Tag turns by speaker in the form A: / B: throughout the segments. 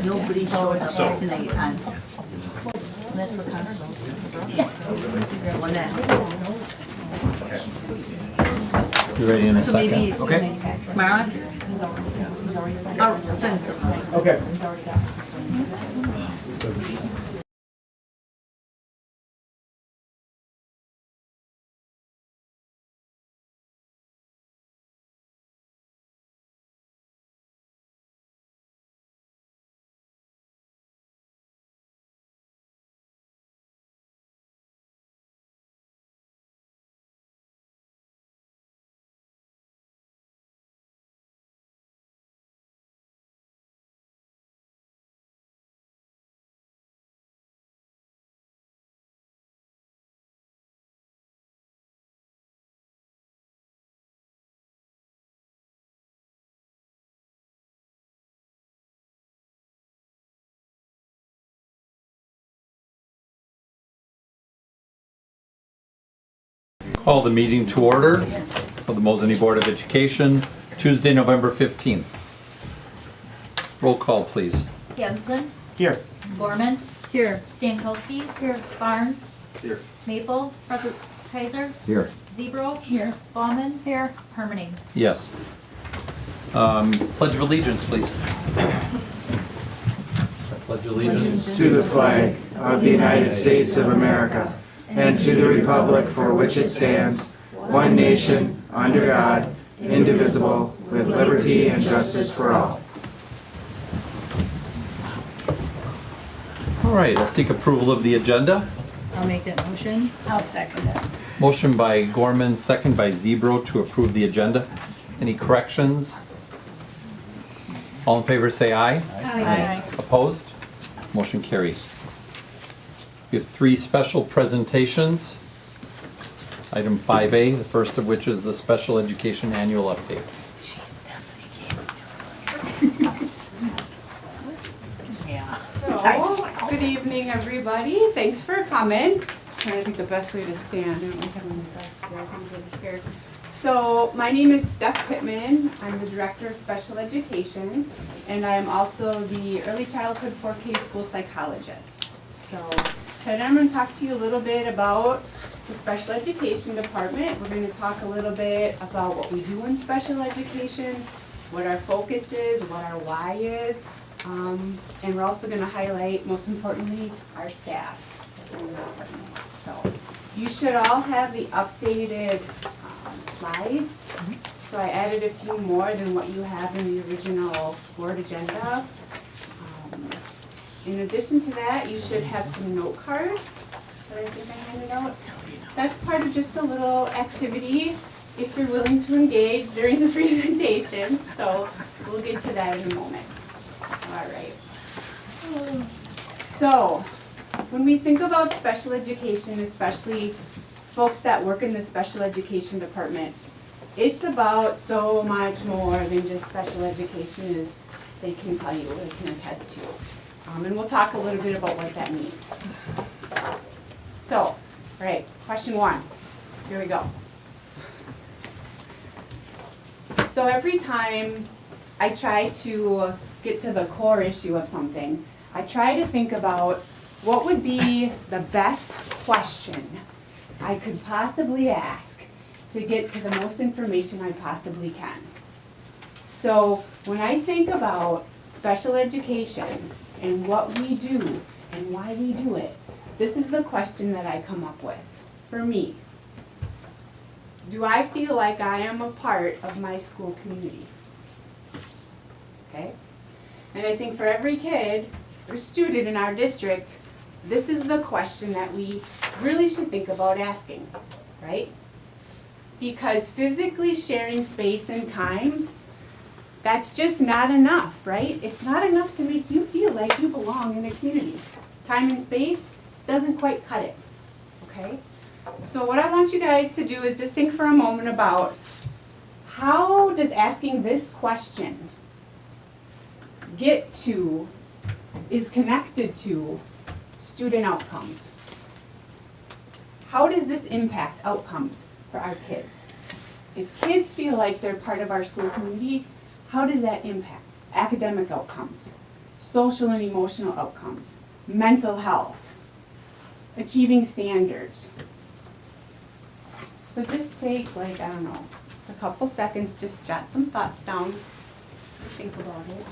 A: Nobody showed up tonight on. That's for constables. One that.
B: You ready in a
A: So
B: second?
A: maybe,
B: Okay.
A: Mara? Oh, send some.
B: Okay. Call the meeting to order for the Mosinee Board of Education, Tuesday, November 15th. Roll call, please.
C: Hanson,
B: Here.
C: Gorman,
A: Here.
C: Stankowski, here, Barnes,
B: Here.
C: Maple, Kaiser,
B: Here.
C: Zebro, here, Bauman, here, Hermaning.
B: Yes. Pledge of allegiance, please. Pledge allegiance.
D: To the flag of the United States of America and to the republic for which it stands, one nation, under God, indivisible, with liberty and justice for all.
B: All right, I'll seek approval of the agenda.
A: I'll make that motion. I'll second it.
B: Motion by Gorman, second by Zebro to approve the agenda. Any corrections? All in favor say aye.
A: Aye.
B: Opposed? Motion carries. We have 3 special presentations. Item 5A, the first of which is the Special Education Annual Update.
A: She definitely gave it to us. Yeah.
E: So, good evening, everybody. Thanks for coming. I'm trying to think the best way to stand. I don't like having my back square. I think over here. So, my name is Steph Pittman. I'm the Director of Special Education, and I am also the Early Childhood 4K School Psychologist. So, today I'm going to talk to you a little bit about the Special Education Department. We're going to talk a little bit about what we do in special education, what our focus is, what our why is, and we're also going to highlight, most importantly, our staff in the department. So you should all have the updated slides. So I added a few more than what you have in the original board agenda. In addition to that, you should have some note cards that I think I handed out. That's part of just a little activity if you're willing to engage during the presentation. So we'll get to that in a moment. All right. So when we think about special education, especially folks that work in the special education department, it's about so much more than just special education, as they can tell you, or they can attest to. And we'll talk a little bit about what that means. So, all right, question 1. Here we go. So every time I try to get to the core issue of something, I try to think about what would be the best question I could possibly ask to get to the most information I possibly can. So when I think about special education and what we do and why we do it, this is the question that I come up with. For me, do I feel like I am a part of my school community? Okay? And I think for every kid or student in our district, this is the question that we really should think about asking, right? Because physically sharing space and time, that's just not enough, right? It's not enough to make you feel like you belong in a community. Time and space doesn't quite cut it, okay? So what I want you guys to do is just think for a moment about how does asking this question get to, is connected to student outcomes? How does this impact outcomes for our kids? If kids feel like they're part of our school community, how does that impact academic outcomes, social and emotional outcomes, mental health, achieving standards. So just take like, I don't know, a couple seconds, just jot some thoughts down, think about it.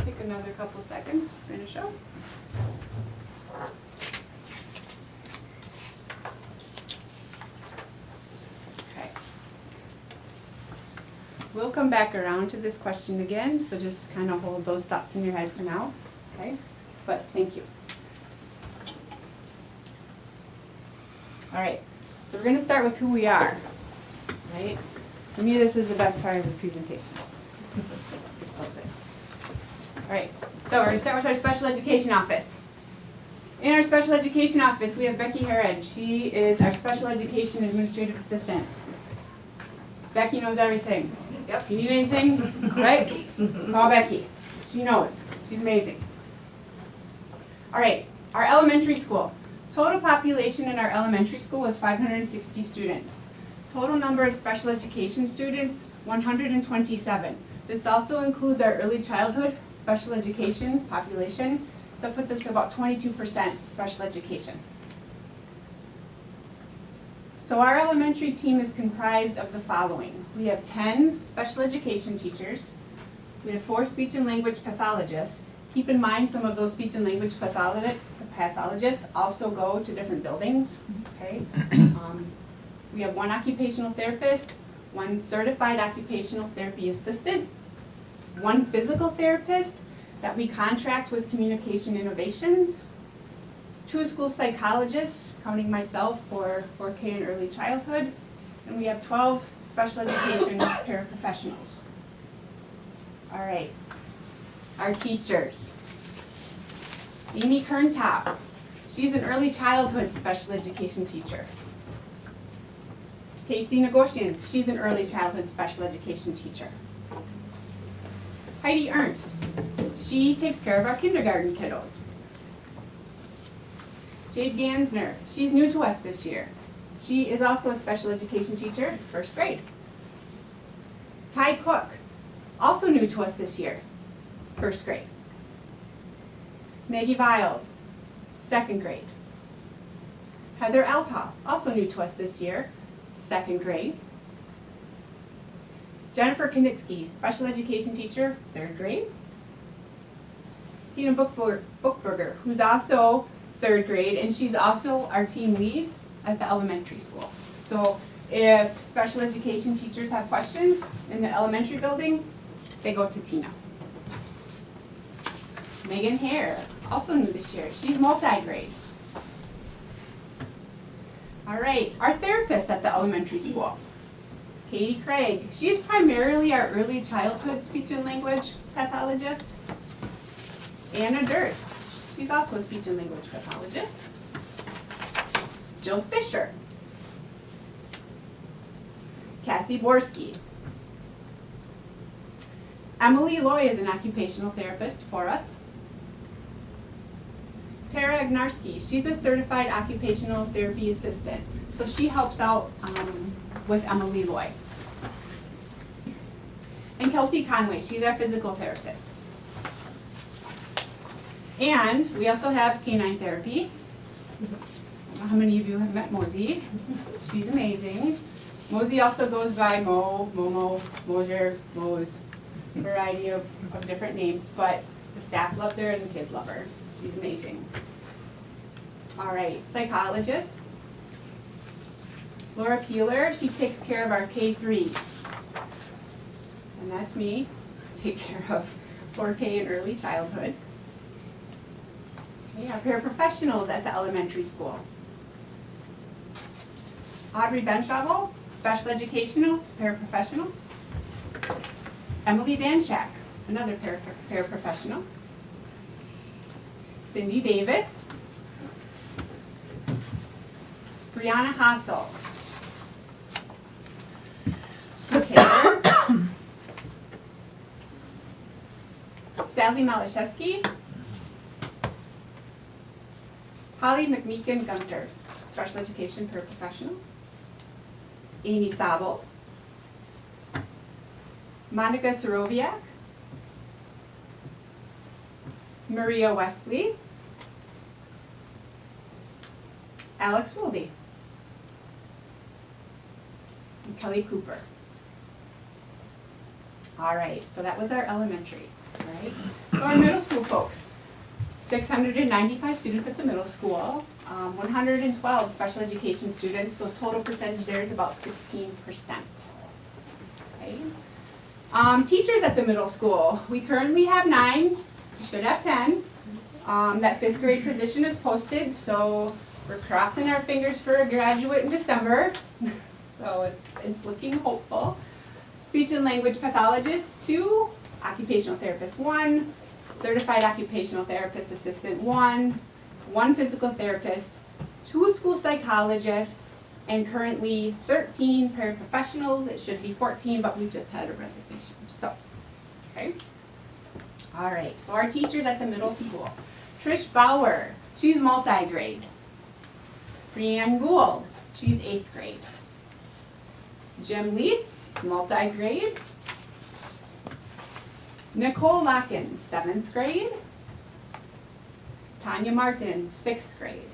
E: Take another couple seconds, finish up. Okay. We'll come back around to this question again, so just kind of hold those thoughts in your head for now, okay? But thank you. All right, so we're gonna start with who we are, right? For me, this is the best part of the presentation. Love this. All right, so we're going to start with our special education office. In our special education office, we have Becky Herod. She is our special education administrative assistant. Becky knows everything. Yep. If you need anything, right? Call Becky. She knows. She's amazing. All right, our elementary school. Total population in our elementary school was 560 students. Total number of special education students, 127. This also includes our early childhood special education population, so it puts us about 22% special education. So our elementary team is comprised of the following. We have 10 special education teachers. We have 4 speech and language pathologists. Keep in mind some of those speech and language pathologists also go to different buildings, okay? We have 1 occupational therapist, 1 certified occupational therapy assistant, 1 physical therapist that we contract with Communication Innovations, 2 school psychologists, counting myself for 4K and early childhood, and we have 12 special education paraprofessionals. All right, our teachers. Amy Kerntop, she's an early childhood special education teacher. Casey Negoshian, she's an early childhood special education teacher. Heidi Ernst, she takes care of our kindergarten kiddos. Jade Gansner, she's new to us this year. She is also a special education teacher, 1st grade. Ty Cook, also new to us this year, 1st grade. Maggie Viles, 2nd grade. Heather Altoff, also new to us this year, 2nd grade. Jennifer Knitsky, special education teacher, 3rd grade. Tina Bookberger, who's also 3rd grade, and she's also our team lead at the elementary school. So if special education teachers have questions in the elementary building, they go to Tina. Megan Hare, also new this year. She's multi-grade. All right, our therapist at the elementary school. Katie Craig, she is primarily our early childhood speech and language pathologist. Anna Durst, she's also a speech and language pathologist. Jill Fisher. Cassie Borski. Emily Loy is an occupational therapist for us. Tara Agnarski, she's a certified occupational therapy assistant. So she helps out with Emily Loy. And Kelsey Conway, she's our physical therapist. And we also have canine therapy. I don't know how many of you have met Mosey. She's amazing. Mosey also goes by Mo, Momo, Mosier, Mose, a variety of different names, but the staff loves her and the kids love her. She's amazing. All right, psychologists. Laura Peeler, she takes care of our K-3. And that's me, take care of 4K and early childhood. Okay, our paraprofessionals at the elementary school. Audrey Benshovel, special educational paraprofessional. Emily Danchak, another paraprofessional. Cindy Davis. Brianna Hassel. Sue Taylor. Sally Malashewski. Holly McMeekin Gunter, special education paraprofessional. Amy Sabel. Monica Soroviak. Maria Wesley. Alex Wilde. And Kelly Cooper. All right, so that was our elementary, all right? So our middle school folks. 695 students at the middle school, 112 special education students, so total percentage there is about 16%. Okay. Teachers at the middle school, we currently have 9, we should have 10. That 5th grade position is posted, so we're crossing our fingers for a graduate in December. So it's looking hopeful. Speech and language pathologist, 2, occupational therapist, 1, certified occupational therapist assistant, 1 physical therapist, 2 school psychologists, and currently 13 paraprofessionals. It should be 14, but we just had a resignation. So, okay. All right, so our teachers at the middle school. Trish Bauer, she's multi-grade. Brianne Gould, she's 8th grade. Jim Leitz, multi-grade. Nicole Locken, 7th grade. Tanya Martin, 6th grade.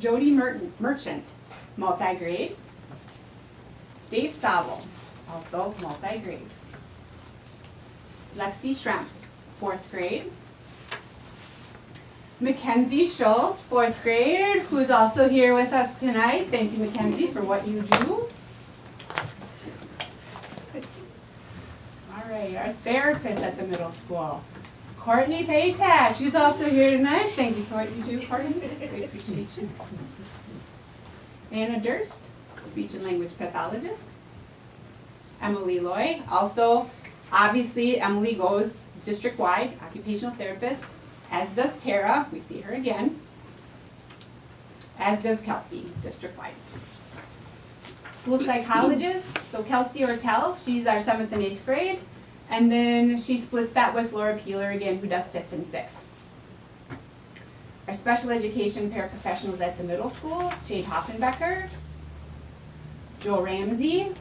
E: Jody Merchant, multi-grade. Dave Stabel, also multi-grade. Lexi Schremp, 4th grade. Mackenzie Schultz, 4th grade, who's also here with us tonight. Thank you, Mackenzie, for what you do. All right, our therapist at the middle school. Courtney Paytash, who's also here tonight. Thank you for what you do, Courtney. We appreciate you. Anna Durst, speech and language pathologist. Emily Loy, also, obviously, Emily goes district-wide, occupational therapist, as does Tara, we see her again, as does Kelsey, district-wide. School psychologist, so Kelsey Ortel, she's our 7th and 8th grade, and then she splits that with Laura Peeler again, who does 5th and 6th. Our special education paraprofessionals at the middle school, Jade Hoffenbecker, Joe Ramsey,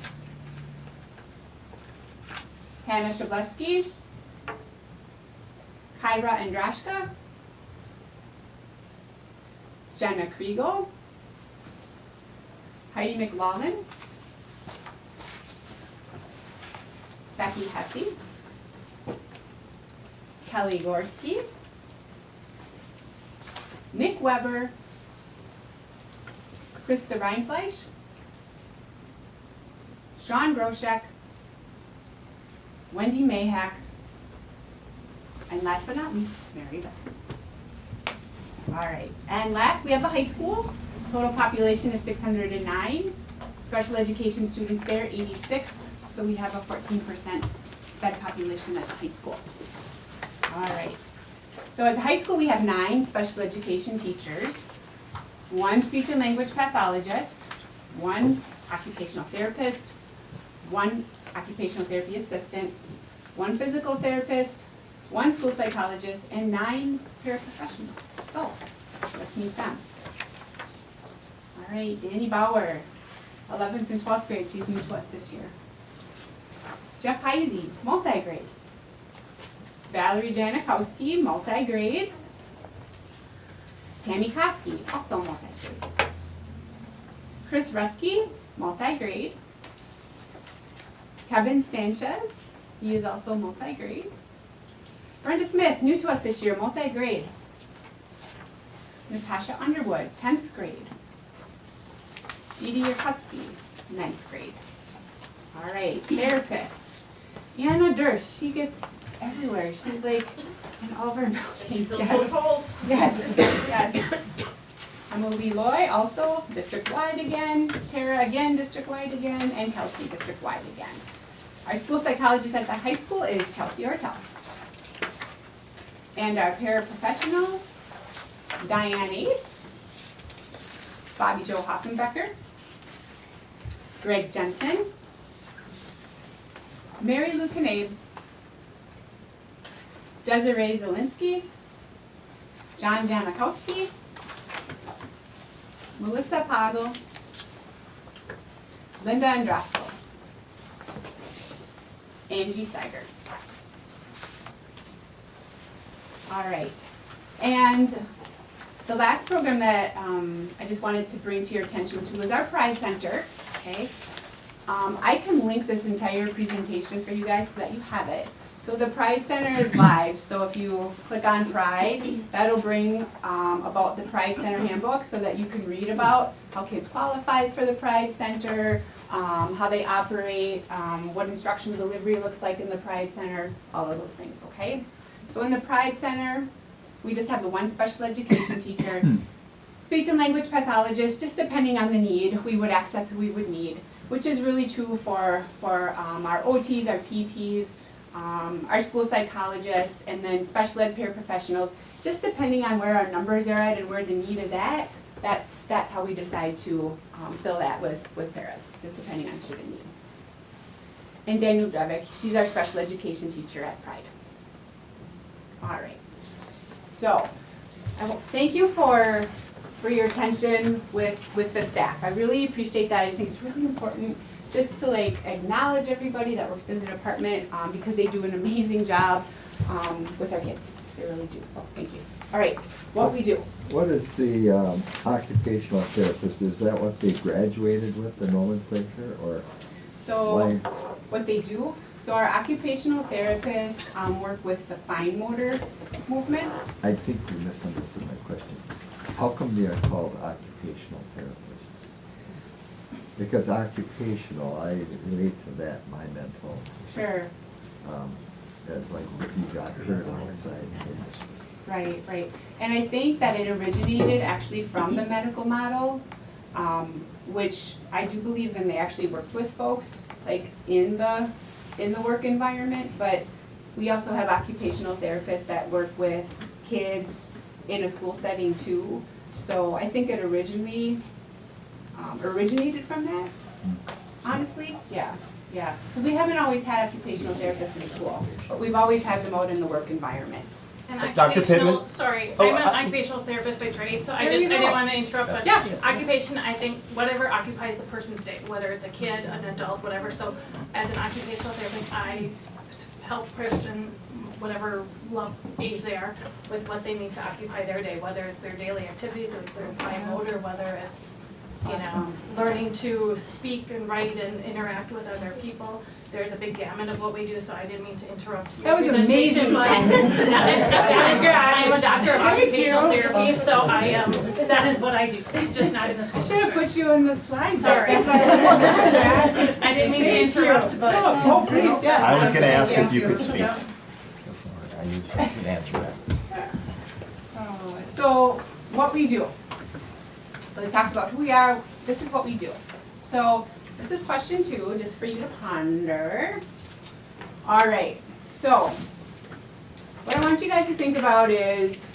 E: Hannah Shableski, Kyra Andrashka, Jenna Kriegel, Heidi McLaughlin, Becky Hesse, Kelly Gorski, Nick Weber, Krista Reinfleisch, Sean Groshek, Wendy Mayhack, and last but not least, Mary Beck. All right, and last we have the high school. Total population is 609. Special education students there, 86. So we have a 14% bed population at the high school. All right. So at the high school we have 9 special education teachers, 1 speech and language pathologist, 1 occupational therapist, 1 occupational therapy assistant, 1 physical therapist, 1 school psychologist, and 9 paraprofessionals. So let's meet them. All right, Danny Bauer, 11th and 12th grade. She's new to us this year. Jeff Heisey, multi-grade. Valerie Janikowski, multi-grade. Tammy Koski, also multi-grade. Chris Rutke, multi-grade. Kevin Sanchez, he is also multi-grade. Brenda Smith, new to us this year, multi-grade. Natasha Underwood, 10th grade. Dee Dee Husky, 9th grade. All right, therapists. Anna Durst, she gets everywhere. She's like in all of our buildings. Yes. Yes, yes. Emily Loy, also district-wide again. Tara, again, district-wide again. And Kelsey, district-wide again. Our school psychologist at the high school is Kelsey Ortel. And our paraprofessionals, Diane Ace, Bobby Joe Hoffenbecker, Greg Jensen, Mary Lou Knabe, Desiree Zielinski, John Janikowski, Melissa Poggle, Linda Androsco, Angie Steiger. All right, and the last program that I just wanted to bring to your attention to is our Pride Center, okay? I can link this entire presentation for you guys so that you have it. So the Pride Center is live, so if you click on Pride, that'll bring about the Pride Center handbook so that you can read about how kids qualified for the Pride Center, how they operate, what instructional delivery looks like in the Pride Center, all of those things, okay? So in the Pride Center, we just have the one special education teacher, speech and language pathologist, just depending on the need, we would access who we would need, which is really true for our OTs, our PTs, our school psychologists, and then special ed paraprofessionals, just depending on where our numbers are at and where the need is at, that's how we decide to fill that with paras, just depending on student need. And Daniel Drevick, he's our special education teacher at Pride. All right. So, thank you for your attention with the staff. I really appreciate that. I just think it's really important just to acknowledge everybody that works in the department because they do an amazing job with our kids. They really do. So thank you. All right, what we do.
F: What is the occupational therapist? Is that what they graduated with, the nomenclature, or?
E: So
F: why?
E: what they do, so our occupational therapists work with the fine motor movements.
F: I think you misunderstood my question. How come they are called occupational therapists? Because occupational, I relate to that, my mental.
E: Sure.
F: As like you got hurt outside industry.
E: Right, right. And I think that it originated actually from the medical model, which I do believe then they actually worked with folks in the work environment, but we also have occupational therapists that work with kids in a school setting too. So I think it originated from that, honestly, yeah. Yeah, because we haven't always had occupational therapists in school, but we've always had them out in the work environment.
G: And
H: Dr.
G: occupational,
H: Pittman?
G: sorry,
H: Oh,
G: I'm an occupational therapist by trade, so I
E: There you
G: didn't
E: go.
G: want to interrupt, but
E: Yeah.
G: occupation, I think, whatever occupies the person's day, whether it's a kid, an adult, whatever, so as an occupational therapist, I help person, whatever age they are, with what they need to occupy their day, whether it's their daily activities, whether it's their fine motor, whether it's, learning to speak and write and interact with other people. There's a big gamut of what we do, so I didn't mean to interrupt your
E: That was
G: presentation,
E: amazing.
G: but I'm a doctor of occupational therapy, so I that is what I do, just not in the school
E: I should have
G: district.
E: put you in the slide.
G: Sorry.
E: deck.
G: I didn't mean to interrupt, but.
E: Oh, please, yes.
H: I was gonna ask if you
G: Thank
H: could speak before I could answer that.
E: So what we do. So we talked about who we are, this is what we do. So this is question 2, just for you to ponder. All right, so what I want you guys to think about is,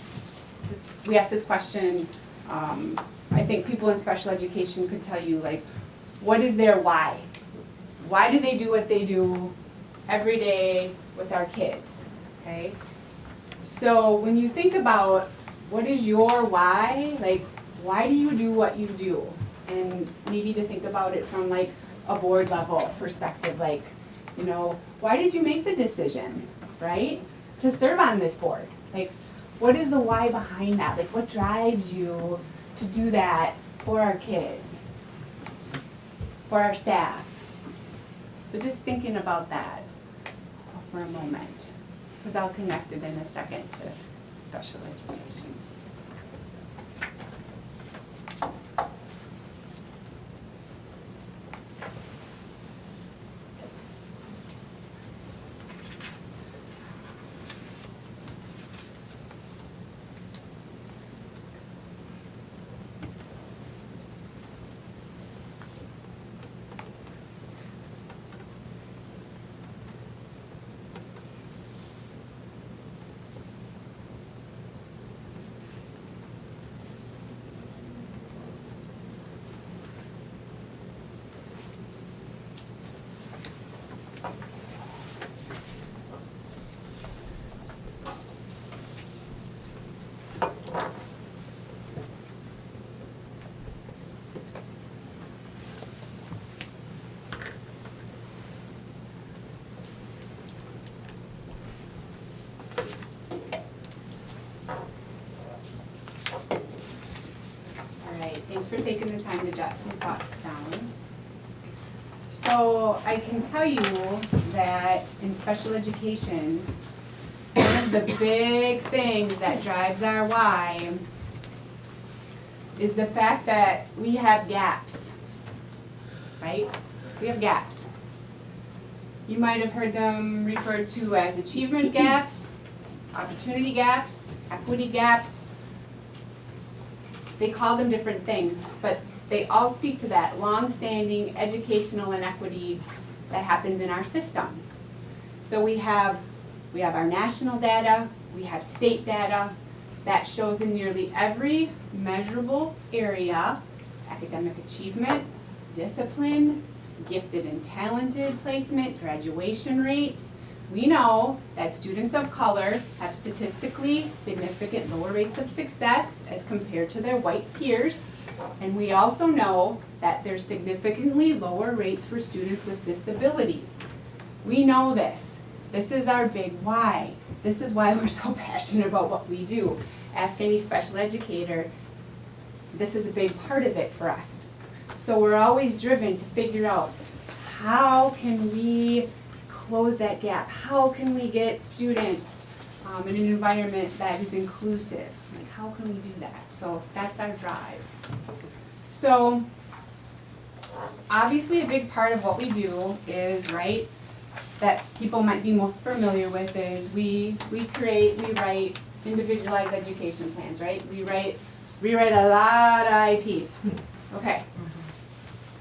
E: we asked this question, I think people in special education could tell you what is their why? Why do they do what they do every day with our kids, okay? So when you think about what is your why, why do you do what you do? And maybe to think about it from a board level perspective, why did you make the decision, right? To serve on this board? What is the why behind that? What drives you to do that for our kids, for our staff? So just thinking about that for a moment, because I'll connect it in a second to special education. for taking the time to jot some thoughts down. So I can tell you that in special education, one of the big things that drives our why is the fact that we have gaps, right? We have gaps. You might have heard them referred to as achievement gaps, opportunity gaps, equity gaps. They call them different things, but they all speak to that long-standing educational inequity that happens in our system. So we have our national data, we have state data that shows in nearly every measurable area, academic achievement, discipline, gifted and talented placement, graduation rates. We know that students of color have statistically significant lower rates of success as compared to their white peers. And we also know that there's significantly lower rates for students with disabilities. We know this. This is our big why. This is why we're so passionate about what we do. Ask any special educator. This is a big part of it for us. So we're always driven to figure out how can we close that gap? How can we get students in an environment that is inclusive? Like, how can we do that? So that's our drive. So obviously a big part of what we do is, right, that people might be most familiar with is we write individualized education plans, right? We rewrite a lot of IEPs. Okay.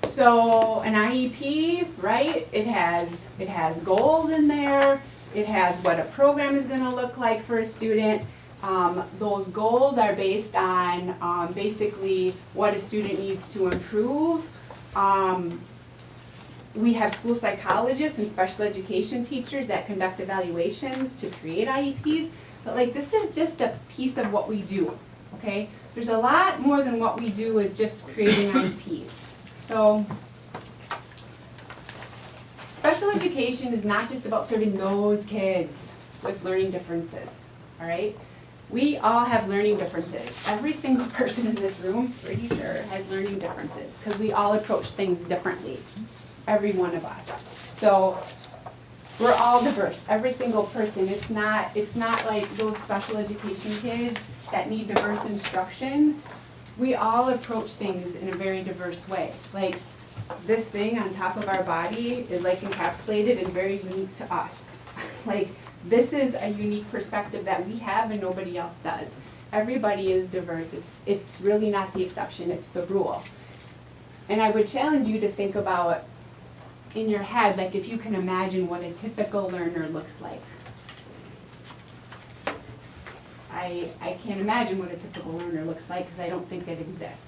E: So an IEP, right, it has goals in there, it has what a program is going to look like for a student. Those goals are based on basically what a student needs to improve. We have school psychologists and special education teachers that conduct evaluations to create IEPs, but like this is just a piece of what we do, okay? There's a lot more than what we do is just creating IEPs. So, special education is not just about serving those kids with learning differences, all right? We all have learning differences. Every single person in this room, pretty sure, has learning differences because we all approach things differently, every one of us. So, we're all diverse, every single person. It's not like those special education kids that need diverse instruction. We all approach things in a very diverse way. Like this thing on top of our body is like encapsulated and very unique to us. Like this is a unique perspective that we have and nobody else does. Everybody is diverse. It's really not the exception, it's the rule. And I would challenge you to think about in your head, like if you can imagine what a typical learner looks like. I can't imagine what a typical learner looks like because I don't think it exists.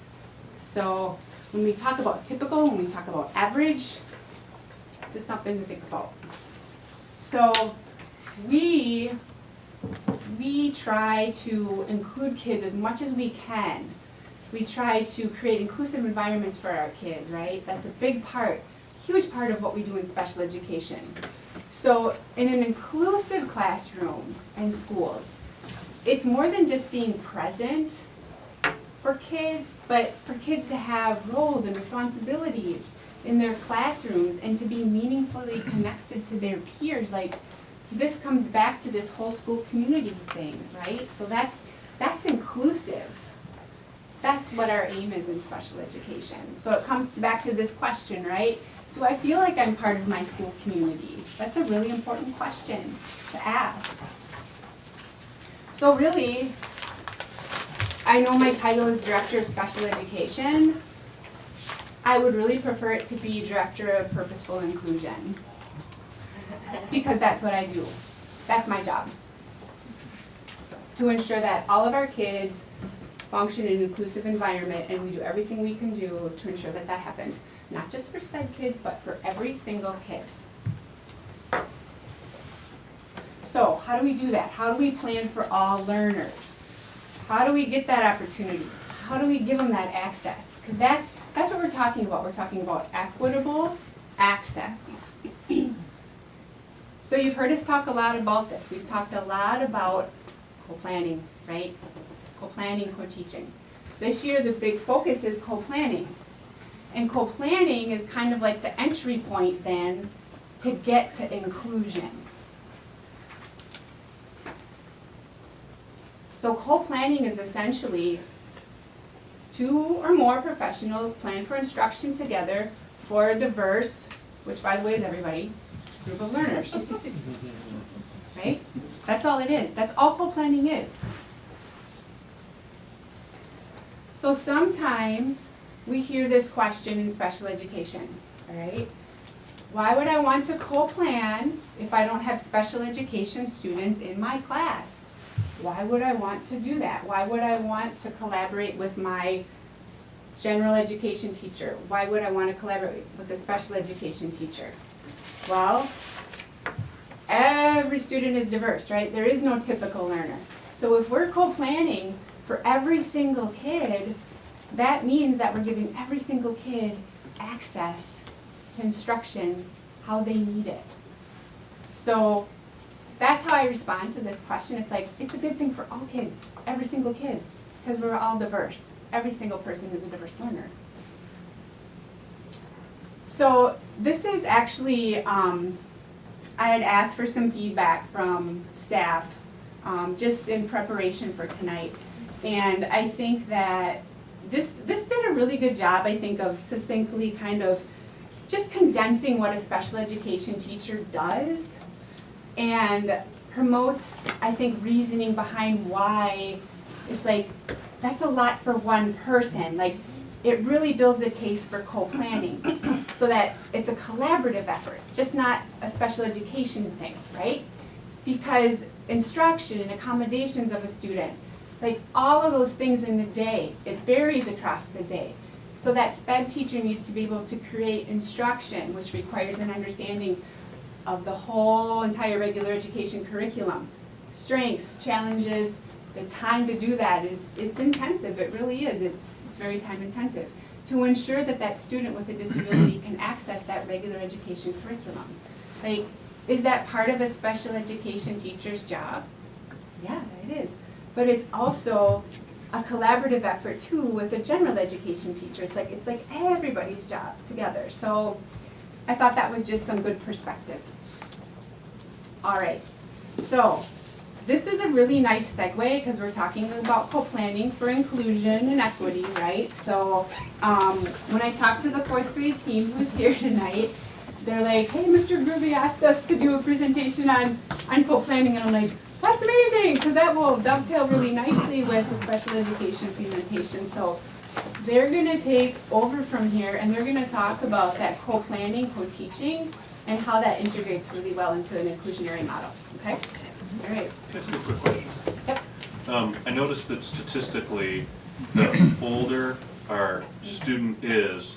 E: So when we talk about typical, when we talk about average, just something to think about. So we try to include kids as much as we can. We try to create inclusive environments for our kids, right? That's a big part, huge part of what we do in special education. So in an inclusive classroom in schools, it's more than just being present for kids, but for kids to have roles and responsibilities in their classrooms and to be meaningfully connected to their peers. Like, this comes back to this whole school community thing, right? So that's inclusive. That's what our aim is in special education. So it comes back to this question, right? Do I feel like I'm part of my school community? That's a really important question to ask. So really, I know my title is Director of Special Education. I would really prefer it to be Director of Purposeful Inclusion, because that's what I do. That's my job. To ensure that all of our kids function in an inclusive environment, and we do everything we can do to ensure that that happens. Not just for SPED kids, but for every single kid. So how do we do that? How do we plan for all learners? How do we get that opportunity? How do we give them that access? Because that's what we're talking about. We're talking about equitable access. So you've heard us talk a lot about this. We've talked a lot about co-planning, right? Co-planning, co-teaching. This year, the big focus is co-planning. And co-planning is kind of like the entry point then to get to inclusion. So co-planning is essentially 2 or more professionals plan for instruction together for a diverse, which by the way is everybody, group of learners. Right? That's all it is. That's all co-planning is. So sometimes we hear this question in special education, all right? Why would I want to co-plan if I don't have special education students in my class? Why would I want to do that? Why would I want to collaborate with my general education teacher? Why would I want to collaborate with a special education teacher? Well, every student is diverse, right? There is no typical learner. So if we're co-planning for every single kid, that means that we're giving every single kid access to instruction how they need it. So that's how I respond to this question. It's like, it's a good thing for all kids, every single kid, because we're all diverse. Every single person is a diverse learner. So this is actually, I had asked for some feedback from staff just in preparation for tonight. And I think that this did a really good job, I think, of succinctly kind of just condensing what a special education teacher does and promotes, I think, reasoning behind why it's like, that's a lot for one person. Like, it really builds a case for co-planning so that it's a collaborative effort, just not a special education thing, right? Because instruction and accommodations of a student, like all of those things in a day, it varies across the day. So that SPED teacher needs to be able to create instruction, which requires an understanding of the whole entire regular education curriculum. Strengths, challenges, the time to do that it's intensive, it really is, it's very time intensive. To ensure that that student with a disability can access that regular education curriculum. Like, is that part of a special education teacher's job? Yeah, it is. But it's also a collaborative effort too with a general education teacher. It's like everybody's job together. So I thought that was just some good perspective. All right, so this is a really nice segue because we're talking about co-planning for inclusion and equity, right? So when I talked to the 4th grade team who's here tonight, they're like, hey, Mr. Groovy asked us to do a presentation on co-planning, and I'm like, that's amazing, because that will dovetail really nicely with the special education presentation. So they're going to take over from here, and they're going to talk about that co-planning, co-teaching, and how that integrates really well into an inclusionary model, okay? All right.
I: Can I ask you a quick question?
E: Yep.
I: I noticed that statistically, the older our student is,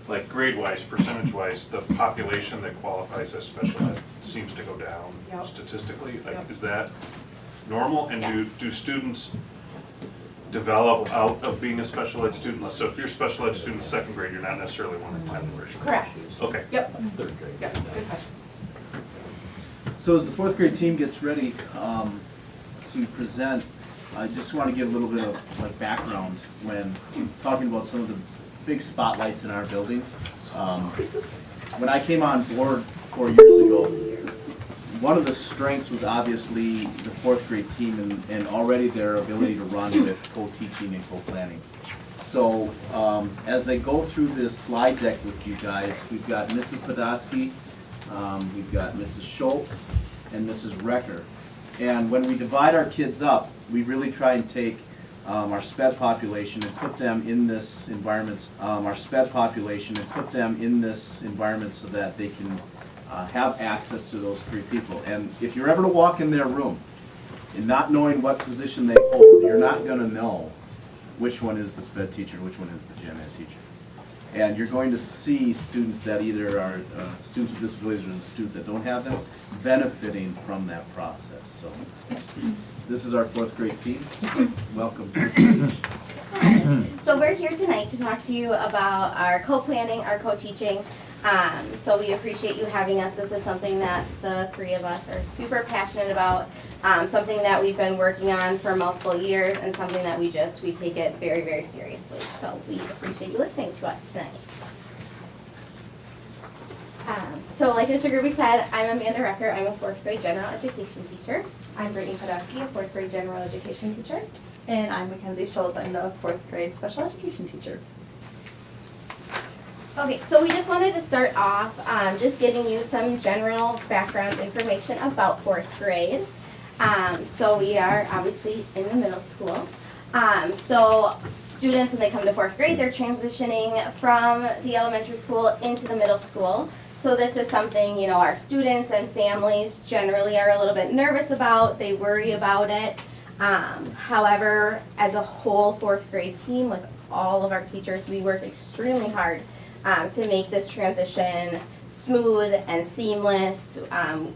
I: like grade-wise, percentage-wise, the population that qualifies as special ed seems to go down
E: Yep.
I: statistically. Like,
E: Yep.
I: is that normal? And
E: Yeah.
I: do students develop out of being a special ed student? So if you're a special ed student in 2nd grade, you're not necessarily one in 10th grade.
E: Correct.
I: Okay.
E: Yep.
B: 3rd grade.
E: Yep. Good question.
J: So as the 4th grade team gets ready to present, I just want to give a little bit of like background when talking about some of the big spotlights in our buildings. When I came on board 4 years ago, one of the strengths was obviously the 4th grade team and already their ability to run with co-teaching and co-planning. So as they go through this slide deck with you guys, we've got Mrs. Podotsky, we've got Mrs. Schultz, and Mrs. Recker. And when we divide our kids up, we really try and take our SPED population and put them in this environment, so that they can have access to those 3 people. And if you're ever to walk in their room and not knowing what position they hold, you're not going to know which one is the SPED teacher, which one is the gen ed teacher. And you're going to see students that either are students with disabilities or students that don't have them benefiting from that process. So this is our 4th grade team. Welcome to the stage.
K: So we're here tonight to talk to you about our co-planning, our co-teaching. So we appreciate you having us. This is something that the three of us are super passionate about, something that we've been working on for multiple years, and something that we take it very, very seriously. So we appreciate you listening to us tonight. So like Mr. Gerby said, I'm Amanda Recker. I'm a 4th grade general education teacher.
L: I'm Brittany Podolsky, a 4th grade general education teacher.
A: And I'm Mackenzie Schultz. I'm the 4th grade special education teacher.
K: Okay, so we just wanted to start off just giving you some general background information about 4th grade. So we are obviously in the middle school. So students, when they come to 4th grade, they're transitioning from the elementary school into the middle school. So this is something, you know, our students and families generally are a little bit nervous about. They worry about it. However, as a whole 4th grade team with all of our teachers, we work extremely hard to make this transition smooth and seamless.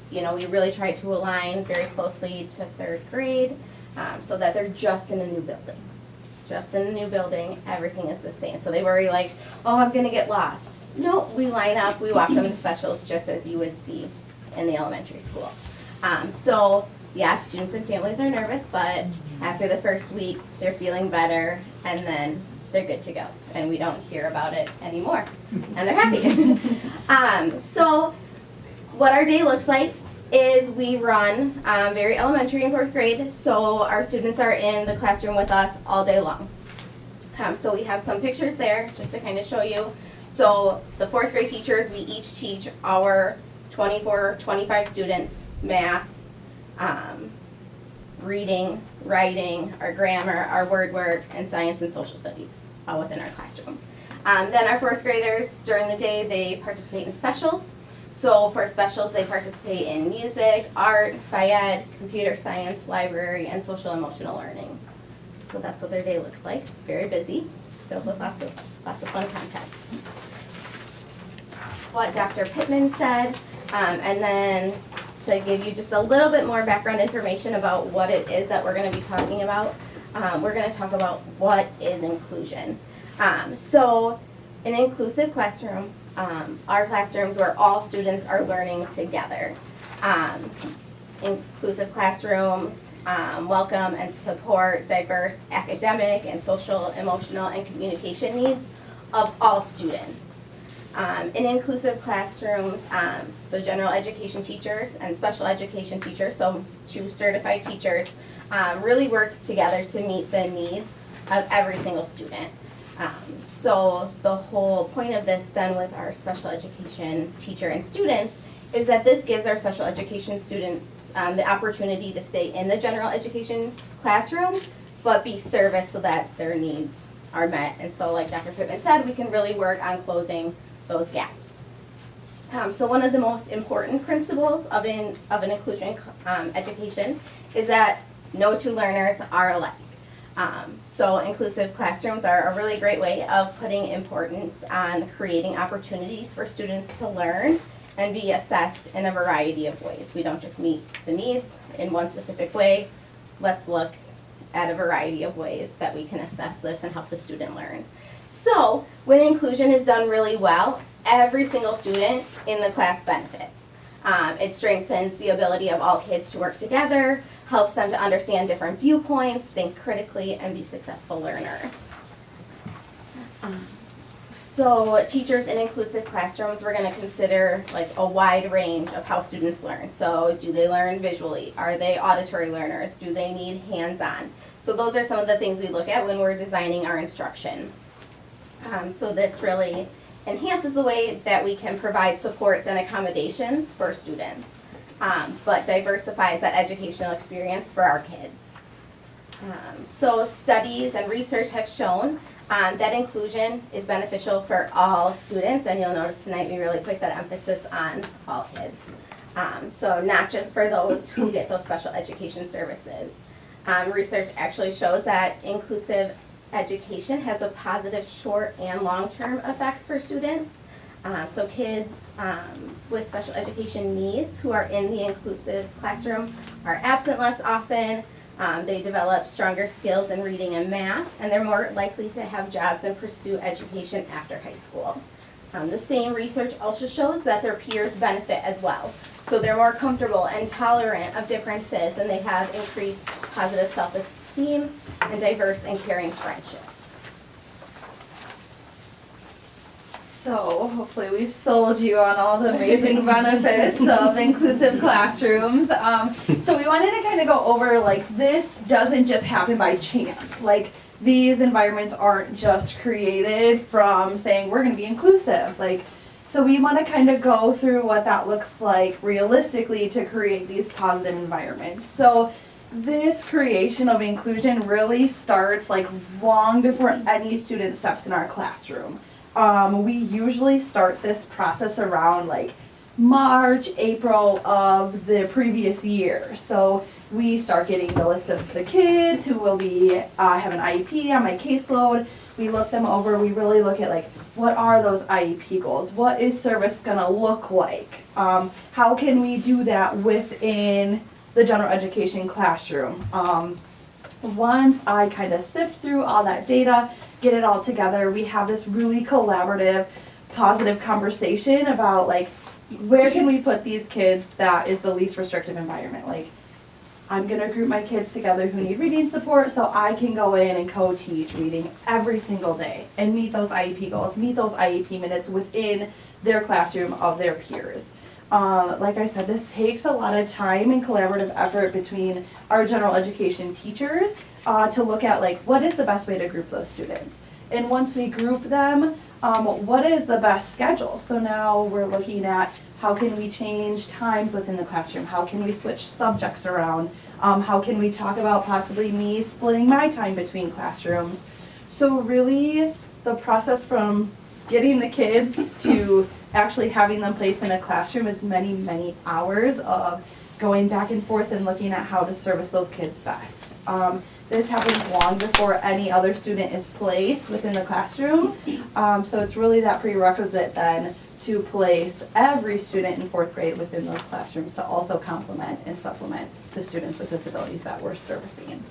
K: You know, we really try to align very closely to 3rd grade so that they're just in a new building. Just in a new building, everything is the same. So they worry like, oh, I'm gonna get lost. No, we line up, we walk them to specials just as you would see in the elementary school. So yes, students and families are nervous, but after the first week, they're feeling better, and then they're good to go, and we don't hear about it anymore, and they're happy. So what our day looks like is we run very elementary and 4th grade, so our students are in the classroom with us all day long. So we have some pictures there just to kind of show you. So the 4th grade teachers, we each teach our 24, 25 students math, reading, writing, our grammar, our word work, and science and social studies all within our classroom. Then our 4th graders, during the day, they participate in specials. So for specials, they participate in music, art, Phi-Ed, computer science, library, and social emotional learning. So that's what their day looks like. It's very busy, filled with lots of fun content. What Dr. Pittman said, and then to give you just a little bit more background information about what it is that we're going to be talking about, we're going to talk about what is inclusion. So an inclusive classroom, our classrooms where all students are learning together. Inclusive classrooms welcome and support diverse academic and social, emotional, and communication needs of all students. In inclusive classrooms, so general education teachers and special education teachers, so 2 certified teachers, really work together to meet the needs of every single student. So the whole point of this then with our special education teacher and students is that this gives our special education students the opportunity to stay in the general education classroom, but be serviced so that their needs are met. And so like Dr. Pittman said, we can really work on closing those gaps. So one of the most important principles of an inclusion education is that no 2 learners are alike. So inclusive classrooms are a really great way of putting importance on creating opportunities for students to learn and be assessed in a variety of ways. We don't just meet the needs in one specific way. Let's look at a variety of ways that we can assess this and help the student learn. So when inclusion is done really well, every single student in the class benefits. It strengthens the ability of all kids to work together, helps them to understand different viewpoints, think critically, and be successful learners. So teachers in inclusive classrooms, we're going to consider like a wide range of how students learn. So do they learn visually? Are they auditory learners? Do they need hands-on? So those are some of the things we look at when we're designing our instruction. So this really enhances the way that we can provide supports and accommodations for students, but diversifies that educational experience for our kids. So studies and research have shown that inclusion is beneficial for all students, and you'll notice tonight we really place that emphasis on all kids. So not just for those who get those special education services. Research actually shows that inclusive education has a positive short and long-term effects for students. So kids with special education needs who are in the inclusive classroom are absent less often. They develop stronger skills in reading and math, and they're more likely to have jobs and pursue education after high school. The same research also shows that their peers benefit as well. So they're more comfortable and tolerant of differences, and they have increased positive self-esteem and diverse and caring friendships. So hopefully we've sold you on all the amazing benefits of inclusive classrooms. So we wanted to kind of go over, like, this doesn't just happen by chance. Like, these environments aren't just created from saying we're going to be inclusive. Like, so we want to kind of go through what that looks like realistically to create these positive environments. So this creation of inclusion really starts like long before any student steps in our classroom. We usually start this process around like March, April of the previous year. So we start getting the list of the kids who will be have an IEP on my caseload. We look them over. We really look at like, what are those IEP goals? What is service gonna look like? How can we do that within the general education classroom? Once I kind of sift through all that data, get it all together, we have this really collaborative, positive conversation about like, where can we put these kids that is the least restrictive environment? Like, I'm gonna group my kids together who need reading support so I can go in and co-teach reading every single day and meet those IEP goals, meet those IEP minutes within their classroom of their peers. Like I said, this takes a lot of time and collaborative effort between our general education teachers to look at like, what is the best way to group those students? And once we group them, what is the best schedule? So now we're looking at how can we change times within the classroom? How can we switch subjects around? How can we talk about possibly me splitting my time between classrooms? So really the process from getting the kids to actually having them placed in a classroom is many, many hours of going back and forth and looking at how to service those kids best. This happens long before any other student is placed within the classroom. So it's really that prerequisite then to place every student in 4th grade within those classrooms to also complement and supplement the students with disabilities that we're servicing.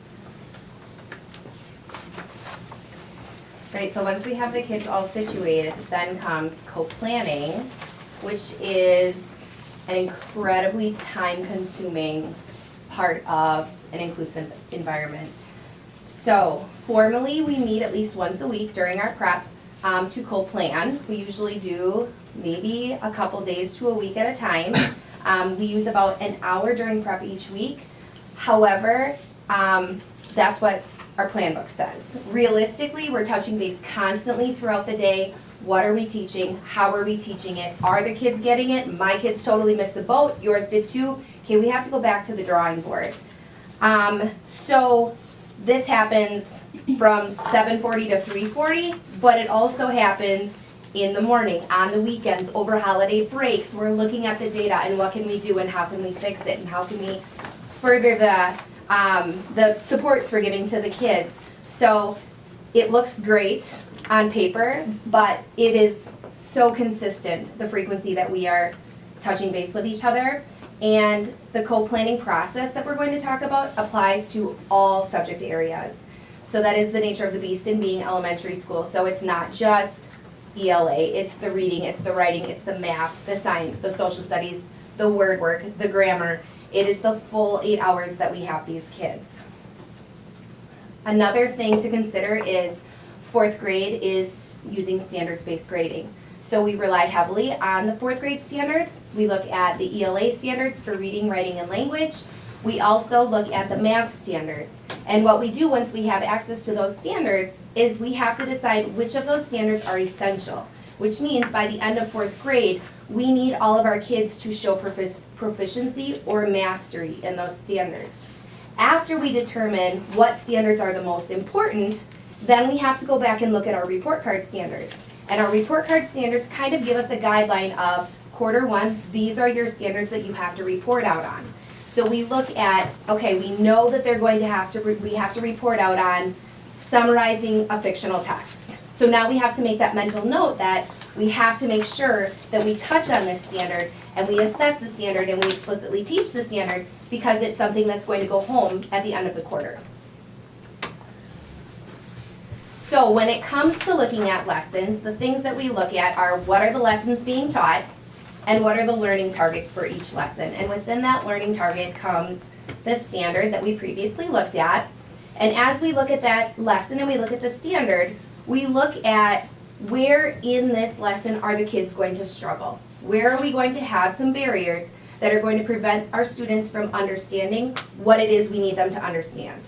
L: Right, so once we have the kids all situated, then comes co-planning, which is an incredibly time-consuming part of an inclusive environment. So formally, we meet at least once a week during our prep to co-plan. We usually do maybe a couple days to a week at a time. We use about an hour during prep each week. However, that's what our plan book says. Realistically, we're touching base constantly throughout the day. What are we teaching? How are we teaching it? Are the kids getting it? My kids totally missed the boat. Yours did too. Okay, we have to go back to the drawing board. So this happens from 7:40 to 3:40, but it also happens in the morning, on the weekends, over holiday breaks. We're looking at the data and what can we do and how can we fix it and how can we further the supports we're giving to the kids. So it looks great on paper, but it is so consistent, the frequency that we are touching base with each other. And the co-planning process that we're going to talk about applies to all subject areas. So that is the nature of the beast in being elementary school. So it's not just ELA, it's the reading, it's the writing, it's the math, the science, the social studies, the word work, the grammar. It is the full 8 hours that we have these kids. Another thing to consider is 4th grade is using standards-based grading. So we rely heavily on the 4th grade standards. We look at the ELA standards for reading, writing, and language. We also look at the math standards. And what we do once we have access to those standards is we have to decide which of those standards are essential, which means by the end of 4th grade, we need all of our kids to show proficiency or mastery in those standards. After we determine what standards are the most important, then we have to go back and look at our report card standards. And our report card standards kind of give us a guideline of Q1, these are your standards that you have to report out on. So we look at, okay, we know that they're going to have to, we have to report out on summarizing a fictional text. So now we have to make that mental note that we have to make sure that we touch on this standard and we assess the standard and we explicitly teach the standard because it's something that's going to go home at the end of the quarter. So when it comes to looking at lessons, the things that we look at are what are the lessons being taught and what are the learning targets for each lesson. And within that learning target comes the standard that we previously looked at. And as we look at that lesson and we look at the standard, we look at where in this lesson are the kids going to struggle? Where are we going to have some barriers that are going to prevent our students from understanding what it is we need them to understand?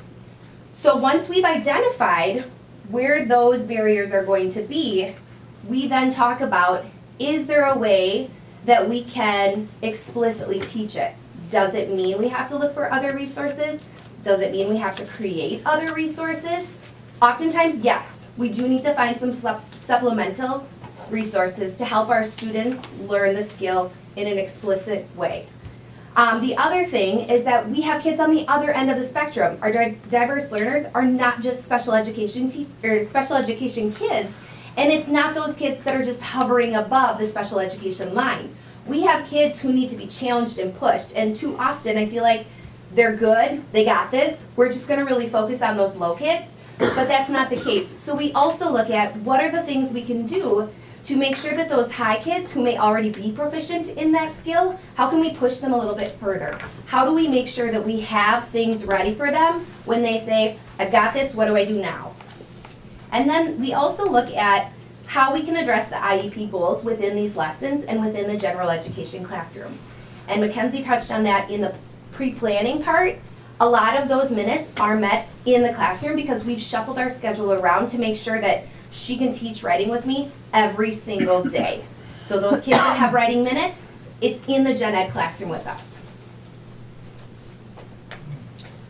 L: So once we've identified where those barriers are going to be, we then talk about, is there a way that we can explicitly teach it? Does it mean we have to look for other resources? Does it mean we have to create other resources? Oftentimes, yes, we do need to find some supplemental resources to help our students learn the skill in an explicit way. The other thing is that we have kids on the other end of the spectrum. Our diverse learners are not just special education kids, and it's not those kids that are just hovering above the special education line. We have kids who need to be challenged and pushed, and too often I feel like they're good, they got this, we're just gonna really focus on those low kids, but that's not the case. So we also look at what are the things we can do to make sure that those high kids who may already be proficient in that skill, how can we push them a little bit further? How do we make sure that we have things ready for them when they say, I've got this, what do I do now? And then we also look at how we can address the IEP goals within these lessons and within the general education classroom. And Mackenzie touched on that in the pre-planning part. A lot of those minutes are met in the classroom because we've shuffled our schedule around to make sure that she can teach writing with me every single day. So those kids that have writing minutes, it's in the gen ed classroom with us.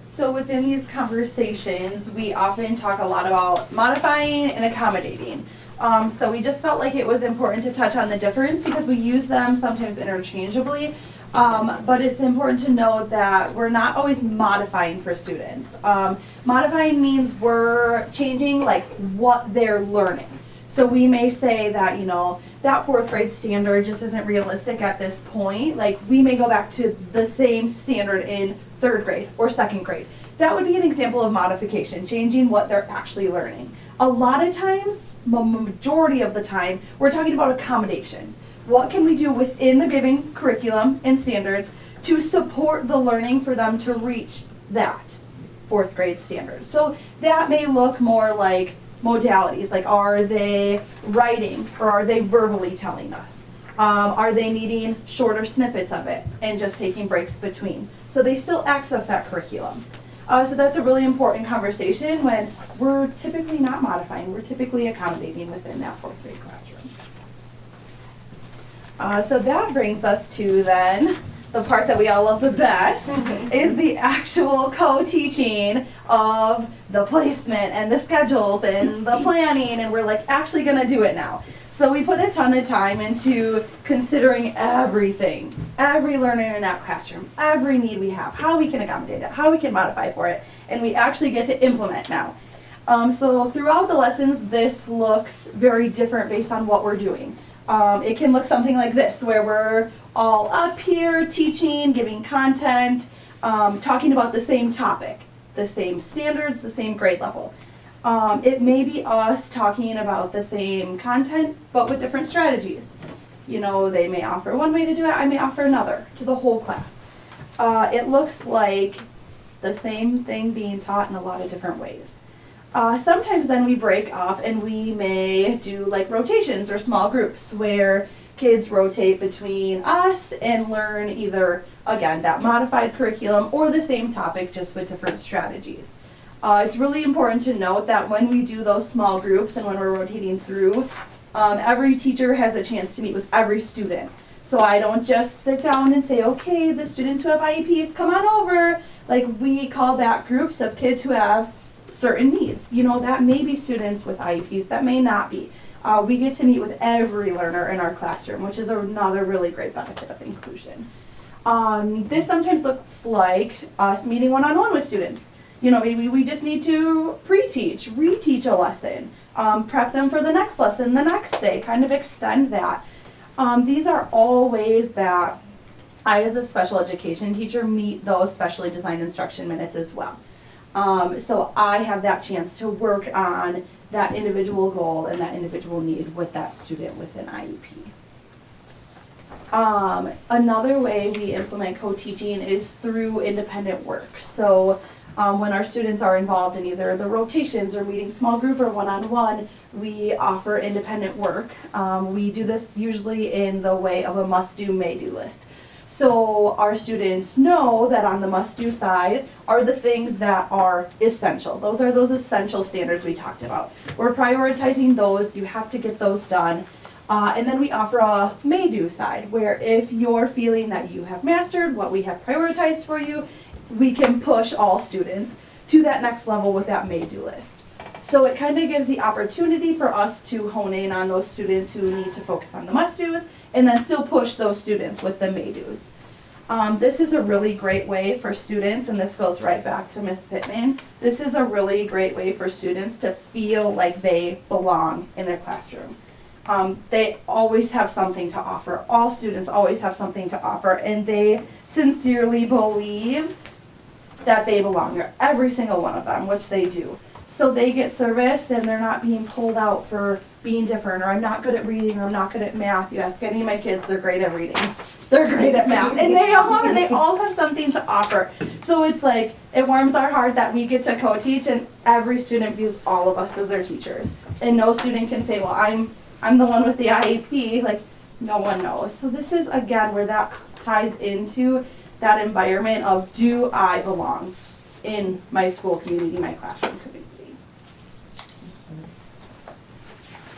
M: So within these conversations, we often talk a lot about modifying and accommodating. So we just felt like it was important to touch on the difference because we use them sometimes interchangeably. But it's important to know that we're not always modifying for students. Modifying means we're changing like what they're learning. So we may say that, you know, that 4th grade standard just isn't realistic at this point. Like we may go back to the same standard in 3rd grade or 2nd grade. That would be an example of modification, changing what they're actually learning. A lot of times, majority of the time, we're talking about accommodations. What can we do within the given curriculum and standards to support the learning for them to reach that 4th grade standard? So that may look more like modalities, like are they writing or are they verbally telling us? Are they needing shorter snippets of it and just taking breaks between? So they still access that curriculum. So that's a really important conversation when we're typically not modifying, we're typically accommodating within that 4th grade classroom. So that brings us to then the part that we all love the best, is the actual co-teaching of the placement and the schedules and the planning, and we're like actually gonna do it now. So we put a ton of time into considering everything, every learner in that classroom, every need we have, how we can accommodate it, how we can modify for it, and we actually get to implement now. So throughout the lessons, this looks very different based on what we're doing. It can look something like this, where we're all up here teaching, giving content, talking about the same topic, the same standards, the same grade level. It may be us talking about the same content, but with different strategies. You know, they may offer one way to do it, I may offer another to the whole class. It looks like the same thing being taught in a lot of different ways. Sometimes then we break up and we may do like rotations or small groups where kids rotate between us and learn either, again, that modified curriculum or the same topic just with different strategies. It's really important to note that when we do those small groups and when we're rotating through, every teacher has a chance to meet with every student. So I don't just sit down and say, okay, the students who have IEPs, come on over. Like we call back groups of kids who have certain needs. You know, that may be students with IEPs, that may not be. We get to meet with every learner in our classroom, which is another really great benefit of inclusion. This sometimes looks like us meeting one-on-one with students. You know, maybe we just need to pre-teach, reteach a lesson, prep them for the next lesson the next day, kind of extend that. These are all ways that I, as a special education teacher, meet those specially designed instruction minutes as well. So I have that chance to work on that individual goal and that individual need with that student with an IEP. Another way we implement co-teaching is through independent work. So when our students are involved in either the rotations or meeting small group or one-on-one, we offer independent work. We do this usually in the way of a must-do, may-do list. So our students know that on the must-do side are the things that are essential. Those are those essential standards we talked about. We're prioritizing those, you have to get those done. And then we offer a may-do side, where if you're feeling that you have mastered what we have prioritized for you, we can push all students to that next level with that may-do list. So it kind of gives the opportunity for us to hone in on those students who need to focus on the must-dos, and then still push those students with the may-dos. This is a really great way for students, and this goes right back to Ms. Pittman, this is a really great way for students to feel like they belong in their classroom. They always have something to offer. All students always have something to offer, and they sincerely believe that they belong there, every single one of them, which they do. So they get service and they're not being pulled out for being different, or I'm not good at reading, or I'm not good at math. You ask any of my kids, they're great at reading. They're great at math, and they all have something to offer. So it's like, it warms our heart that we get to co-teach, and every student views all of us as their teachers. And no student can say, well, I'm the one with the IEP, like, no one knows. So this is, again, where that ties into that environment of, do I belong in my school community, my classroom community?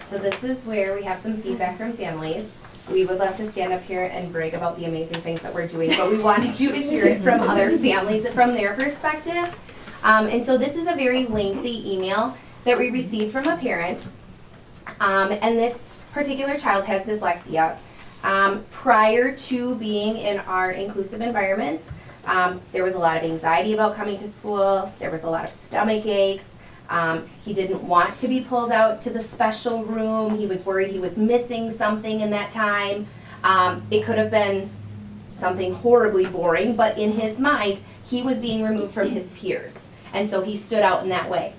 L: So this is where we have some feedback from families. We would love to stand up here and brag about the amazing things that we're doing, but we wanted you to hear it from other families from their perspective. And so this is a very lengthy email that we received from a parent. And this particular child has dyslexia. Prior to being in our inclusive environments, there was a lot of anxiety about coming to school. There was a lot of stomach aches. He didn't want to be pulled out to the special room. He was worried he was missing something in that time. It could have been something horribly boring, but in his mind, he was being removed from his peers. And so he stood out in that way.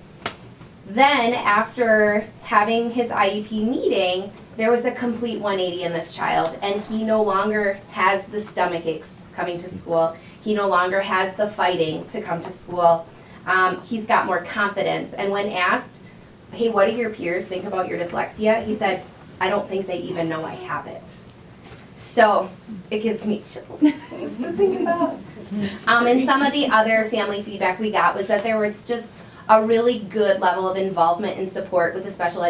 L: Then, after having his IEP meeting, there was a complete 180 in this child, and he no longer has the stomach aches coming to school. He no longer has the fighting to come to school. He's got more confidence. And when asked, hey, what do your peers think about your dyslexia? He said, I don't think they even know I have it. So it gives me chills just to think about. And some of the other family feedback we got was that there was just a really good level of involvement and support with the special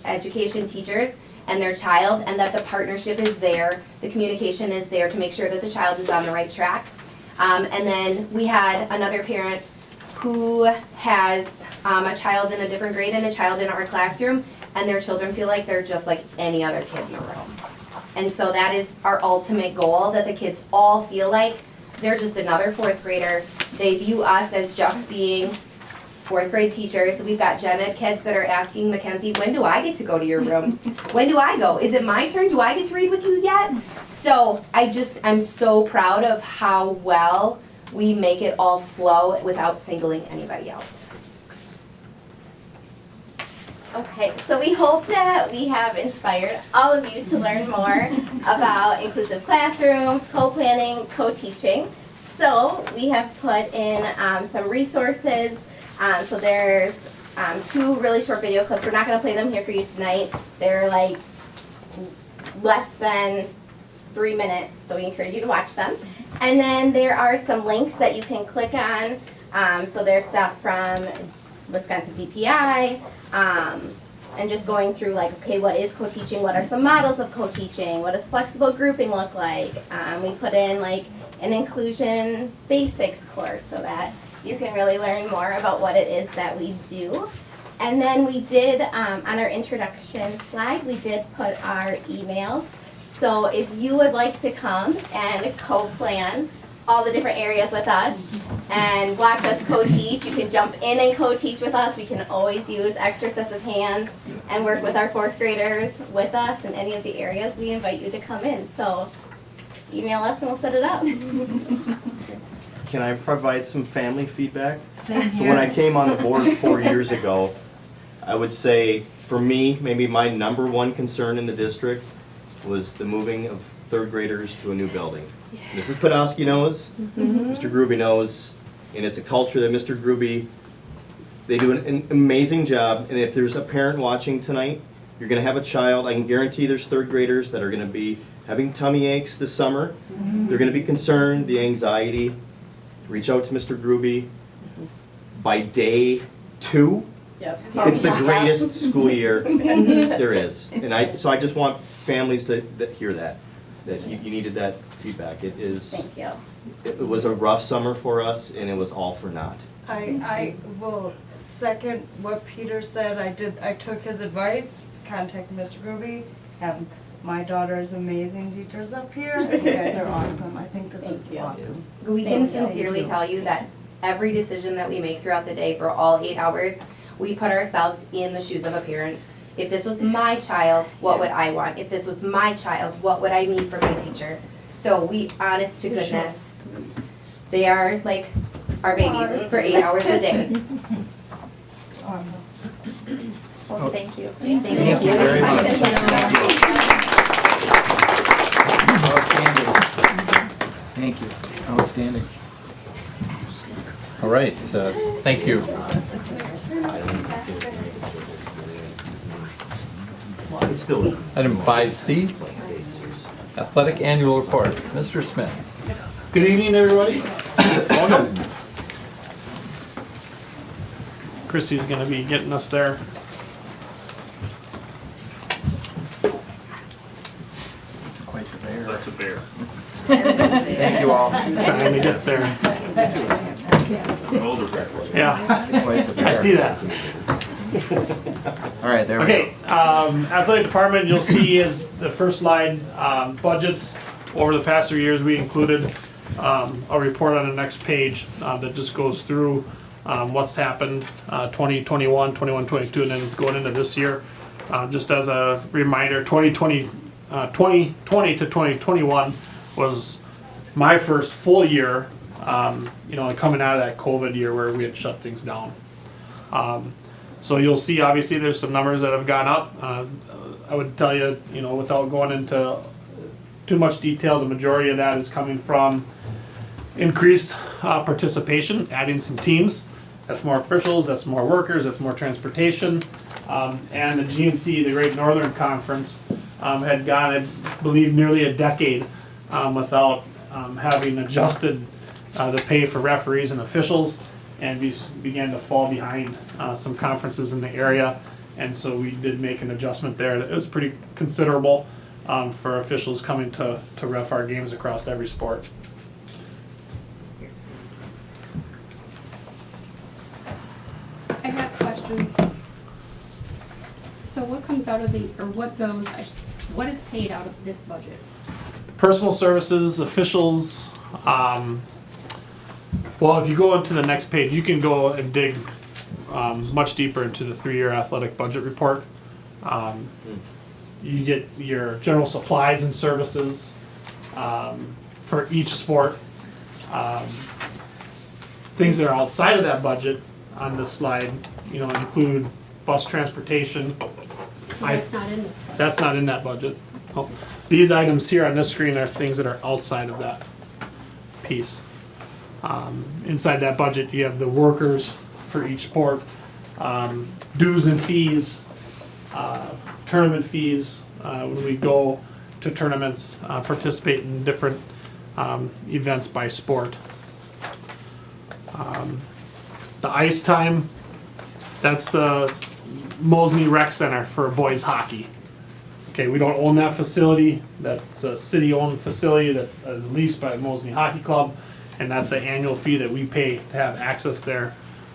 L: education teachers and their child, and that the partnership is there, the communication is there to make sure that the child is on the right track. And then we had another parent who has a child in a different grade and a child in our classroom, and their children feel like they're just like any other kid in the room. And so that is our ultimate goal, that the kids all feel like they're just another fourth grader. They view us as just being fourth grade teachers. We've got gen ed kids that are asking Mackenzie, when do I get to go to your room? When do I go? Is it my turn? Do I get to read with you yet? So I'm so proud of how well we make it all flow without singling anybody out.
K: Okay, so we hope that we have inspired all of you to learn more about inclusive classrooms, co-planning, co-teaching. So we have put in some resources. So there's 2 really short video clips. We're not going to play them here for you tonight. They're like less than 3 minutes, so we encourage you to watch them. And then there are some links that you can click on. So there's stuff from Wisconsin DPI, and just going through like, okay, what is co-teaching? What are some models of co-teaching? What does flexible grouping look like? We put in like an inclusion basics course so that you can really learn more about what it is that we do. And then we did, on our introduction slide, we did put our emails. So if you would like to come and co-plan all the different areas with us and watch us co-teach, you can jump in and co-teach with us. We can always use extra sets of hands and work with our fourth graders with us in any of the areas. We invite you to come in. So email us and we'll set it up.
H: Can I provide some family feedback?
A: Same
H: So when I
A: here.
H: came on the board 4 years ago, I would say, for me, maybe my number one concern in the district was the moving of third graders to a new building. Mrs. Podolsky knows, Mr. Gruby knows, and it's a culture that Mr. Gruby, they do an amazing job, and if there's a parent watching tonight, you're gonna have a child, I can guarantee there's third graders that are gonna be having tummy aches this summer. They're gonna be concerned, the anxiety. Reach out to Mr. Gruby. By day 2,
M: Yep.
H: it's the greatest school year there is. And so I just want families to hear that you needed that feedback. It is,
K: Thank you.
H: it was a rough summer for us, and it was all for naught.
N: I will second what Peter said. I took his advice, contacted Mr. Gruby, have my daughter's amazing teachers up here. You guys are awesome. I think this is awesome.
L: We can sincerely tell you that every decision that we make throughout the day for all 8 hours, we put ourselves in the shoes of a parent. If this was my child, what would I want? If this was my child, what would I need from my teacher? So we, honest to goodness, they are like our babies for 8 hours a day.
N: Awesome.
K: Well, thank you.
D: Thank you very much. Outstanding. Thank you. Outstanding.
B: All right, thank you.
H: It's still.
B: Item 5C, Athletic Annual Report. Mr. Smith.
O: Good evening, everybody. Welcome. Christy's gonna be getting us there.
D: It's quite the bear.
I: That's a bear.
D: Thank you all.
O: Trying to get there.
I: An older bear.
O: Yeah,
D: It's quite the bear.
O: I see that.
D: All right, there we go.
O: Okay, athletic department, you'll see is the first slide, budgets. Over the past 3 years, we included a report on the next page that just goes through what's happened 2021, 21, 22, and then going into this year. Just as a reminder, 2020 to 2021 was my first full year, coming out of that COVID year where we had shut things down. So you'll see, obviously, there's some numbers that have gone up. I would tell you, without going into too much detail, the majority of that is coming from increased participation, adding some teams. That's more officials, that's more workers, that's more transportation. And the GNC, the Great Northern Conference, had gone, I believe, nearly a decade without having adjusted the pay for referees and officials, and began to fall behind some conferences in the area. And so we did make an adjustment there. It was pretty considerable for officials coming to ref our games across every sport.
P: I have a question. So what comes out of what is paid out of this budget?
O: Personal services, officials, well, if you go into the next page, you can go and dig much deeper into the 3-year athletic budget report. You get your general supplies and services for each sport. Things that are outside of that budget on this slide, include bus transportation.
P: So that's not in this budget.
O: That's not in that budget. Oh, these items here on this screen are things that are outside of that piece. Inside that budget, you have the workers for each sport, dues and fees, tournament fees, when we go to tournaments, participate in different events by sport. The ice time, that's the Mosney Rec Center for boys hockey. Okay, we don't own that facility. That's a city-owned facility that is leased by the Mosney Hockey Club, and that's an annual fee that we pay to have access there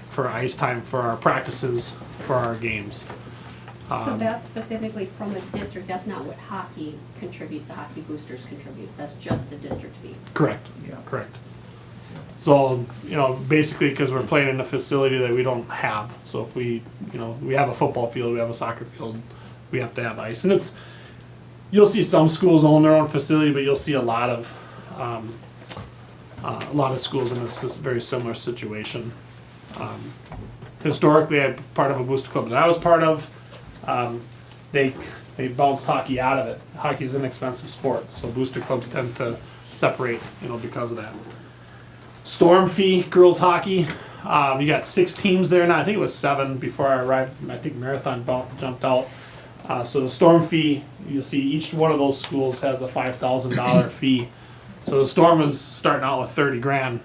O: for ice time for our practices, for our games.
P: So that's specifically from the district, that's not what hockey contributes, the hockey boosters contribute, that's just the district fee.
O: Correct, correct. So, basically, because we're playing in a facility that we don't have, so if we have a football field, we have a soccer field, we have to have ice. And you'll see some schools own their own facility, but you'll see a lot of schools in this very similar situation. historically, I'm part of a booster club that I was part of. They bounced hockey out of it. Hockey's an expensive sport, so booster clubs tend to separate, because of that. Storm fee, girls hockey. You got 6 teams there now. I think it was 7 before I arrived. I think Marathon jumped out. So the Storm fee, you'll see each one of those schools has a $5,000 fee. So the Storm is starting out with 30 grand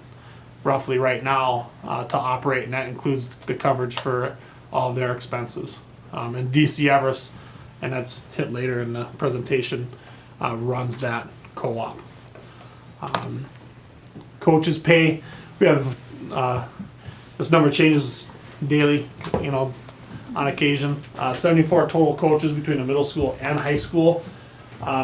O: roughly right now to operate, and that includes the coverage for all of their expenses. And DC Everest, and that's hit later in the presentation, runs that co-op. Coaches pay, we have, this number changes daily, on occasion. 74 total coaches between the middle school and high school.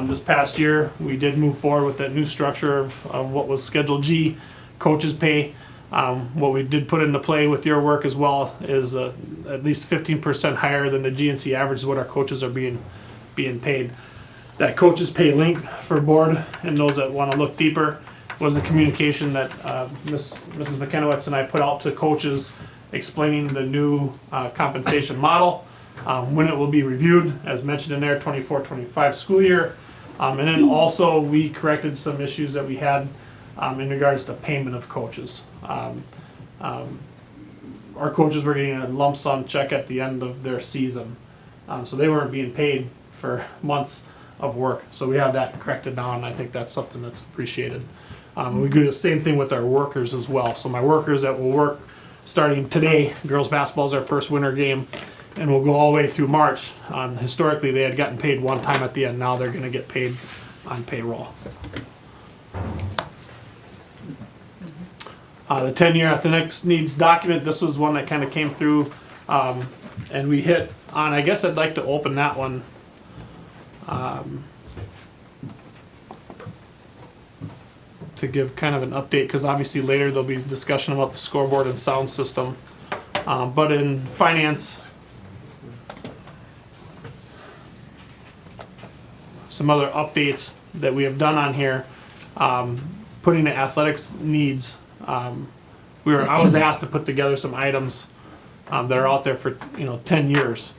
O: This past year, we did move forward with that new structure of what was Schedule G, coaches pay. What we did put into play with your work as well is at least 15% higher than the GNC average is what our coaches are being paid. That coaches pay link for board and those that want to look deeper was the communication that Mrs. McKenowitz and I put out to coaches explaining the new compensation model, when it will be reviewed, as mentioned in there, 24-25 school year. And then also we corrected some issues that we had in regards to payment of coaches. Our coaches were getting a lump sum check at the end of their season. So they weren't being paid for months of work. So we have that corrected now, and I think that's something that's appreciated. We do the same thing with our workers as well. So my workers that will work starting today, girls basketball is our first winter game, and we'll go all the way through March. Historically, they had gotten paid one time at the end. Now they're going to get paid on payroll. The 10-year athletics needs document, this was one that kind of came through, and we hit on, I guess I'd like to open that one. To give kind of an update, because obviously later there'll be discussion about the scoreboard and sound system. But in finance, some other updates that we have done on here, putting the athletics needs. I was asked to put together some items that are out there for 10 years.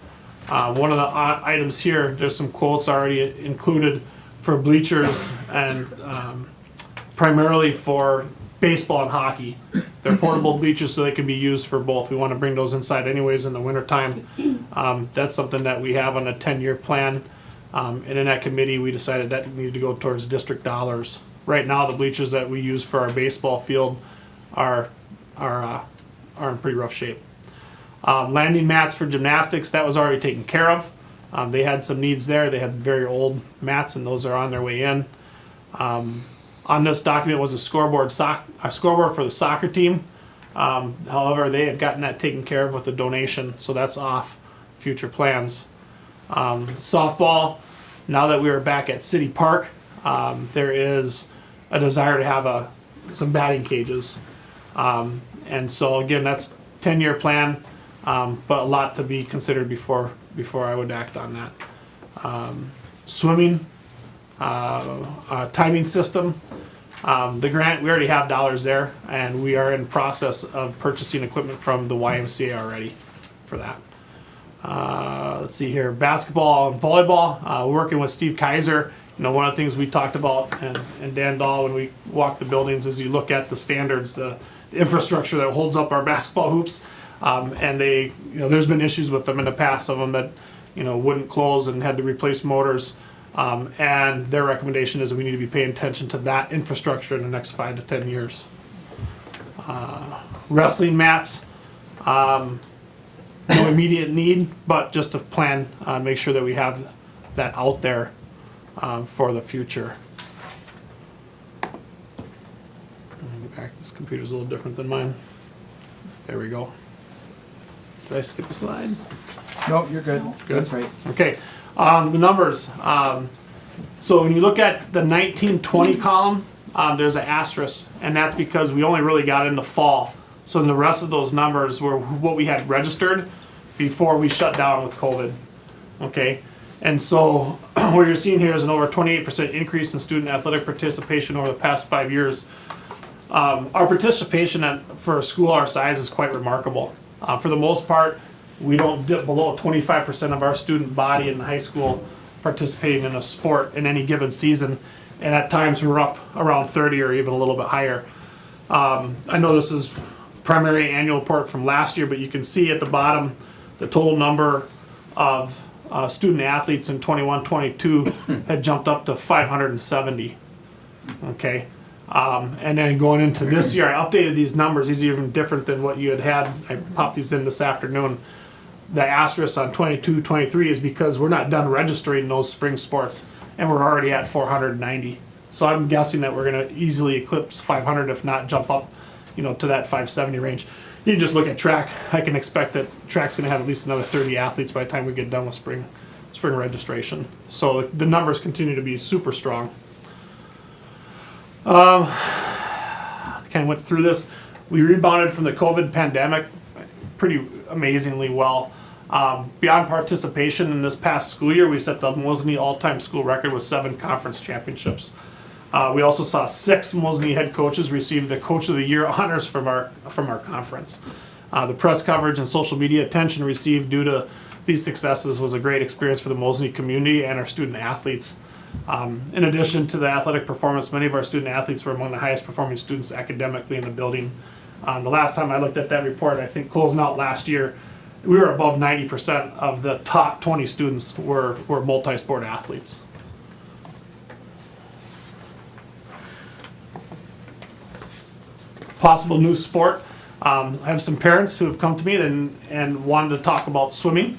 O: One of the items here, there's some quotes already included for bleachers and primarily for baseball and hockey. They're portable bleachers, so they can be used for both. We want to bring those inside anyways in the wintertime. That's something that we have on a 10-year plan. And in that committee, we decided that needed to go towards district dollars. Right now, the bleachers that we use for our baseball field are in pretty rough shape. Landing mats for gymnastics, that was already taken care of. They had some needs there. They had very old mats, and those are on their way in. On this document was a scoreboard for the soccer team. However, they have gotten that taken care of with a donation, so that's off future plans. Softball, now that we are back at City Park, there is a desire to have some batting cages. And so again, that's 10-year plan, but a lot to be considered before I would act on that. Swimming, timing system. The grant, we already have dollars there, and we are in process of purchasing equipment from the YMCA already for that. Let's see here, basketball and volleyball, working with Steve Kaiser. One of the things we talked about, and Dan Dahl, when we walk the buildings, is you look at the standards, the infrastructure that holds up our basketball hoops, and there's been issues with them in the past, some of them that, wouldn't close and had to replace motors. And their recommendation is that we need to be paying attention to that infrastructure in the next 5 to 10 years. Wrestling mats, no immediate need, but just to plan, make sure that we have that out there for the future. Get back, this computer's a little different than mine. There we go. Did I skip a slide?
D: No, you're good.
O: Good?
D: That's right.
O: Okay. The numbers. So when you look at the 1920 column, there's an asterisk, and that's because we only really got into fall. So in the rest of those numbers were what we had registered before we shut down with COVID. Okay, and so what you're seeing here is an over 28% increase in student athletic participation over the past 5 years. Our participation for a school our size is quite remarkable. For the most part, we don't dip below 25% of our student body in high school participating in a sport in any given season. And at times we're up around 30 or even a little bit higher. I know this is primary annual report from last year, but you can see at the bottom the total number of student athletes in 21-22 had jumped up to 570. Okay, and then going into this year, I updated these numbers. These are even different than what you had. I popped these in this afternoon. The asterisk on 22-23 is because we're not done registering those spring sports, and we're already at 490. So I'm guessing that we're going to easily eclipse 500, if not jump up, to that 570 range. You can just look at track. I can expect that track's going to have at least another 30 athletes by the time we get done with spring registration. So the numbers continue to be super strong. Kind of went through this. We rebounded from the COVID pandemic pretty amazingly well. Beyond participation in this past school year, we set the Mosinee all-time school record with 7 conference championships. We also saw 6 Mosinee head coaches receive the Coach of the Year honors from our conference. The press coverage and social media attention received due to these successes was a great experience for the Mosinee community and our student athletes. In addition to the athletic performance, many of our student athletes were among the highest performing students academically in the building. The last time I looked at that report, I think closing out last year, we were above 90% of the top 20 students were multi-sport athletes. Possible new sport. I have some parents who have come to me and wanted to talk about swimming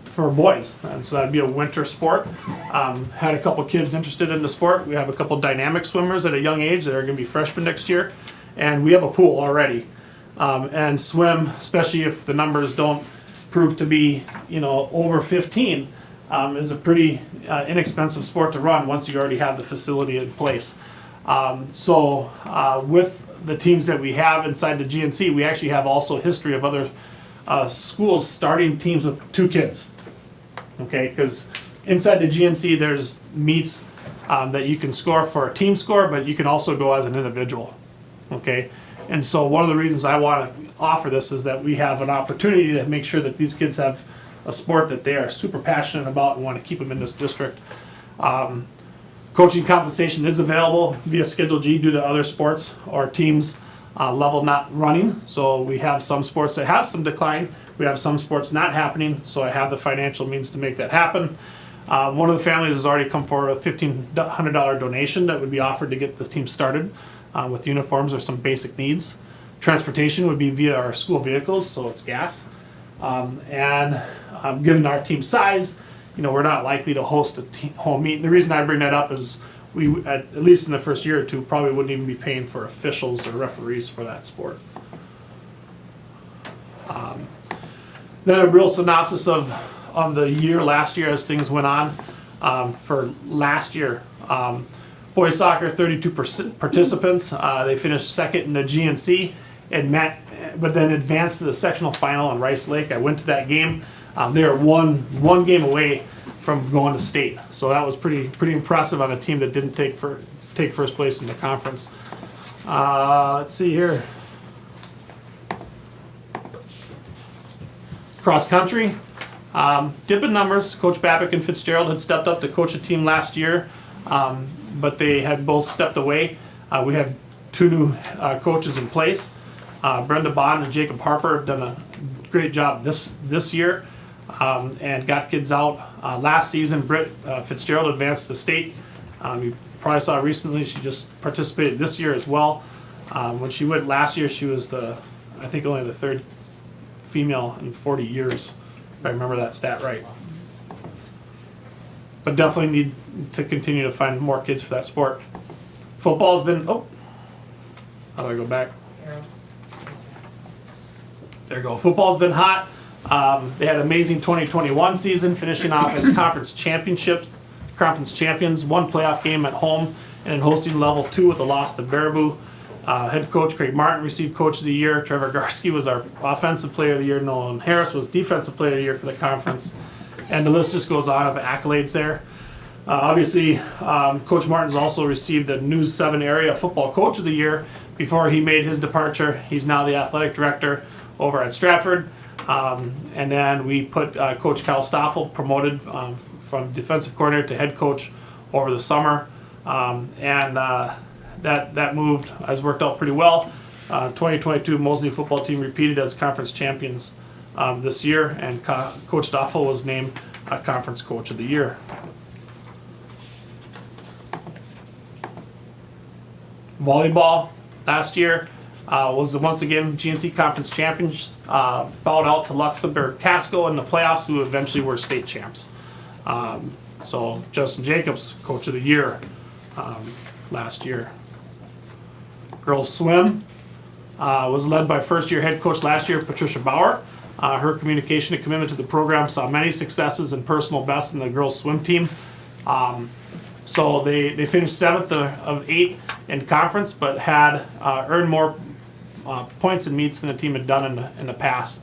O: for boys, and so that'd be a winter sport. Had a couple kids interested in the sport. We have a couple dynamic swimmers at a young age that are going to be freshmen next year, and we have a pool already. And swim, especially if the numbers don't prove to be over 15, is a pretty inexpensive sport to run once you already have the facility in place. So with the teams that we have inside the GNC, we actually have also a history of other schools starting teams with 2 kids. Okay, because inside the GNC there's meets that you can score for a team score, but you can also go as an individual. Okay, and so one of the reasons I want to offer this is that we have an opportunity to make sure that these kids have a sport that they are super passionate about and want to keep them in this district. Coaching compensation is available via Schedule G due to other sports or teams level not running. So we have some sports that have some decline. We have some sports not happening. So I have the financial means to make that happen. One of the families has already come forward with a $1,500 donation that would be offered to get the team started with uniforms or some basic needs. Transportation would be via our school vehicles, so it's gas. And given our team size, we're not likely to host a home meet. And the reason I bring that up is we, at least in the first year or two, probably wouldn't even be paying for officials or referees for that sport. Then a real synopsis of the year last year as things went on. For last year, boys soccer, 32 participants. They finished second in the GNC but then advanced to the sectional final in Rice Lake. I went to that game. They are one game away from going to state, so that was pretty impressive on a team that didn't take first place in the conference. Let's see here. Cross country, dip in numbers. Coach Babbitt and Fitzgerald had stepped up to coach a team last year, but they had both stepped away. We have 2 new coaches in place. Brenda Bond and Jacob Harper have done a great job this year and got kids out. Last season, Britt Fitzgerald advanced to state. You probably saw recently she just participated this year as well. When she went last year, she was I think only the 3rd female in 40 years, if I remember that stat right. But definitely need to continue to find more kids for that sport. Football's been, how do I go back? There you go. Football's been hot. They had an amazing 2021 season, finishing off as conference champions, one playoff game at home, and then hosting level 2 with a loss to Baraboo. Head coach Craig Martin received Coach of the Year. Trevor Garski was our Offensive Player of the Year. Nolan Harris was Defensive Player of the Year for the conference. And the list just goes on of accolades there. Obviously, Coach Martin's also received the News 7 Area Football Coach of the Year before he made his departure. He's now the athletic director over at Stratford. And then we put Coach Kyle Stoffel, promoted from defensive coordinator to head coach over the summer. That move has worked out pretty well. 2022 Moseley football team repeated as conference champions this year, and Coach Stoffel was named Conference Coach of the Year. Volleyball last year was once again GNC Conference champions, bowed out to Luxembourg Casco in the playoffs, who eventually were state champs. So Justin Jacobs, Coach of the Year last year. Girls swim was led by first-year head coach last year, Patricia Bauer. Her communication and commitment to the program saw many successes and personal bests in the girls swim team. So they finished 7th of 8 in conference, but had earned more points and meets than the team had done in the past.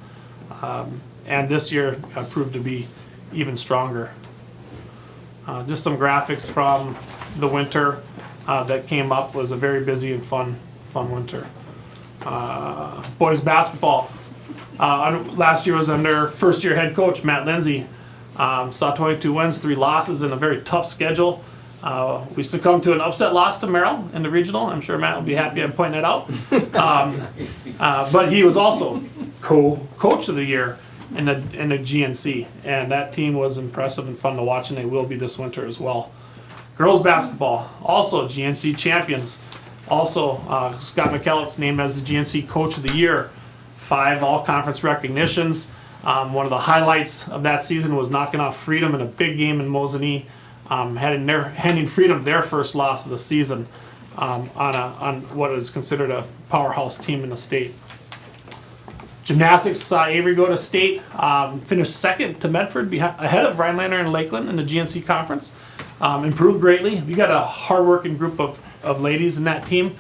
O: And this year proved to be even stronger. Just some graphics from the winter that came up. Was a very busy and fun winter. Boys basketball. Last year was under first-year head coach Matt Lindsay. Saw 22 wins, 3 losses in a very tough schedule. We succumbed to an upset loss to Merrill in the regional. I'm sure Matt will be happy I'm pointing that out. But he was also coach of the year in the GNC, and that team was impressive and fun to watch, and they will be this winter as well. Girls basketball, also GNC champions. Also, Scott McKellips named as the GNC Coach of the Year. 5 all-conference recognitions. One of the highlights of that season was knocking off Freedom in a big game in Mosinee, handing Freedom their first loss of the season on what is considered a powerhouse team in the state. Gymnastics saw Avery go to state, finished 2nd to Medford, ahead of Rhinelander and Lakeland in the GNC conference. Improved greatly. We got a hardworking group of ladies in that team.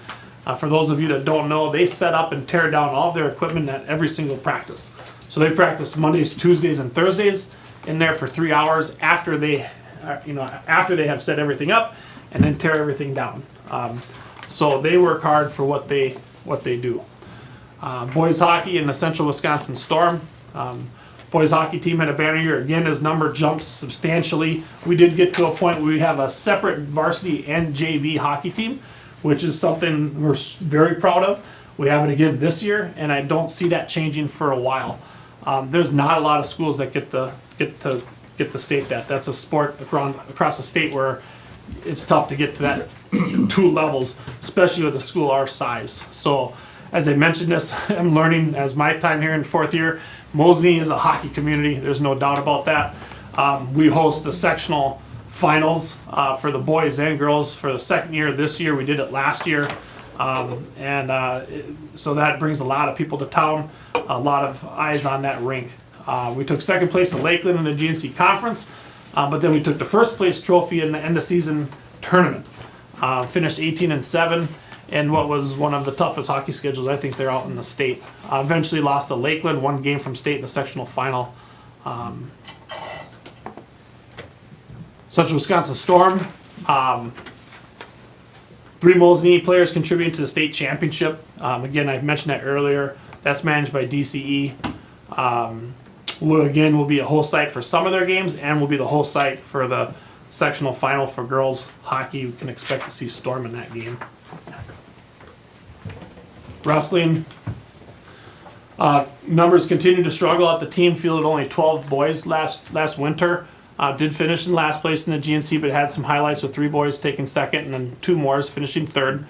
O: For those of you that don't know, they set up and tear down all of their equipment at every single practice. So they practice Mondays, Tuesdays, and Thursdays in there for 3 hours after they have set everything up, and then tear everything down. So they work hard for what they do. Boys hockey in the Central Wisconsin Storm. Boys hockey team had a banner year. Again, his number jumps substantially. We did get to a point where we have a separate varsity and JV hockey team, which is something we're very proud of. We have it again this year, and I don't see that changing for a while. There's not a lot of schools that get the state that. That's a sport across the state where it's tough to get to that 2 levels, especially with a school our size. So, as I mentioned this, I'm learning as my time here in 4th year. Mosinee is a hockey community. There's no doubt about that. We host the sectional finals for the boys and girls for the 2nd year this year. We did it last year. So that brings a lot of people to town, a lot of eyes on that rink. We took 2nd place in Lakeland in the GNC conference, but then we took the 1st place trophy in the end of season tournament. Finished 18-7 in what was one of the toughest hockey schedules I think they're out in the state. Eventually lost to Lakeland, 1 game from state in the sectional final. Central Wisconsin Storm. 3 Mosinee players contributing to the state championship. Again, I mentioned that earlier. That's managed by DCE. Will be a host site for some of their games, and will be the host site for the sectional final for girls hockey. We can expect to see Storm in that game. Wrestling. Numbers continue to struggle at the team. Fielded only 12 boys last winter. Did finish in last place in the GNC, but had some highlights with 3 boys taking 2nd and then 2 more finishing 3rd.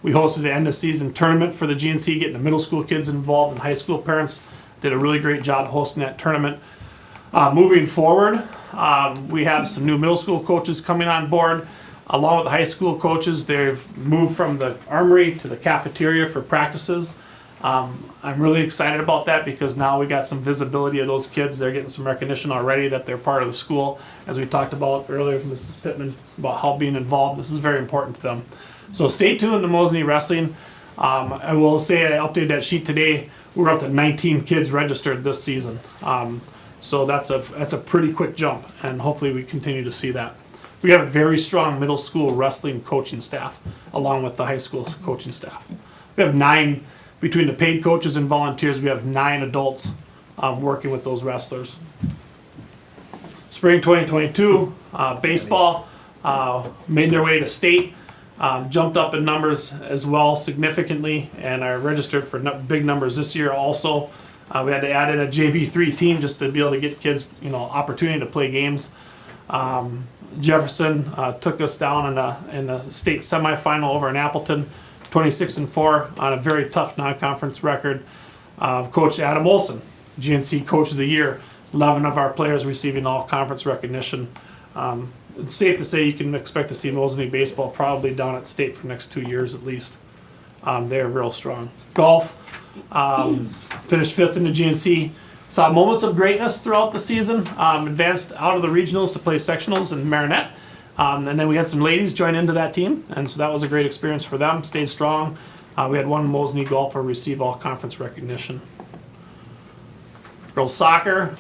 O: We hosted the end of season tournament for the GNC, getting the middle school kids involved and high school parents. Did a really great job hosting that tournament. Moving forward, we have some new middle school coaches coming on board. Along with the high school coaches, they've moved from the armory to the cafeteria for practices. I'm really excited about that because now we got some visibility of those kids. They're getting some recognition already that they're part of the school. As we talked about earlier from Mrs. Pittman about how being involved, this is very important to them. So stay tuned to Mosinee Wrestling. I will say I updated that sheet today. We're up to 19 kids registered this season. So that's a pretty quick jump, and hopefully we continue to see that. We have a very strong middle school wrestling coaching staff, along with the high school coaching staff. We have 9 between the paid coaches and volunteers, we have 9 adults working with those wrestlers. Spring 2022, baseball made their way to state, jumped up in numbers as well significantly, and are registered for big numbers this year also. We had to add in a JV3 team just to be able to get kids, opportunity to play games. Jefferson took us down in a state semifinal over in Appleton, 26-4 on a very tough non-conference record. Coach Adam Olson, GNC Coach of the Year, 11 of our players receiving all conference recognition. It's safe to say you can expect to see Mosinee baseball probably down at state for the next 2 years at least. They're real strong. Golf, finished 5th in the GNC. Saw moments of greatness throughout the season. Advanced out of the regionals to play sectionals in Marinette. And then we had some ladies join into that team, and so that was a great experience for them. Stayed strong. We had one Mosinee golfer receive all conference recognition. Girls soccer,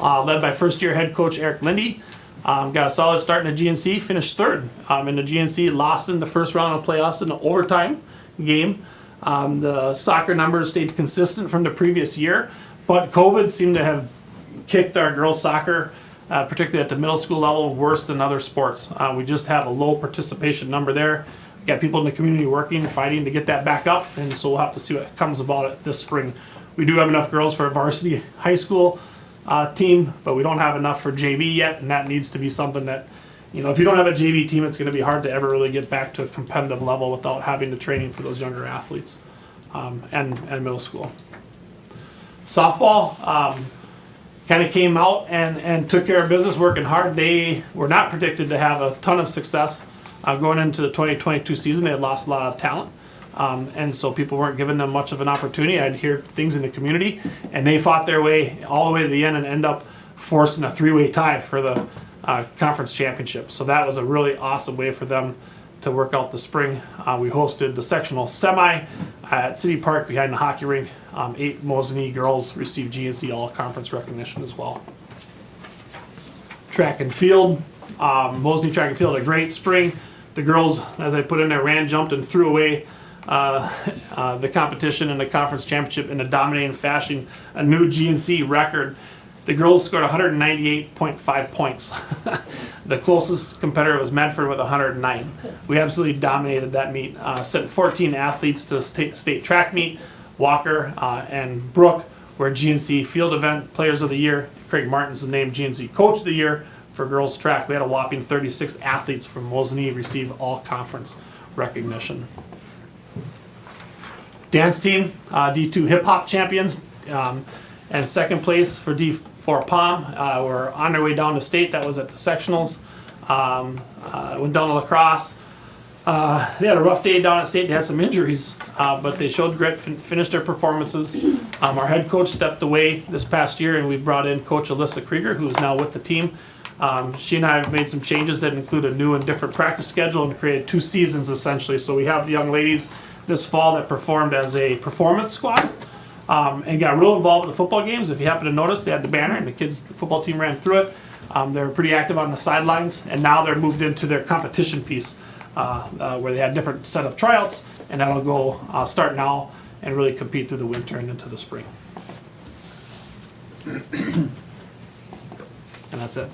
O: led by first-year head coach Eric Lindy. Got a solid start in the GNC, finished 3rd in the GNC, lost in the first round of playoffs in the overtime game. The soccer numbers stayed consistent from the previous year, but COVID seemed to have kicked our girls soccer, particularly at the middle school level, worse than other sports. We just have a low participation number there. We got people in the community working, fighting to get that back up, and so we'll have to see what comes about it this spring. We do have enough girls for a varsity high school team, but we don't have enough for JV yet, and that needs to be something that, if you don't have a JV team, it's going to be hard to ever really get back to a competitive level without having the training for those younger athletes and middle school. Softball kind of came out and took care of business, working hard. They were not predicted to have a ton of success going into the 2022 season. They had lost a lot of talent. And so people weren't giving them much of an opportunity. I'd hear things in the community, and they fought their way all the way to the end and end up forcing a 3-way tie for the conference championship. So that was a really awesome way for them to work out the spring. We hosted the sectional semi at City Park behind the hockey rink. 8 Mosinee girls received GNC all-conference recognition as well. Track and field. Mosinee track and field had a great spring. The girls, as I put in there, ran, jumped, and threw away the competition and the conference championship in a dominating fashion, a new GNC record. The girls scored 198.5 points. The closest competitor was Medford with 109. We absolutely dominated that meet. Sent 14 athletes to state track meet. Walker and Brooke were GNC Field Event Players of the Year. Craig Martin's named GNC Coach of the Year for girls track. We had a whopping 36 athletes from Mosinee receive all conference recognition. Dance team, D2 hip hop champions, and second place for D4 Palm. We're on their way down to state. That was at the sectionals. Went down to lacrosse. They had a rough day down at state. They had some injuries, but they showed grit, finished their performances. Our head coach stepped away this past year, and we brought in Coach Alyssa Krieger, who is now with the team. She and I have made some changes that include a new and different practice schedule and created 2 seasons essentially. So we have the young ladies this fall that performed as a performance squad and got real involved with the football games. If you happen to notice, they had the banner and the football team ran through it. They were pretty active on the sidelines, and now they're moved into their competition piece where they had different set of tryouts, and that'll go start now and really compete through the winter and into the spring. And that's it.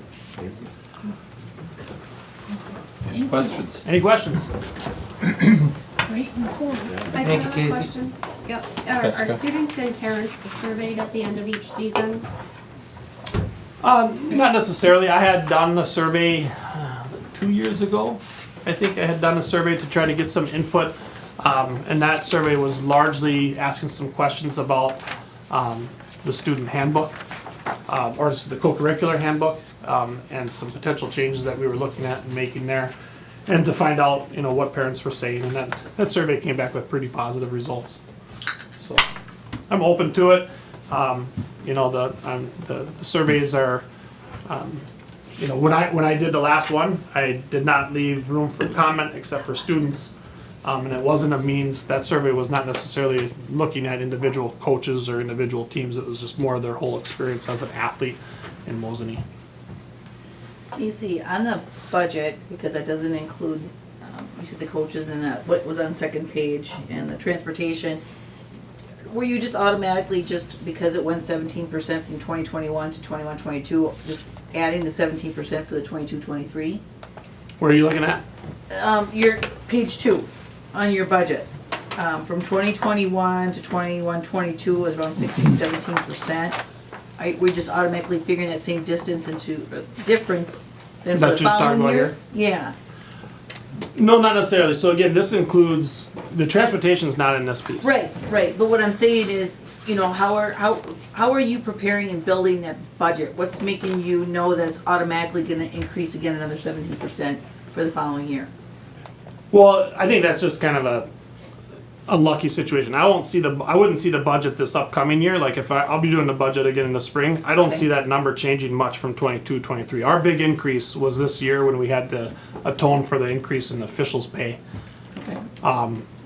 B: Any questions?
O: Any questions?
P: I
D: Thank
P: have
D: you,
P: a
D: Casey.
P: question. Yep.
B: Jessica.
P: Are students and parents surveyed at the end of each season?
O: Not necessarily. I had done a survey, was it 2 years ago? I think I had done a survey to try to get some input, and that survey was largely asking some questions about the student handbook, or the co-curricular handbook, and some potential changes that we were looking at and making there, and to find out, what parents were saying, and that survey came back with pretty positive results. So I'm open to it. The surveys are, when I did the last one, I did not leave room for comment except for students, and it wasn't a means. That survey was not necessarily looking at individual coaches or individual teams. It was just more of their whole experience as an athlete in Mosinee.
A: You see, on the budget, because that doesn't include you said the coaches and that, what was on second page, and the transportation, were you just automatically, just because it went 17% from 2021 to 21-22, just adding the 17% for the 22-23?
O: Where are you looking at?
A: Your page 2 on your budget. From 2021 to 21-22 was around 16-17%. We're just automatically figuring that same distance into difference than
O: Is
A: for
O: that
A: the
O: what you're talking
A: following
O: about
A: year?
O: here?
A: Yeah.
O: No, not necessarily. So again, this includes, the transportation's not in this piece.
A: Right, right. But what I'm saying is, you know, how are you preparing and building that budget? What's making you know that it's automatically gonna increase again another 17% for the following year?
O: Well, I think that's just kind of a unlucky situation. I wouldn't see the budget this upcoming year. Like if I'll be doing the budget again in the spring, I don't
A: Okay.
O: see that number changing much from 22-23. Our big increase was this year when we had to atone for the increase in officials' pay.
A: Okay.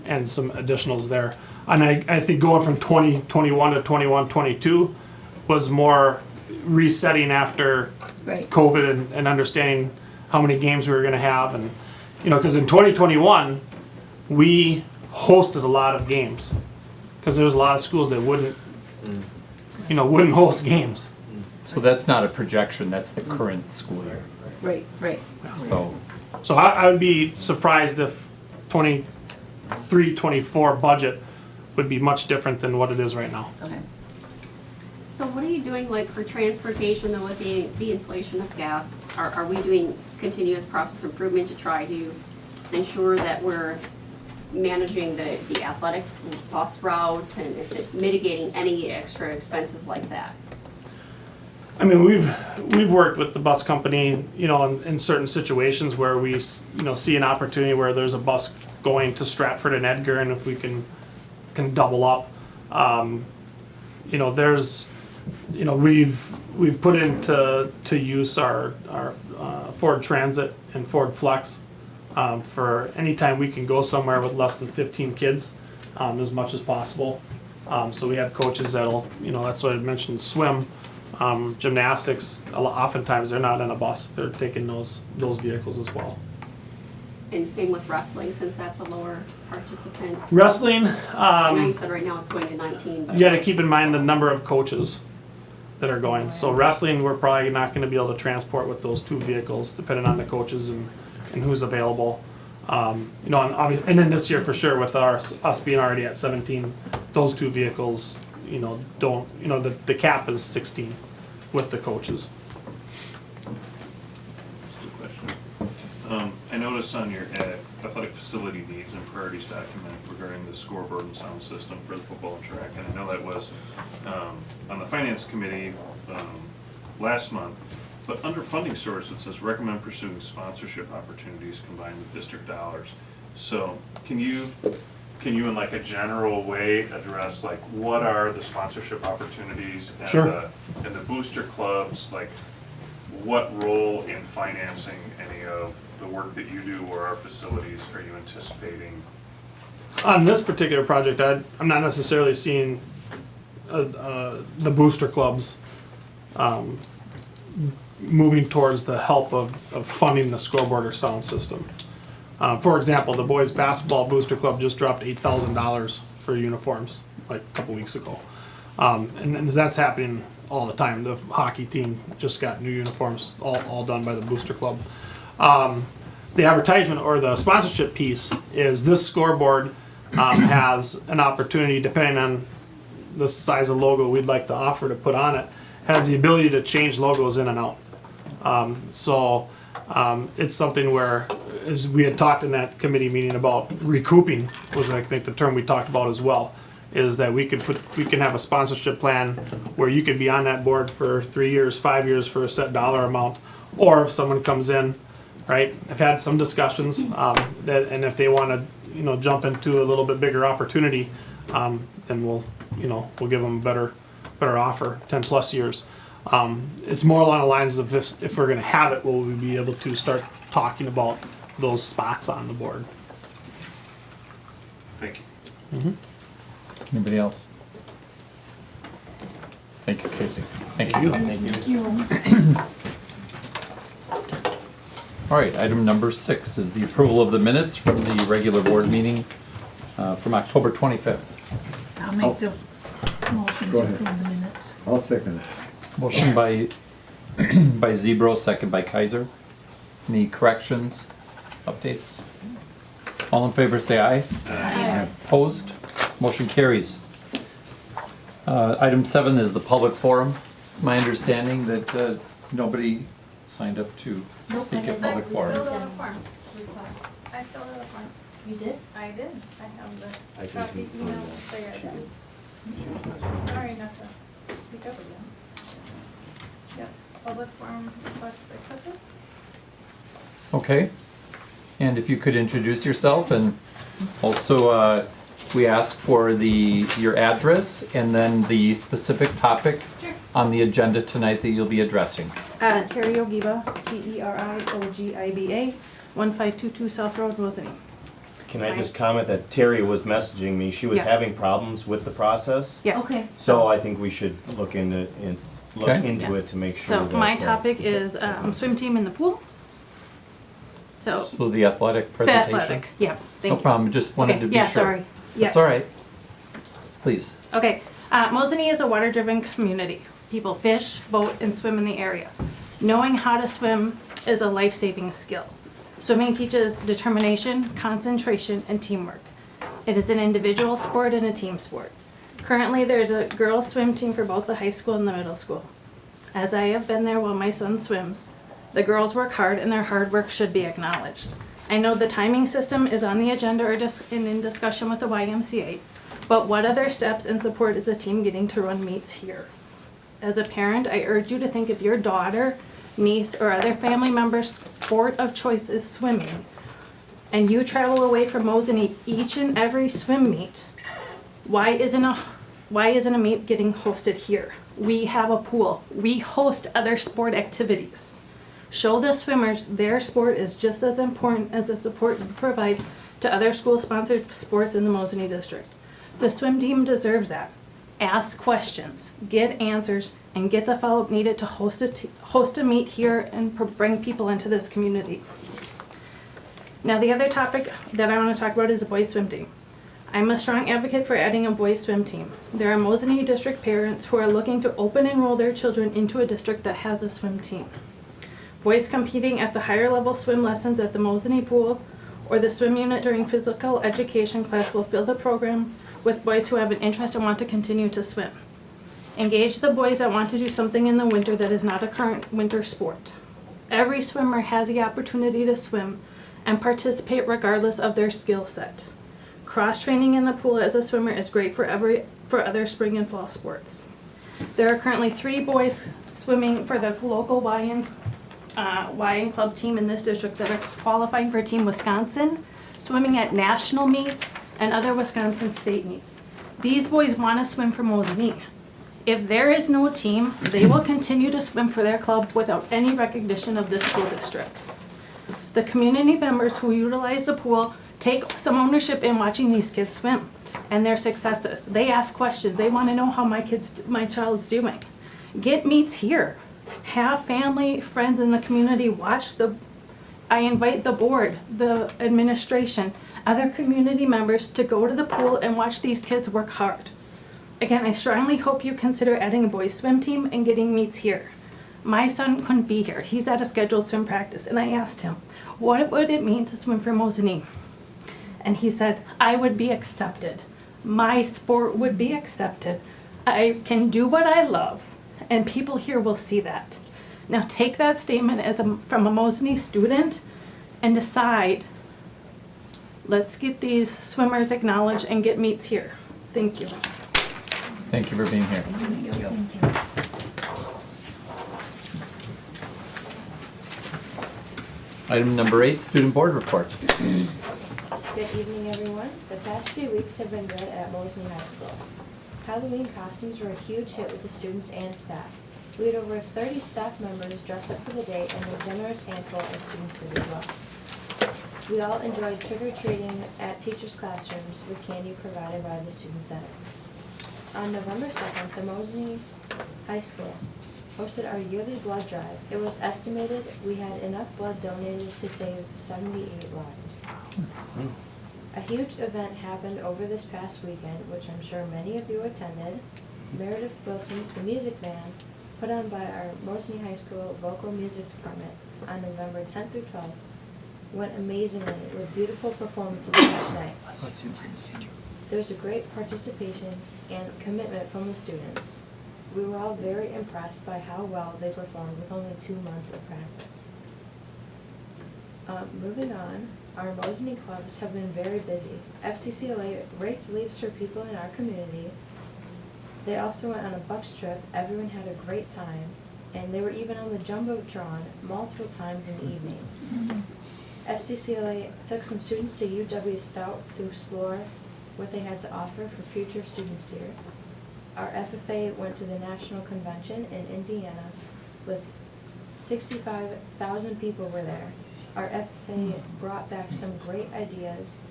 O: And some additionals there. And I think going from 2021 to 21-22 was more resetting after
A: Right.
O: COVID and understanding how many games we were gonna have. And, you know, cause in 2021, we hosted a lot of games. Cause there was a lot of schools that wouldn't host games.
B: So that's not a projection, that's the current school year.
A: Right, right.
B: So,
O: I would be surprised if 23-24 budget would be much different than what it is right now.
A: Okay.
P: So what are you doing like for transportation though with the inflation of gas? Are we doing continuous process improvement to try to ensure that we're managing the athletic bus routes and mitigating any extra expenses like that?
O: I mean, we've worked with the bus company, you know, in certain situations where we, you know, see an opportunity where there's a bus going to Stratford and Edgar, and if we can double up, you know, there's, you know, we've put into use our Ford Transit and Ford Flex for any time we can go somewhere with less than 15 kids, as much as possible. So we have coaches that'll, you know, that's what I mentioned, swim. Gymnastics, oftentimes they're not in a bus, they're taking those vehicles as well.
P: And same with wrestling, since that's a lower participant.
O: Wrestling,
P: I know you said right now it's going to 19, but.
O: you gotta keep in mind the number of coaches that are going. So wrestling, we're probably not gonna be able to transport with those 2 vehicles, depending on the coaches and who's available. You know, and then this year for sure, with us being already at 17, those 2 vehicles, you know, don't, you know, the cap is 16 with the coaches.
I: Good question. I noticed on your athletic facility needs and priorities document regarding the scoreboard and sound system for the football and track, and I know that was on the finance committee last month, but under funding source it says recommend pursuing sponsorship opportunities combined with district dollars. So can you in like a general way address like what are the sponsorship opportunities and
O: Sure.
I: the booster clubs, like what role in financing any of the work that you do or our facilities are you anticipating?
O: On this particular project, I'm not necessarily seeing the booster clubs moving towards the help of funding the scoreboard or sound system. For example, the boys basketball booster club just dropped $8,000 for uniforms like a couple weeks ago. And that's happening all the time. The hockey team just got new uniforms, all done by the booster club. The advertisement or the sponsorship piece is this scoreboard has an opportunity, depending on the size of logo we'd like to offer to put on it, has the ability to change logos in and out. It's something where, as we had talked in that committee meeting about recouping, was I think the term we talked about as well, is that we can have a sponsorship plan where you could be on that board for 3 years, 5 years for a set dollar amount, or if someone comes in, right? I've had some discussions and if they want to, jump into a little bit bigger opportunity, then we'll give them a better offer, 10+ years. It's more along the lines of if we're going to have it, will we be able to start talking about those spots on the board?
I: Thank you.
B: Anybody else? Thank you, Casey. Thank you.
O: Thank you.
B: All right, item number 6 is the approval of the minutes from the regular board meeting from October 25th.
A: I'll make the motion
F: Go
A: to
F: ahead.
A: approve the minutes.
F: I'll second it.
B: Motion by Zebro, second by Kaiser. Any corrections, updates? All in favor say aye.
A: Aye.
B: Opposed? Motion carries. Item 7 is the public forum. It's my understanding that nobody signed up to speak at public forum.
P: out a form request. I filled out a form.
C: You did?
G: I did, I have the
H: I can
G: copy
H: confirm
G: email
H: that.
G: there. Sorry not to speak up again. Yep, public forum request accepted.
B: Okay. And if you could introduce yourself, and also we ask for your address and then the specific topic
G: Sure.
B: on the agenda tonight that you'll be addressing.
G: Terry Ogiba, Teriogiba, 1522 South Road, Mosinee.
H: Can I just comment that Terry was messaging me, she was
G: Yeah.
H: having problems with the process?
G: Yeah.
C: Okay.
H: So I think we should look into
B: Okay.
H: it to make sure
G: So
H: that.
G: my topic is swim team in the pool. So,
B: So the athletic
G: the
B: presentation?
G: athletic, yeah, thank
B: No
G: you.
B: problem, just wanted
G: Okay,
B: to be sure.
G: yeah, sorry. Yeah.
B: That's all right. Please.
G: Okay, Mosinee is a water-driven community. People fish, boat, and swim in the area. Knowing how to swim is a life-saving skill. Swimming teaches determination, concentration, and teamwork. It is an individual sport and a team sport. Currently, there's a girls' swim team for both the high school and the middle school. As I have been there while my son swims, the girls work hard and their hard work should be acknowledged. I know the timing system is on the agenda or in discussion with the YMCA, but what other steps and support is the team getting to run meets here? As a parent, I urge you to think if your daughter, niece, or other family member's sport of choice is swimming, and you travel away from Mosinee each and every swim meet, why isn't a meet getting hosted here? We have a pool. We host other sport activities. Show the swimmers their sport is just as important as the support we provide to other school-sponsored sports in the Mosinee district. The swim team deserves that. Ask questions, get answers, and get the follow-up needed to host a meet here and bring people into this community. Now, the other topic that I want to talk about is the boys swim team. I'm a strong advocate for adding a boys swim team. There are Mosinee district parents who are looking to open enroll their children into a district that has a swim team. Boys competing at the higher level swim lessons at the Mosinee pool or the swim unit during physical education class will fill the program with boys who have an interest and want to continue to swim. Engage the boys that want to do something in the winter that is not a current winter sport. Every swimmer has the opportunity to swim and participate regardless of their skill set. Cross-training in the pool as a swimmer is great for other spring and fall sports. There are currently 3 boys swimming for the local YN Club team in this district that are qualifying for Team Wisconsin, swimming at national meets and other Wisconsin state meets. These boys want to swim for Mosinee. If there is no team, they will continue to swim for their club without any recognition of this school district. The community members who utilize the pool take some ownership in watching these kids swim and their successes. They ask questions. They want to know how my child's doing. Get meets here. Have family, friends in the community watch I invite the board, the administration, other community members to go to the pool and watch these kids work hard. Again, I strongly hope you consider adding a boys swim team and getting meets here. My son couldn't be here. He's at a scheduled swim practice, and I asked him, what would it mean to swim for Mosinee? And he said, I would be accepted. My sport would be accepted. I can do what I love, and people here will see that. Now take that statement from a Mosinee student and decide, let's get these swimmers acknowledged and get meets here. Thank you.
B: Thank you for being here. Item number 8, student board report.
Q: Good evening, everyone. The past few weeks have been good at Mosinee High School. Halloween costumes were a huge hit with the students and staff. We had over 30 staff members dress up for the day, and a generous handful of students did as well. We all enjoyed trick-or-treating at teachers' classrooms with candy provided by the Student Center. On November 2nd, the Mosinee High School hosted our yearly blood drive. It was estimated we had enough blood donated to save 78 lives. A huge event happened over this past weekend, which I'm sure many of you attended. Meredith Wilson's The Music Band, put on by our Mosinee High School Vocal Music Department on November 10th through 12th, went amazingly with beautiful performances each night. There was a great participation and commitment from the students. We were all very impressed by how well they performed with only 2 months of practice. Moving on, our Mosinee clubs have been very busy. FCCLA raked leaves for people in our community. They also went on a Bucks trip. Everyone had a great time, and they were even on the Jumbotron multiple times in the evening. FCCLA took some students to UW Stout to explore what they had to offer for future students here. Our FFA went to the National Convention in Indiana with 65,000 people were there. Our FFA brought back some great ideas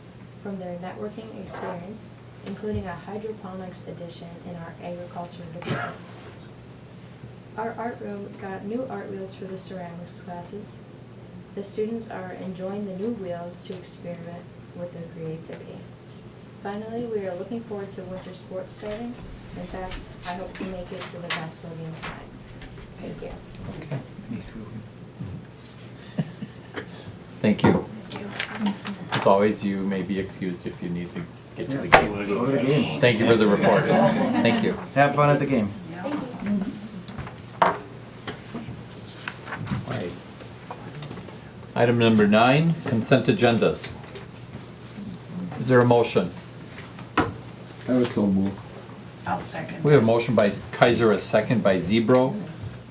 Q: from their networking experience, including a hydroponics edition in our agriculture department. Our art room got new art wheels for the ceramics classes. The students are enjoying the new wheels to experiment with their creativity. Finally, we are looking forward to winter sports starting. In fact, I hope to make it to the basketball game tonight. Thank you.
B: Okay. Thank you. As always, you may be excused if you need to get to the game.
D: Go to the game.
B: Thank you for the report. Thank you.
D: Have fun at the game.
B: Right. Item number 9, consent agendas. Is there a motion?
F: I would so move.
A: I'll second.
B: We have a motion by Kaiser, a second by Zebro,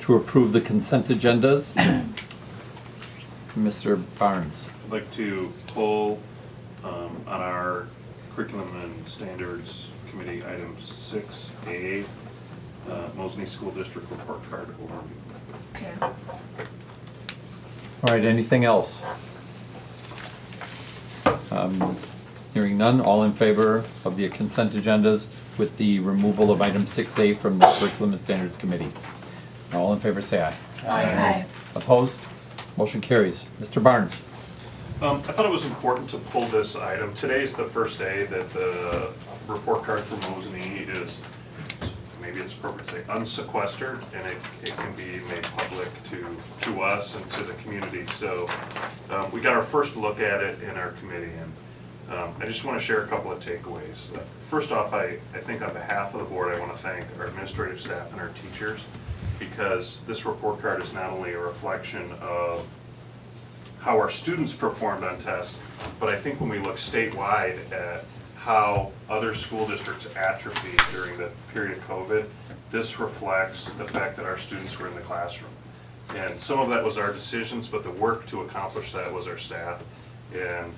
B: to approve the consent agendas. Mr. Barnes.
I: I'd like to pull on our Curriculum and Standards Committee, item 6A, Mosinee School District Report Card overview.
A: Okay.
B: All right, anything else? Hearing none, all in favor of the consent agendas with the removal of item 6A from the Curriculum and Standards Committee? All in favor say aye.
A: Aye.
B: Opposed? Motion carries. Mr. Barnes.
I: I thought it was important to pull this item. Today is the first day that the report card for Mosinee is, maybe it's appropriate to say, unsequestered, and it can be made public to us and to the community. So we got our first look at it in our committee, and I just want to share a couple of takeaways. First off, I think on behalf of the board, I want to thank our administrative staff and our teachers, because this report card is not only a reflection of how our students performed on tests, but I think when we look statewide at how other school districts atrophied during the period of COVID, this reflects the fact that our students were in the classroom. And some of that was our decisions, but the work to accomplish that was our staff. And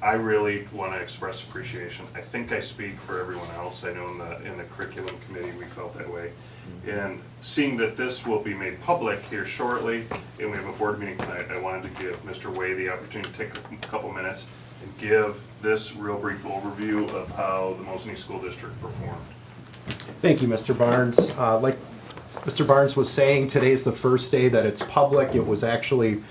I: I really want to express appreciation. I think I speak for everyone else. I know in the curriculum committee we felt that way. And seeing that this will be made public here shortly, and we have a board meeting tonight, I wanted to give Mr. Way the opportunity to take a couple minutes and give this real brief overview of how the Mosinee School District performed.
R: Thank you, Mr. Barnes. Like Mr. Barnes was saying, today's the first day that it's public. It was actually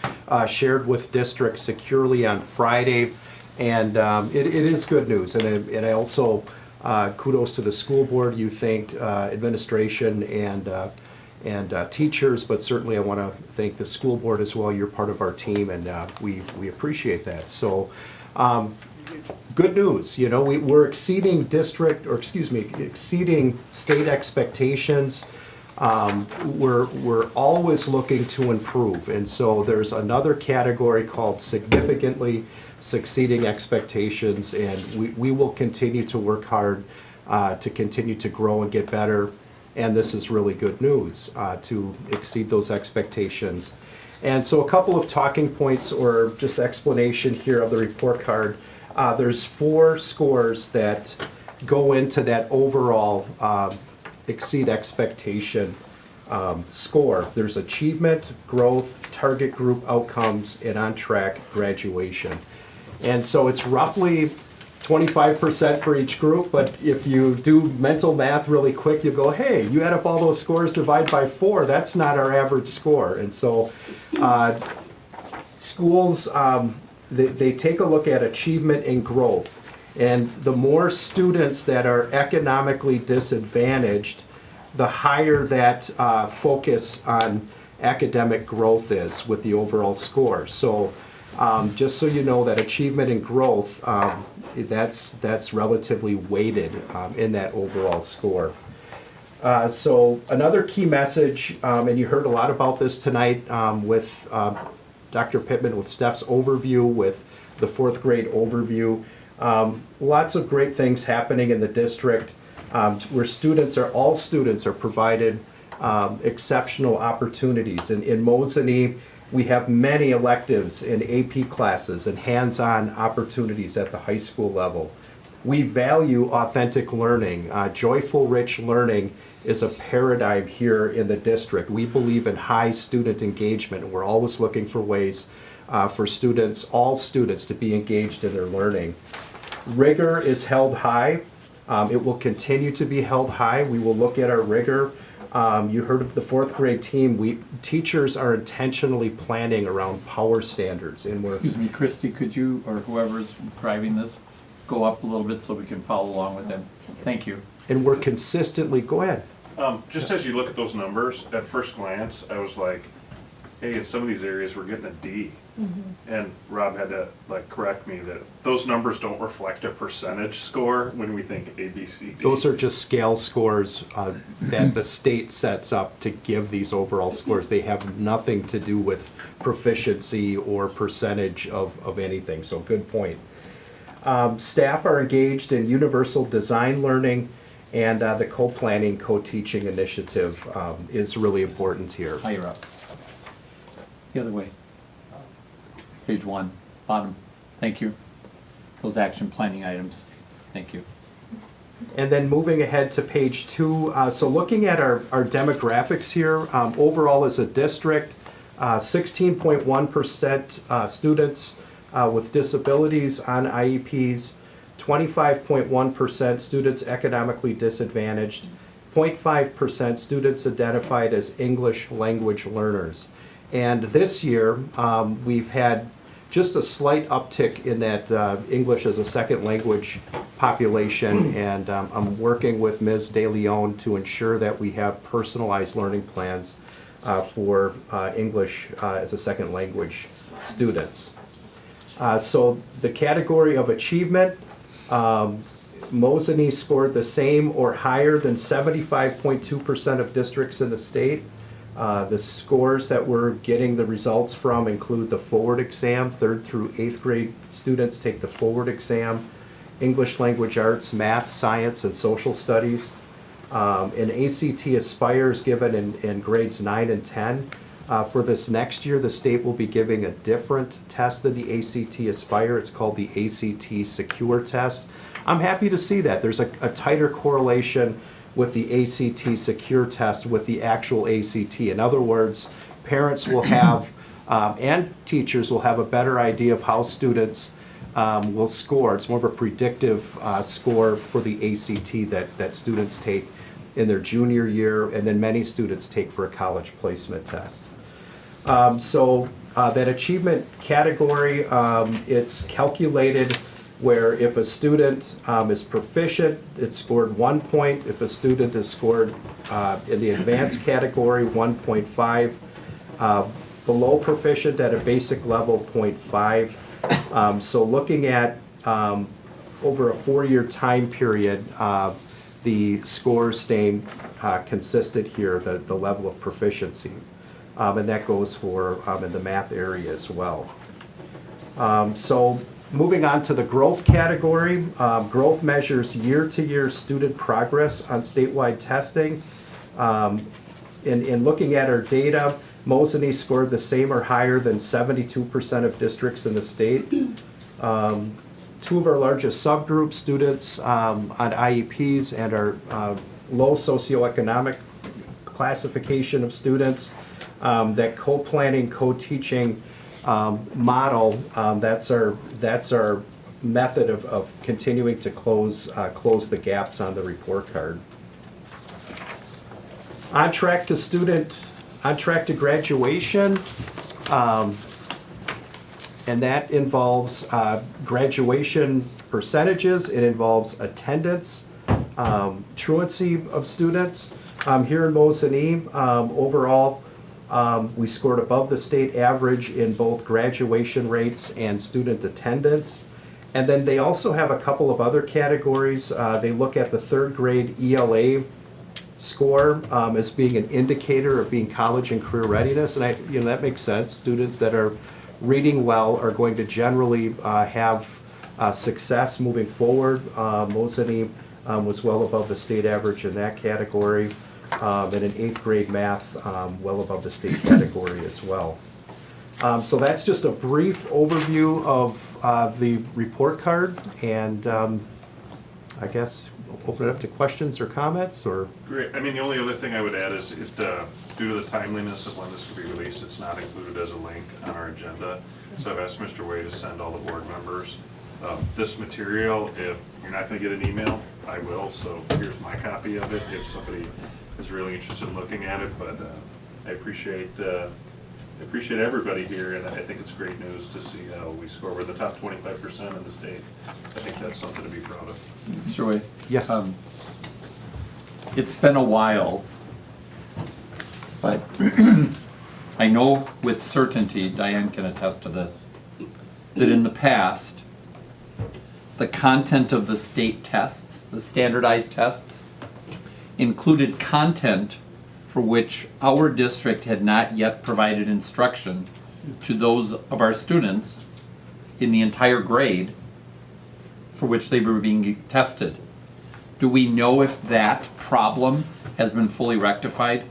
R: shared with districts securely on Friday, and it is good news. And I also kudos to the school board. You thanked administration and teachers, but certainly I want to thank the school board as well. You're part of our team, and we appreciate that. So. Good news, you know, we're exceeding exceeding state expectations. We're always looking to improve, and so there's another category called significantly succeeding expectations, and we will continue to work hard to continue to grow and get better, and this is really good news to exceed those expectations. And so a couple of talking points or just explanation here of the report card. There's 4 scores that go into that overall exceed expectation score. There's achievement, growth, target group outcomes, and on track graduation. And so it's roughly 25% for each group, but if you do mental math really quick, you go, hey, you add up all those scores, divide by 4, that's not our average score. And so schools, they take a look at achievement and growth. And the more students that are economically disadvantaged, the higher that focus on academic growth is with the overall score. So just so you know that achievement and growth, that's relatively weighted in that overall score. So another key message, and you heard a lot about this tonight with Dr. Pittman, with Steph's overview, with the 4th grade overview. Lots of great things happening in the district where all students are provided exceptional opportunities. In Mosinee, we have many electives in AP classes and hands-on opportunities at the high school level. We value authentic learning. Joyful, rich learning is a paradigm here in the district. We believe in high student engagement. We're always looking for ways for students, all students, to be engaged in their learning. Rigor is held high. It will continue to be held high. We will look at our rigor. You heard of the 4th grade team. Teachers are intentionally planning around power standards. And
B: Excuse me, Christy, could you, or whoever's driving this, go up a little bit so we can follow along with them? Thank you.
R: And we're consistently, go ahead.
I: Just as you look at those numbers, at first glance, I was like, hey, in some of these areas, we're getting a D. And Rob had to correct me that those numbers don't reflect a percentage score when we think A, B, C, D.
R: Those are just scale scores that the state sets up to give these overall scores. They have nothing to do with proficiency or percentage of anything, so good point. Staff are engaged in universal design learning, and the co-planning, co-teaching initiative is really important here.
B: Higher up. The other way. Page 1, bottom. Thank you. Those action planning items. Thank you.
R: And then moving ahead to page 2, so looking at our demographics here, overall as a district, 16.1% students with disabilities on IEPs, 25.1% students economically disadvantaged, 0.5% students identified as English language learners. And this year, we've had just a slight uptick in that English as a second language population, and I'm working with Ms. De Leon to ensure that we have personalized learning plans for English as a second language students. So the category of achievement, Mosinee scored the same or higher than 75.2% of districts in the state. The scores that we're getting the results from include the forward exam. 3rd through 8th grade students take the forward exam. English language arts, math, science, and social studies. And ACT Aspire is given in grades 9 and 10. For this next year, the state will be giving a different test than the ACT Aspire. It's called the ACT Secure test. I'm happy to see that. There's a tighter correlation with the ACT Secure test with the actual ACT. In other words, parents will have, and teachers will have a better idea of how students will score. It's more of a predictive score for the ACT that students take in their junior year, and then many students take for a college placement test. So that achievement category, it's calculated where if a student is proficient, it's scored 1 point. If a student is scored in the advanced category, 1.5. Below proficient at a basic level, 0.5. So looking at over a 4-year time period, the scores staying consistent here, the level of proficiency. And that goes for in the math area as well. So moving on to the growth category, growth measures year-to-year student progress on statewide testing. In looking at our data, Mosinee scored the same or higher than 72% of districts in the state. 2 of our largest subgroups, students on IEPs and our low socioeconomic classification of students, that co-planning, co-teaching model, that's our method of continuing to close the gaps on the report card. On track to graduation, and that involves graduation percentages, it involves attendance, truancy of students. Here in Mosinee, overall, we scored above the state average in both graduation rates and student attendance. And then they also have a couple of other categories. They look at the third grade ELA score as being an indicator of being college and career readiness, and that makes sense. Students that are reading well are going to generally have success moving forward. Mosinee was well above the state average in that category, and in 8th grade math, well above the state category as well. So that's just a brief overview of the report card, and I guess we'll open it up to questions or comments, or?
I: Great. I mean, the only other thing I would add is due to the timeliness of when this could be released, it's not included as a link on our agenda. So I've asked Mr. Way to send all the board members this material. If you're not going to get an email, I will. So here's my copy of it if somebody is really interested in looking at it. But I appreciate everybody here, and I think it's great news to see how we score. We're the top 25% in the state. I think that's something to be proud of.
B: Mr. Way?
R: Yes.
B: It's been a while, but I know with certainty, Diane can attest to this, that in the past, the content of the state tests, the standardized tests, included content for which our district had not yet provided instruction to those of our students in the entire grade for which they were being tested. Do we know if that problem has been fully rectified?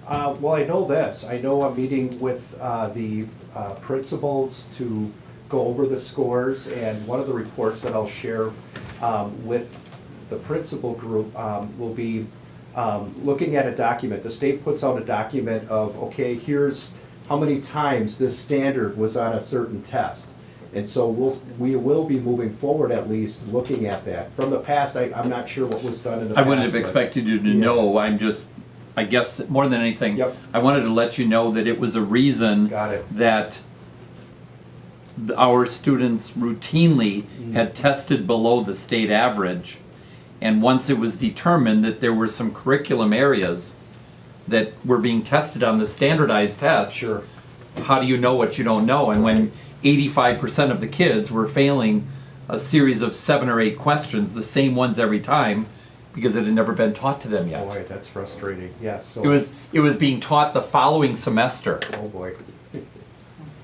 R: Well, I know this. I know I'm meeting with the principals to go over the scores, and one of the reports that I'll share with the principal group will be looking at a document. The state puts out a document of, okay, here's how many times this standard was on a certain test. And so we will be moving forward, at least looking at that. From the past, I'm not sure what was done in the past.
B: I wouldn't have expected you to know. I guess more than anything,
R: Yep.
B: I wanted to let you know that it was a reason that our students routinely had tested below the state average. And once it was determined that there were some curriculum areas that were being tested on the standardized tests,
R: Sure.
B: How do you know what you don't know? And when 85% of the kids were failing a series of 7 or 8 questions, the same ones every time, because it had never been taught to them yet.
R: Boy, that's frustrating. Yes. So
B: It was being taught the following semester.
R: Oh boy.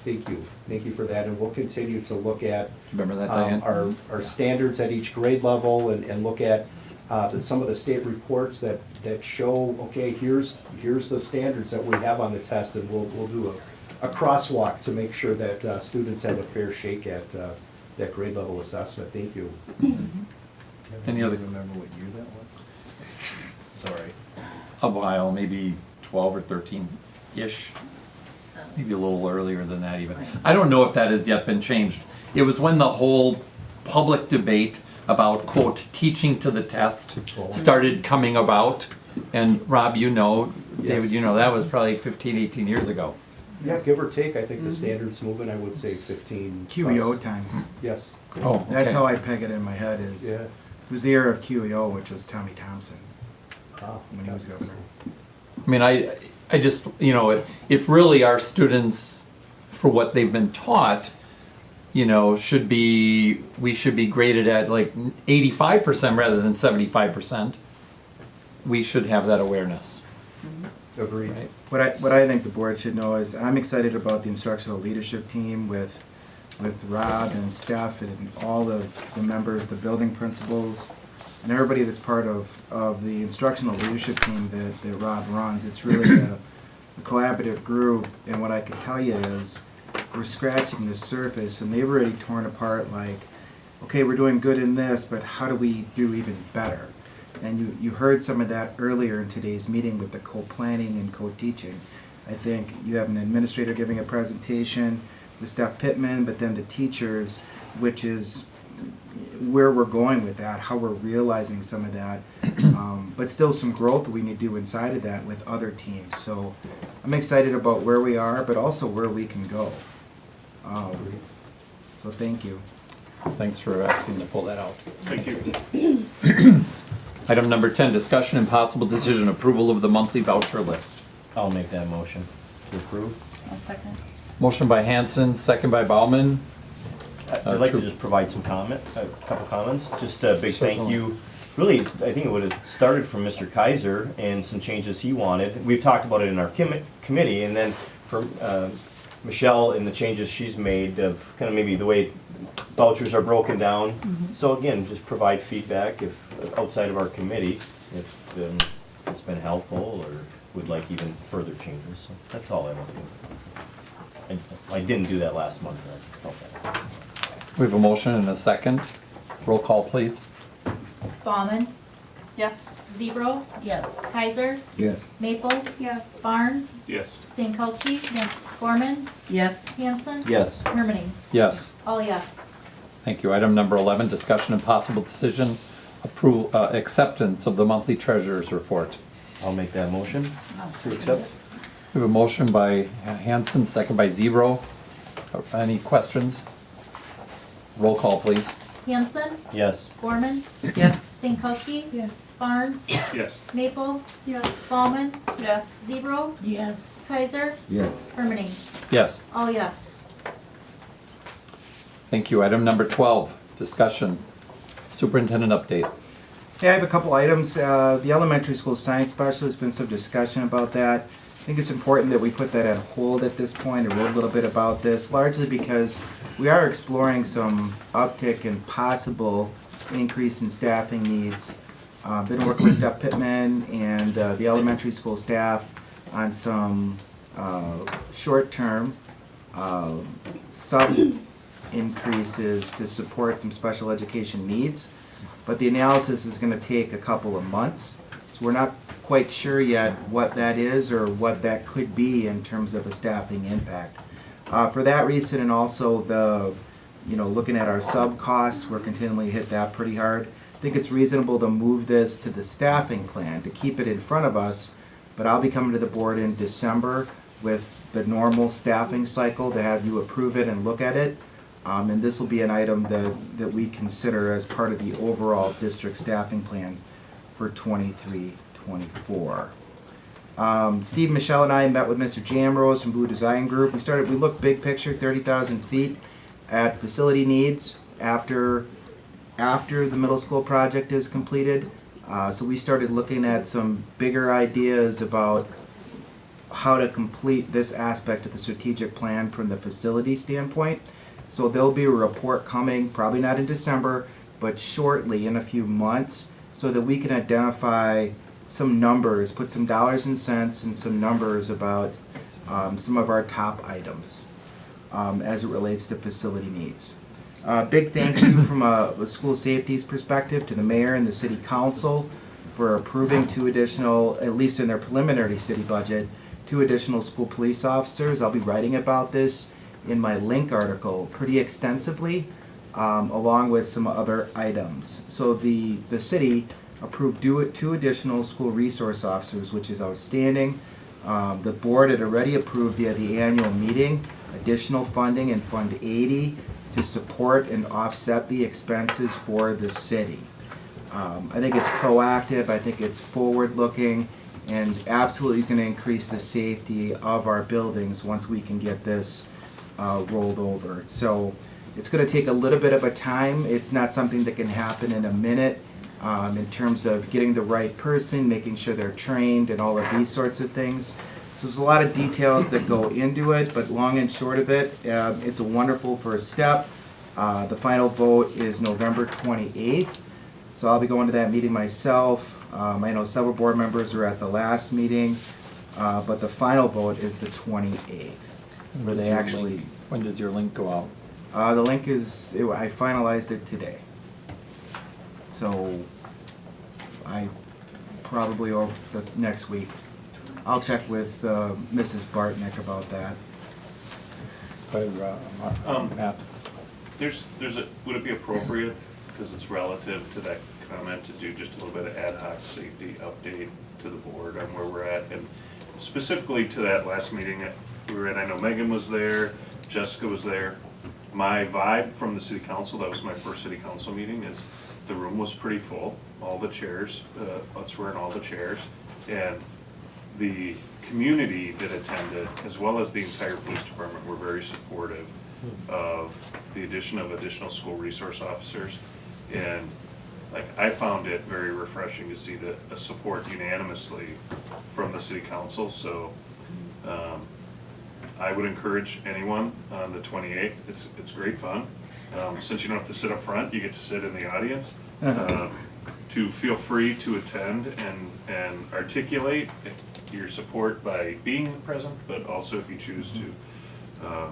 R: Thank you. Thank you for that, and we'll continue to look at
B: Remember that, Diane?
R: our standards at each grade level, and look at some of the state reports that show, okay, here's the standards that we have on the test, and we'll do a crosswalk to make sure that students have a fair shake at that grade level assessment. Thank you.
B: Any other?
F: Remember what year that was? Sorry.
B: A while, maybe 12 or 13-ish. Maybe a little earlier than that even. I don't know if that has yet been changed. It was when the whole public debate about, quote, teaching to the test started coming about. And Rob, you know, David, you know, that was probably 15, 18 years ago.
R: Yeah, give or take, I think the standards movement, I would say 15.
D: QEO
R: plus.
D: time.
R: Yes.
B: Oh, okay.
D: That's how I peg it in my head is,
R: Yeah.
D: it was the era of QEO, which was Tommy Thompson,
R: Ah.
D: when he was governor.
B: I mean, I just, you know, if really our students, for what they've been taught, you know, we should be graded at like 85% rather than 75%, we should have that awareness.
R: Agreed.
B: Right?
D: What I think the board should know is I'm excited about the instructional leadership team with Rob and Steph and all of the members, the building principals, and everybody that's part of the instructional leadership team that Rob runs. It's really a collaborative group, and what I can tell you is we're scratching the surface, and they've already torn apart like, okay, we're doing good in this, but how do we do even better? And you heard some of that earlier in today's meeting with the co-planning and co-teaching. I think you have an administrator giving a presentation with Steph Pittman, but then the teachers which is where we're going with that, how we're realizing some of that. But still some growth we need to do inside of that with other teams. So I'm excited about where we are, but also where we can go. So thank you.
B: Thanks for asking to pull that out.
I: Thank you.
B: Item number 10, discussion and possible decision approval of the monthly voucher list.
H: I'll make that motion to approve.
A: I'll second.
B: Motion by Hanson, second by Bauman.
H: I'd like to just provide some comment, a couple comments. Just a big thank you. Really, I think it would have started from Mr. Kaiser and some changes he wanted. We've talked about it in our committee, and then from Michelle and the changes she's made of kind of maybe the way vouchers are broken down. So again, just provide feedback if outside of our committee, if it's been helpful or would like even further changes. So that's all I want to do. I didn't do that last month. And I felt bad.
B: We have a motion and a second. Roll call, please.
C: Bauman,
A: Yes.
C: Zebro,
A: Yes.
C: Kaiser,
F: Yes.
C: Maple,
P: Yes.
C: Barnes,
I: Yes.
C: Stankowski, yes. Gorman,
A: Yes.
C: Hanson,
H: Yes.
C: Hermaning.
B: Yes.
C: All yes.
B: Thank you. Item number 11, discussion and possible decision approval, acceptance of the monthly treasurer's report.
H: I'll make that motion to accept.
B: We have a motion by Hanson, second by Zebro. Any questions? Roll call, please.
C: Hanson,
H: Yes.
C: Gorman,
A: Yes.
C: Stankowski, yes. Barnes,
I: Yes.
C: Maple, yes. Bauman,
A: Yes.
C: Zebro,
A: Yes.
C: Kaiser,
F: Yes.
C: Hermaning.
B: Yes.
C: All yes.
B: Thank you. Item number 12, discussion. Superintendent update.
D: Yeah, I have a couple items. The elementary school science specialist, there's been some discussion about that. I think it's important that we put that on hold at this point. I wrote a little bit about this, largely because we are exploring some uptick and possible increase in staffing needs. Been working with Steph Pittman and the elementary school staff on some short-term sub increases to support some special education needs. But the analysis is going to take a couple of months. So we're not quite sure yet what that is or what that could be in terms of a staffing impact. For that reason, and also looking at our sub costs, we're continually hit that pretty hard. I think it's reasonable to move this to the staffing plan to keep it in front of us, but I'll be coming to the board in December with the normal staffing cycle to have you approve it and look at it. And this will be an item that we consider as part of the overall district staffing plan for 23-24. Steve, Michelle, and I met with Mr. Jamrose from Blue Design Group. We looked big picture, 30,000 feet at facility needs after the middle school project is completed. So we started looking at some bigger ideas about how to complete this aspect of the strategic plan from the facility standpoint. So there'll be a report coming, probably not in December, but shortly in a few months, so that we can identify some numbers, put some dollars and cents and some numbers about some of our top items as it relates to facility needs. Big thank you from a school safety's perspective to the mayor and the city council for approving 2 additional, at least in their preliminary city budget, 2 additional school police officers. I'll be writing about this in my link article pretty extensively, along with some other items. So the city approved 2 additional school resource officers, which is outstanding. The board had already approved via the annual meeting additional funding in Fund 80 to support and offset the expenses for the city. I think it's proactive, I think it's forward-looking, and absolutely is going to increase the safety of our buildings once we can get this rolled over. So it's going to take a little bit of a time. It's not something that can happen in a minute in terms of getting the right person, making sure they're trained, and all of these sorts of things. So there's a lot of details that go into it, but long and short of it, it's a wonderful first step. The final vote is November 28th, so I'll be going to that meeting myself. I know several board members were at the last meeting, but the final vote is the 28th. Where they actually.
B: When does your link go out?
D: The link is, I finalized it today. So I probably over the next week. I'll check with Mrs. Bartnick about that.
B: Matt.
I: would it be appropriate, because it's relative to that comment, to do just a little bit of ad hoc safety update to the board on where we're at? And specifically to that last meeting that we were at, I know Megan was there, Jessica was there. My vibe from the city council, that was my first city council meeting, is the room was pretty full, all the chairs, us were in all the chairs, and the community that attended, as well as the entire police department, were very supportive of the addition of additional school resource officers. And like, I found it very refreshing to see the support unanimously from the city council. So I would encourage anyone on the 28th, it's great fun. Since you don't have to sit up front, you get to sit in the audience. To feel free to attend and articulate your support by being present, but also if you choose to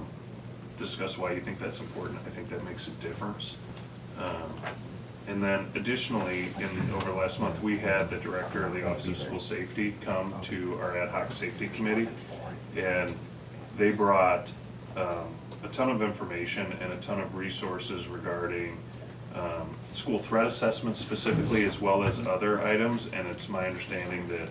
I: discuss why you think that's important. I think that makes a difference. And then additionally, over the last month, we had the director of the Office of School Safety come to our ad hoc safety committee, and they brought a ton of information and a ton of resources regarding school threat assessments specifically, as well as other items. And it's my understanding that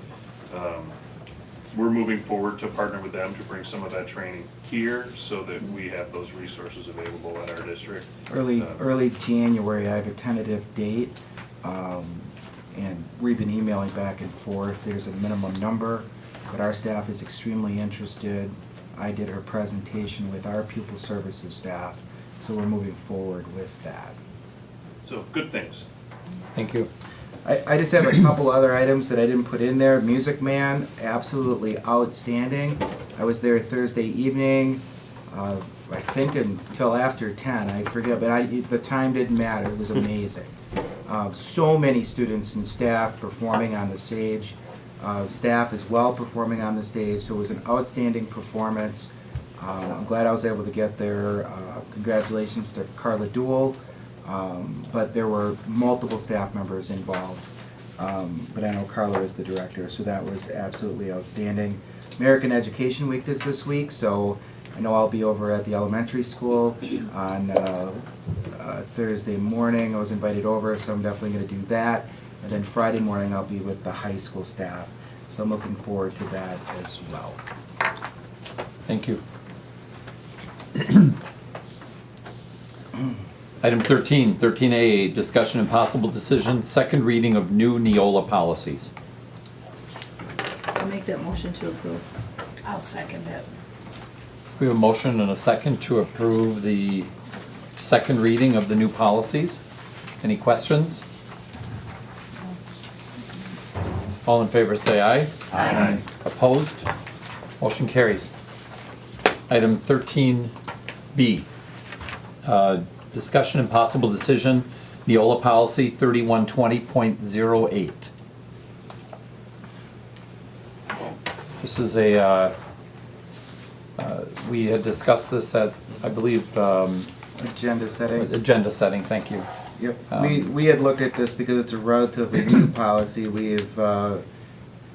I: we're moving forward to partner with them to bring some of that training here so that we have those resources available at our district.
D: Early January, I have a tentative date, and we've been emailing back and forth. There's a minimum number, but our staff is extremely interested. I did her presentation with our pupil services staff, so we're moving forward with that.
I: So, good things.
B: Thank you.
D: I just have a couple other items that I didn't put in there. Music Man, absolutely outstanding. I was there Thursday evening, I think until after 10, I forget, but the time didn't matter, it was amazing. So many students and staff performing on the stage, staff as well performing on the stage, so it was an outstanding performance. I'm glad I was able to get there. Congratulations to Carla Duell. But there were multiple staff members involved. But I know Carla is the director, so that was absolutely outstanding. American Education Week is this week, so I know I'll be over at the elementary school on Thursday morning. I was invited over, so I'm definitely going to do that. And then Friday morning I'll be with the high school staff, so I'm looking forward to that as well.
B: Thank you. Item 13A, discussion and possible decision, second reading of new Neola policies.
A: I'll make that motion to approve. I'll second it.
B: We have a motion and a second to approve the second reading of the new policies. Any questions? All in favor say aye.
D: Aye.
B: Opposed? Motion carries. Item 13B, discussion and possible decision, Neola policy 3120.08. This is a, we had discussed this at, I believe,
D: Agenda setting.
B: Agenda setting, thank you.
D: Yep, we had looked at this because it's a relatively new policy. We have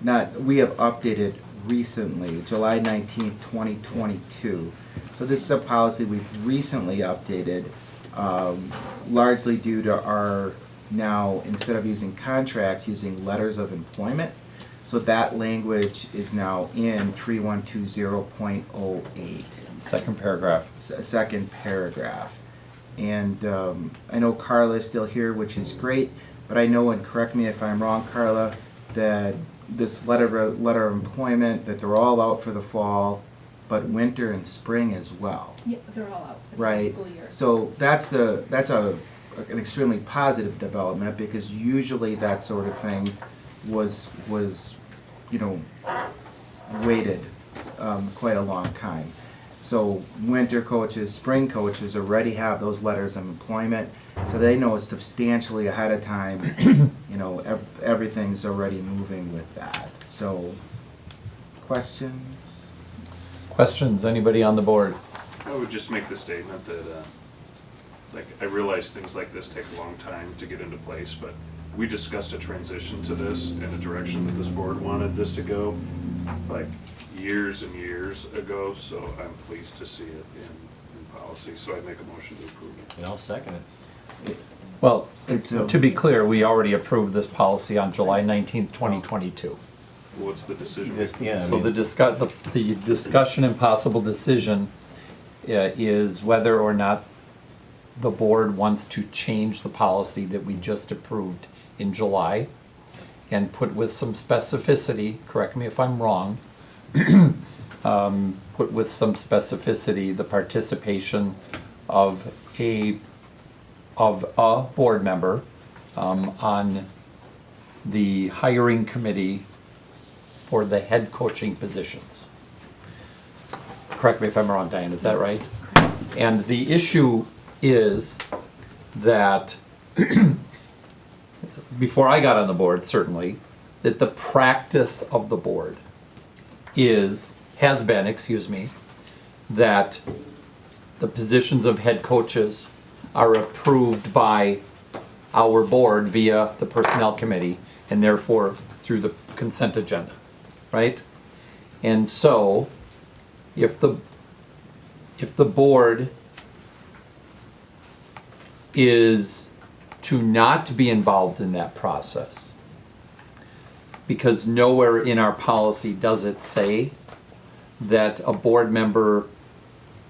D: updated recently, July 19th, 2022. So this is a policy we've recently updated, largely due to our now, instead of using contracts, using letters of employment. So that language is now in 3120.08.
B: Second paragraph.
D: Second paragraph. And I know Carla is still here, which is great, but I know, and correct me if I'm wrong, Carla, that this letter of employment, that they're all out for the fall, but winter and spring as well.
M: Yeah, they're all out for the
D: Right.
M: school year.
D: So that's an extremely positive development, because usually that sort of thing was waited quite a long time. So winter coaches, spring coaches already have those letters of employment, so they know substantially ahead of time, everything's already moving with that. So, questions?
B: Questions, anybody on the board?
I: I would just make the statement that, I realize things like this take a long time to get into place, but we discussed a transition to this in a direction that this board wanted this to go, years and years ago, so I'm pleased to see it in policy, so I make a motion to approve it.
H: And I'll second it.
B: Well,
D: It's
B: to be clear, we already approved this policy on July 19th, 2022.
I: What's the decision?
H: Yeah, I
B: So
H: mean,
B: the discussion and possible decision is whether or not the board wants to change the policy that we just approved in July and put with some specificity, correct me if I'm wrong, put with some specificity the participation of a board member on the hiring committee for the head coaching positions. Correct me if I'm wrong, Diane, is that right? And the issue is that, before I got on the board, certainly, that the practice of the board has been, that the positions of head coaches are approved by our board via the personnel committee and therefore through the consent agenda, right? And so, if the board is to not be involved in that process, because nowhere in our policy does it say that a board member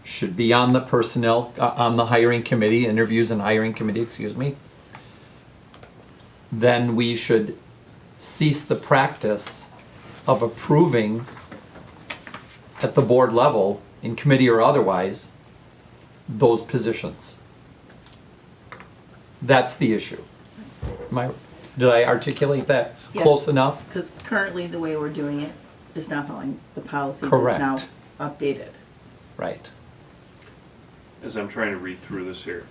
B: should be on the personnel, on the hiring committee, interviews and hiring committee, then we should cease the practice of approving at the board level, in committee or otherwise, those positions. That's the issue. Did I articulate that close enough?
A: Because currently the way we're doing it is not following the policy
B: Correct.
A: that's now updated.
B: Right.
I: As I'm trying to read through this here,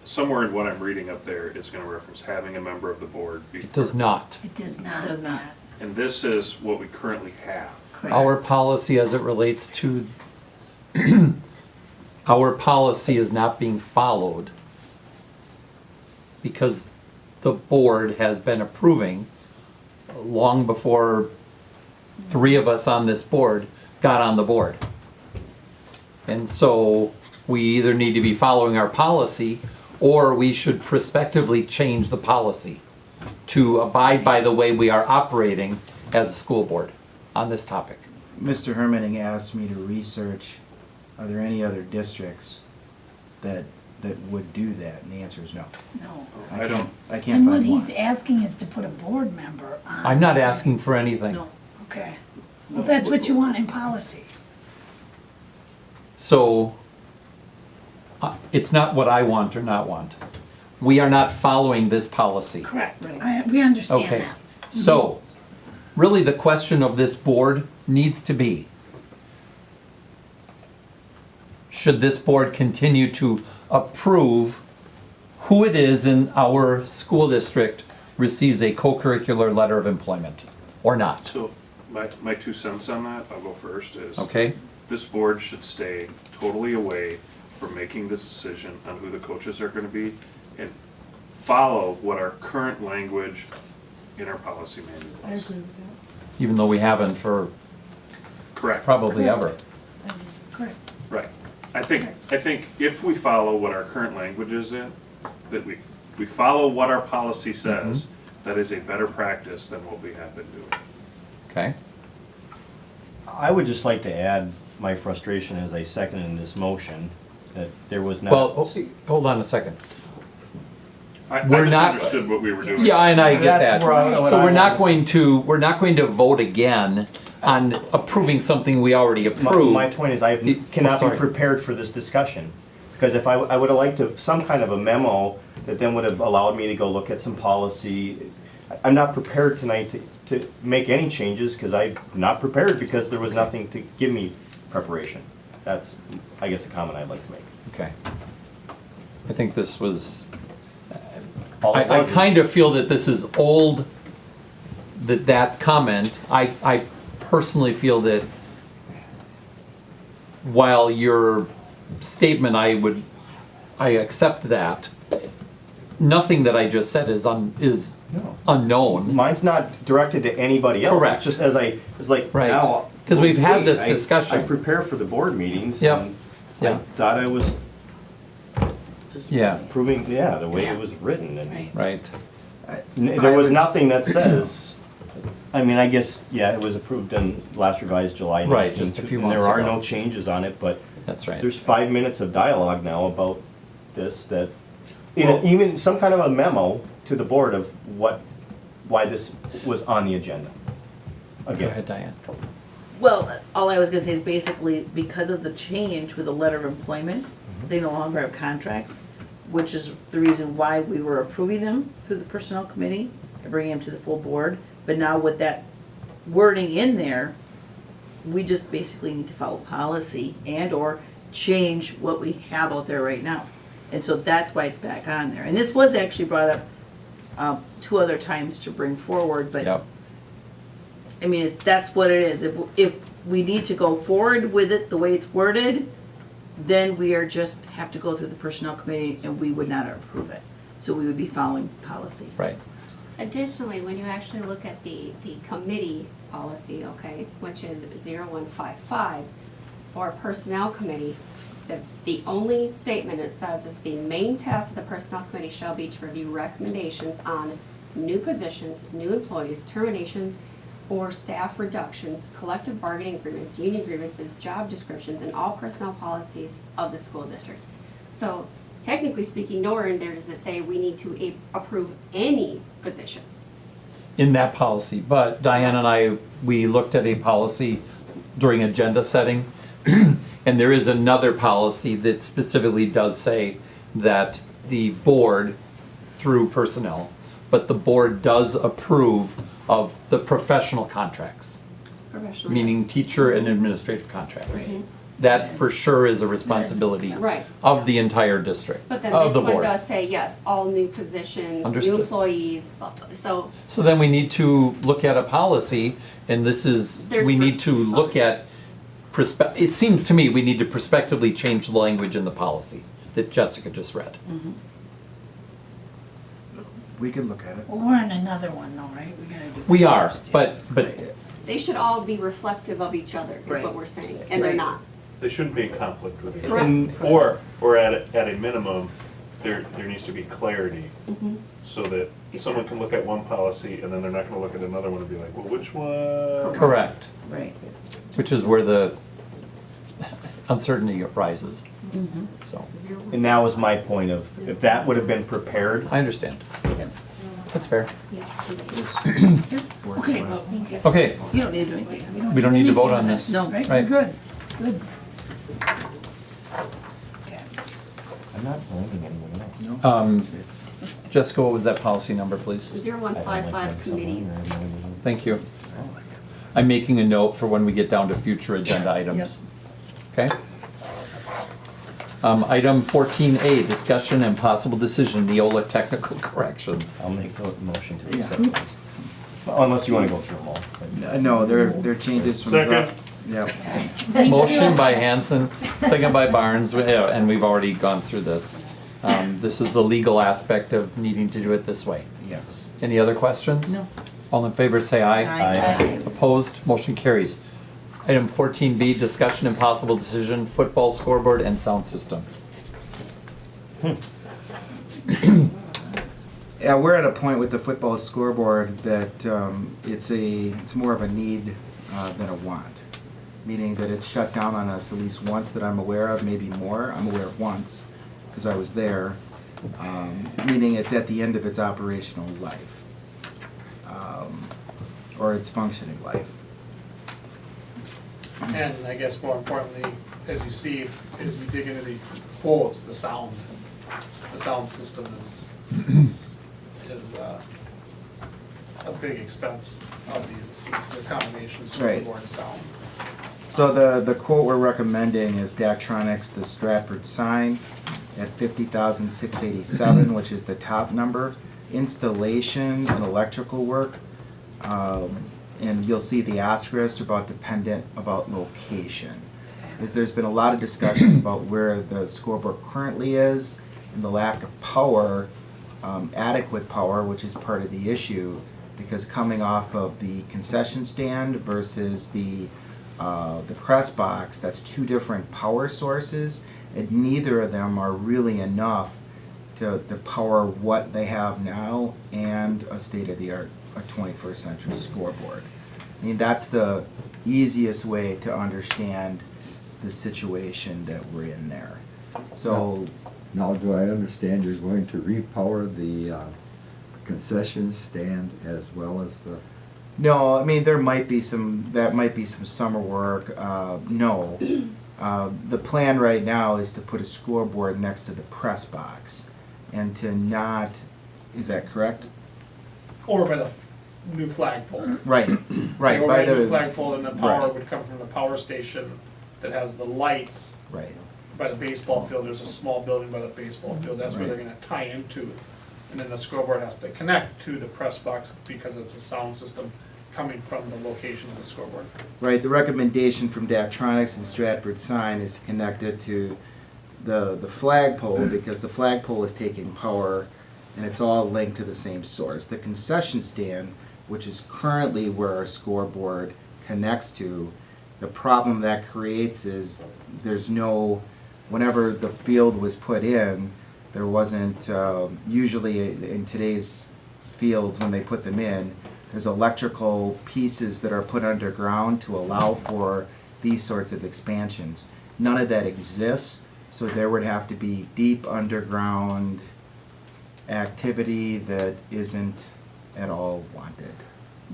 I: somewhere in what I'm reading up there, it's gonna reference having a member of the board be.
B: It does not.
C: It does not.
A: It does not.
I: And this is what we currently have.
B: Our policy as it relates to, our policy is not being followed because the board has been approving long before 3 of us on this board got on the board. And so we either need to be following our policy or we should prospectively change the policy to abide by the way we are operating as a school board on this topic.
D: Mr. Hermaning asked me to research, are there any other districts that would do that? And the answer is no.
C: No.
I: I don't.
D: I can't
C: And what
D: find one.
C: he's asking is to put a board member on.
B: I'm not asking for anything.
A: No.
C: Okay. Well, that's what you want in policy.
B: So, it's not what I want or not want. We are not following this policy.
C: Correct. We understand
B: Okay,
C: that.
B: so, really the question of this board needs to be, should this board continue to approve who it is in our school district receives a co-curricular letter of employment, or not?
I: So, my 2 cents on that, I'll go first, is.
B: Okay?
I: This board should stay totally away from making this decision on who the coaches are gonna be and follow what our current language in our policy manual is.
N: I agree with that.
B: Even though we haven't for
I: Correct.
B: probably
C: Correct.
B: ever.
C: Correct.
I: Right. I think if we follow what our current language is in, that we follow what our policy says, that is a better practice than what we have been doing.
B: Okay?
H: I would just like to add my frustration as I second in this motion, that there was not.
B: Well, hold on a second.
I: I
B: We're not-
I: misunderstood what we were doing.
B: Yeah, and I get
H: That's
B: that.
H: where what
B: So
H: I
B: we're not
H: wanted.
B: we're not going to vote again on approving something we already approved.
H: My point is, I cannot be
B: sorry.
H: prepared for this discussion. Because if I would have liked some kind of a memo that then would have allowed me to go look at some policy. I'm not prepared tonight to make any changes, because I'm not prepared because there was nothing to give me preparation. That's, I guess, a comment I'd like to make.
B: Okay. I think this was,
H: All it
B: I
H: was is-
B: kind of feel that this is old, that comment. I personally feel that while your statement, I accept that, nothing that I just said is
H: No.
B: unknown.
H: Mine's not directed to anybody else.
B: Correct.
H: It's just it's like,
B: Right.
H: now,
B: Because we've had this
H: I
B: discussion.
H: prepare for the board meetings.
B: Yep.
H: and
B: Yeah.
H: I thought I was
B: Yeah,
H: proving, the way it was written, and
B: right.
H: there was nothing that says, I mean, I guess, it was approved in last revised July 19th.
B: Right, just a few
H: and
B: months
H: there are
B: ago.
H: no changes on it, but
B: That's right.
H: there's 5 minutes of dialogue now about this that,
B: Well-
H: even some kind of a memo to the board of why this was on the agenda.
B: Go
H: Again.
B: ahead, Diane.
A: Well, all I was gonna say is basically because of the change with the letter of employment, they no longer have contracts, which is the reason why we were approving them through the personnel committee and bringing them to the full board. But now with that wording in there, we just basically need to follow policy and or change what we have out there right now. And so that's why it's back on there. And this was actually brought up 2 other times to bring forward, but
B: Yep.
A: I mean, that's what it is. If we need to go forward with it the way it's worded, then we are just have to go through the personnel committee and we would not approve it. So we would be following policy.
B: Right.
P: Additionally, when you actually look at the committee policy, okay, which is 0155, for a personnel committee, the only statement it says is the main task of the personnel committee shall be to review recommendations on new positions, new employees, terminations, or staff reductions, collective bargaining agreements, union grievances, job descriptions, and all personnel policies of the school district. So technically speaking, nowhere in there does it say we need to approve any positions.
B: In that policy, but Diane and I, we looked at a policy during agenda setting, and there is another policy that specifically does say that the board, through personnel, but the board does approve of the professional contracts,
P: Professional.
B: meaning teacher and administrative contracts.
P: Right.
B: That for sure is a responsibility
P: Right.
B: of the entire district,
P: But then
B: of
P: this
B: the
P: one
B: board.
P: does say, yes, all new positions,
B: Understood.
P: new employees, so
B: So then we need to look at a policy, and this is,
P: There's
B: we
P: for-
B: need to look at it seems to me we need to prospectively change the language in the policy that Jessica just read.
D: We can look at it.
C: Well, we're in another one though, right? We gotta do.
B: We are,
C: first, yeah.
B: but
P: they should all be reflective of each other, is
A: Right.
P: what we're saying, and they're
A: Right.
P: not.
I: They shouldn't be in conflict with each other.
P: Correct.
I: Or at a minimum, there needs to be clarity so that someone can look at one policy and then they're not gonna look at another one and be like, well, which one?
B: correct,
A: Right.
B: which is where the uncertainty arises. So,
H: And that was my point of, if that would have been prepared,
B: I understand. That's fair.
C: Okay, well, we got-
B: Okay,
A: You don't need to do anything.
B: we don't need to vote on this.
A: No.
C: Right,
B: Right.
C: good, good. Okay.
H: I'm not blaming anyone else.
B: Jessica, what was that policy number, please?
P: 0155 committees.
B: Thank you. I'm making a note for when we get down to future agenda items. Okay? Item 14A, discussion and possible decision, Neola technical corrections.
H: I'll make the motion to accept those. Well, unless you wanna go through them all. but-
D: No, they're changes from.
I: Second.
D: Yep.
B: Motion by Hanson, second by Barnes, and we've already gone through this. This is the legal aspect of needing to do it this way.
D: Yes.
B: Any other questions?
A: No.
B: All in favor, say aye.
H: Aye.
B: Opposed, motion carries. Item 14B, discussion and possible decision, football scoreboard and sound system.
D: Yeah, we're at a point with the football scoreboard that it's more of a need than a want. Meaning that it's shut down on us at least once that I'm aware of, maybe more. I'm aware of once, because I was there. Meaning it's at the end of its operational life. Or its functioning life.
O: And I guess more importantly, as you see, as you dig into the quotes, the sound system is a big expense of these. It's a combination of scoreboard and sound.
D: So the quote we're recommending is Daktronics, the Stratford sign at $50,687, which is the top number. Installation and electrical work, and you'll see the asterisk about dependent about location. Is there's been a lot of discussion about where the scoreboard currently is and the lack of power, adequate power, which is part of the issue, because coming off of the concession stand versus the the press box, that's two different power sources, and neither of them are really enough to power what they have now and a state-of-the-art, a 21st century scoreboard. I mean, that's the easiest way to understand the situation that we're in there. So,
F: Now, do I understand you're going to repower the concession stand as well as the?
D: no, I mean, that might be some summer work, no. The plan right now is to put a scoreboard next to the press box and to not, is that correct?
O: Or by the new flagpole.
D: Right, right,
O: Or
D: by
O: by the new
D: the,
O: flagpole, and the power
D: right.
O: would come from the power station that has the lights
D: right,
O: by the baseball field. There's a small building by the baseball field, that's where they're gonna tie into. And then the scoreboard has to connect to the press box because it's a sound system coming from the location of the scoreboard.
D: right, the recommendation from Daktronics and Stratford Sign is to connect it to the flagpole, because the flagpole is taking power and it's all linked to the same source. The concession stand, which is currently where our scoreboard connects to, the problem that creates is there's no, whenever the field was put in, there wasn't, usually in today's fields when they put them in, there's electrical pieces that are put underground to allow for these sorts of expansions. None of that exists, so there would have to be deep underground activity that isn't at all wanted.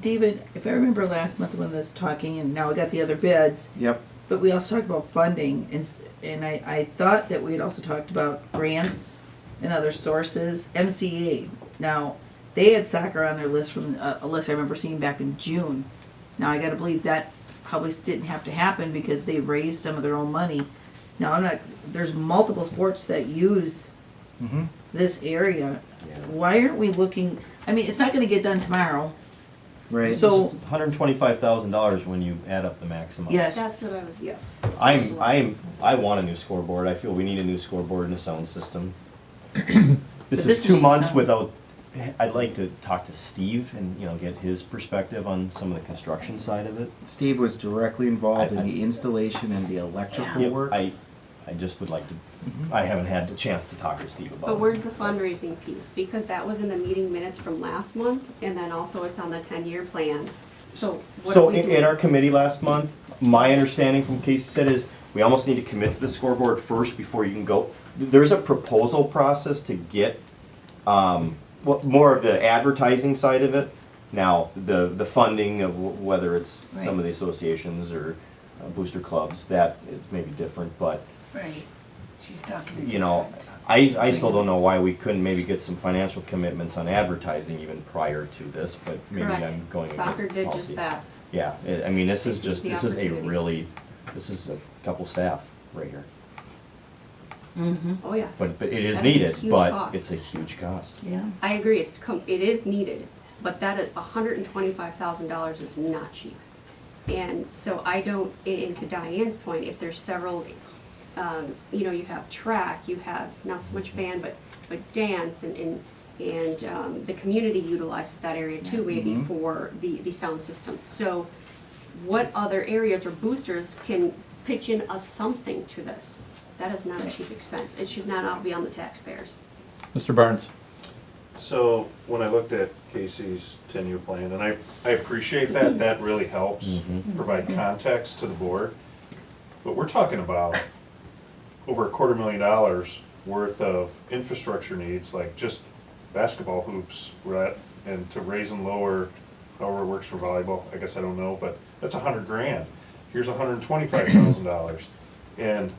A: David, if I remember last month when I was talking, and now I got the other bids,
D: Yep.
A: but we also talked about funding, and I thought that we had also talked about grants and other sources. MCA, now, they had soccer on their list from a list I remember seeing back in June. Now, I gotta believe that probably didn't have to happen because they raised some of their own money. Now, there's multiple sports that use
D: Mm-hmm.
A: this area. Why aren't we looking, I mean, it's not gonna get done tomorrow.
D: Right.
A: So,
H: $125,000 when you add up the maximum.
A: yes.
P: That's what I was, yes.
H: I want a new scoreboard. I feel we need a new scoreboard and a sound system. This
A: this
H: is 2
A: is
H: months
A: sound-
H: without, I'd like to talk to Steve and, get his perspective on some of the construction side of it.
D: Steve was directly involved
H: I-
D: in the installation and the electrical
H: Yep,
D: work.
H: I just would like to, I haven't had the chance to talk to Steve about it.
P: But where's the fundraising piece? Because that was in the meeting minutes from last month, and then also it's on the 10-year plan. So what are
H: So
P: we
H: in
P: doing?
H: our committee last month, my understanding from Casey said is, we almost need to commit to the scoreboard first before you can go. There's a proposal process to get, more of the advertising side of it. Now, the funding of whether it's some of the associations or booster clubs, that is maybe different, but,
C: Right, she's talking.
H: I still don't know why we couldn't maybe get some financial commitments on advertising even prior to this, but maybe
P: Correct.
H: I'm going against
P: Soccer did
H: policy.
P: just that.
H: Yeah, I mean, this is
P: This is
H: just,
P: the
H: this is a
P: opportunity.
H: really, this is a couple staff right here.
A: Mm-hmm.
P: Oh, yes.
H: But it is
P: That is a
H: needed,
P: huge
H: but
P: cost.
H: it's a huge cost.
A: Yeah.
P: I agree, it is needed, but that is, $125,000 is not cheap. And so I don't, and to Diane's point, if there's several, you have track, you have not so much band, but dance, and the community utilizes that area too, maybe for the sound system. So what other areas or boosters can pitch in a something to this? That is not a cheap expense. It should not all be on the taxpayers.
B: Mr. Barnes?
I: So when I looked at Casey's 10-year plan, and I appreciate that, that really helps provide context to the board. But we're talking about over $250,000 worth of infrastructure needs, like just basketball hoops, right? And to raise and lower, however it works for volleyball, I guess I don't know, but that's $100,000. Here's $125,000. And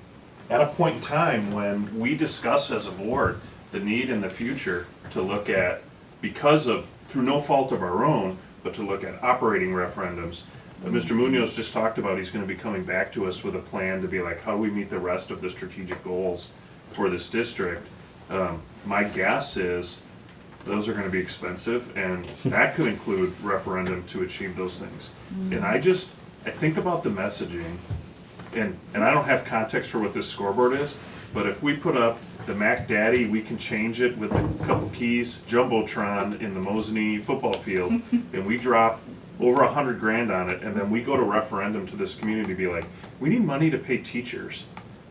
I: at a point in time when we discuss as a board the need in the future to look at, because of, through no fault of our own, but to look at operating referendums. Mr. Munoz just talked about he's gonna be coming back to us with a plan to be like, how do we meet the rest of the strategic goals for this district? My guess is those are gonna be expensive, and that could include referendum to achieve those things. And I think about the messaging, and I don't have context for what this scoreboard is, but if we put up the Mac Daddy, we can change it with a couple keys, Jumbotron in the Mosinee football field, and we drop over $100,000 on it, and then we go to referendum to this community, be like, we need money to pay teachers.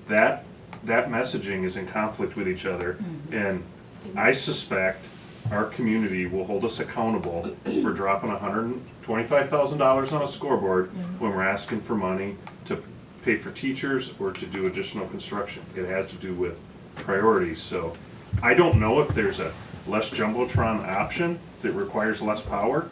I: That messaging is in conflict with each other, and I suspect our community will hold us accountable for dropping $125,000 on a scoreboard when we're asking for money to pay for teachers or to do additional construction. It has to do with priorities. So I don't know if there's a less Jumbotron option that requires less power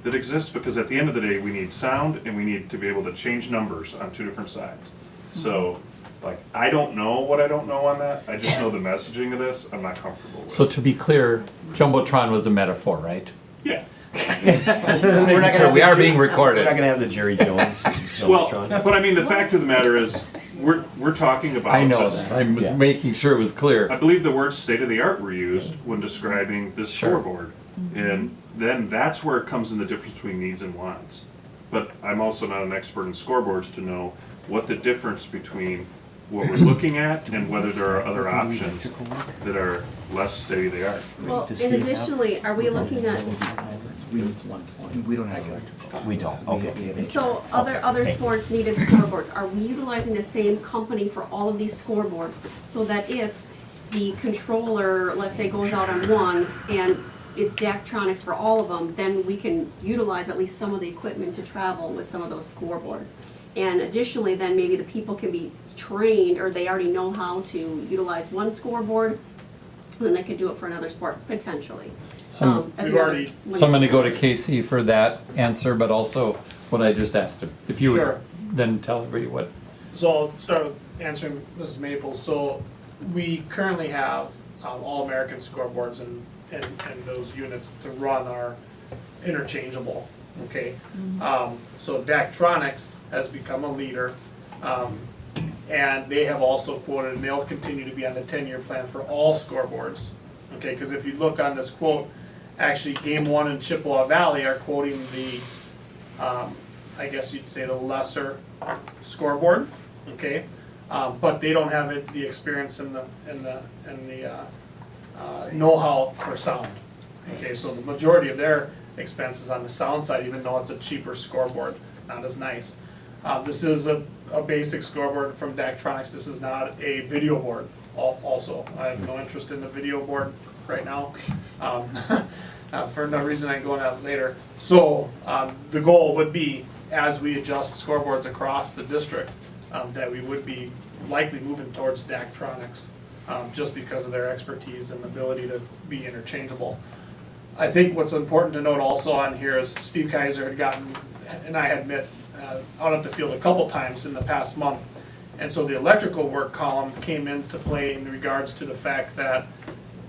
I: that exists, because at the end of the day, we need sound and we need to be able to change numbers on two different sides. So, like, I don't know what I don't know on that. I just know the messaging of this, I'm not comfortable with.
B: So to be clear, Jumbotron was a metaphor, right?
I: Yeah.
H: This isn't, we're not gonna have
B: We
H: the
B: are
H: Jer-
B: being recorded.
H: We're not gonna have the Jerry Jones
I: Well,
H: Jumbotron.
I: but I mean, the fact of the matter is, we're talking about.
B: I know
I: this-
B: that. I was
H: Yeah.
B: making sure it was clear.
I: I believe the words state-of-the-art were used when describing this
B: Sure.
I: scoreboard. And then that's where it comes in the difference between needs and wants. But I'm also not an expert in scoreboards to know what the difference between what we're looking at and whether there are other options that are less state-of-the-art.
P: Well, and additionally, are we looking at,
D: We don't have electrical.
H: We don't, okay.
P: so other sports needed scoreboards, are we utilizing the same company for all of these scoreboards? So that if the controller, let's say, goes out on one and it's Daktronics for all of them, then we can utilize at least some of the equipment to travel with some of those scoreboards. And additionally, then maybe the people can be trained, or they already know how to utilize one scoreboard, and then they could do it for another sport, potentially.
B: So
P: as
O: we've
P: another-
O: already-
B: So I'm gonna go to Casey for that answer, but also what I just asked him. If you would
O: Sure.
B: then tell everybody what.
O: So I'll start with answering Mrs. Maples. So we currently have all-American scoreboards and those units to run are interchangeable, okay? So Daktronics has become a leader, and they have also quoted, and they'll continue to be on the 10-year plan for all scoreboards, okay? Because if you look on this quote, actually Game 1 and Chippewa Valley are quoting the, I guess you'd say the lesser scoreboard, okay? But they don't have the experience and the know-how for sound. Okay, so the majority of their expenses on the sound side, even though it's a cheaper scoreboard, not as nice. This is a basic scoreboard from Daktronics. This is not a video board. Also, I have no interest in the video board right now. For no reason, I can go into that later. So the goal would be, as we adjust scoreboards across the district, that we would be likely moving towards Daktronics, just because of their expertise and ability to be interchangeable. I think what's important to note also on here is Steve Kaiser had gotten, and I had met out at the field a couple times in the past month. And so the electrical work column came into play in regards to the fact that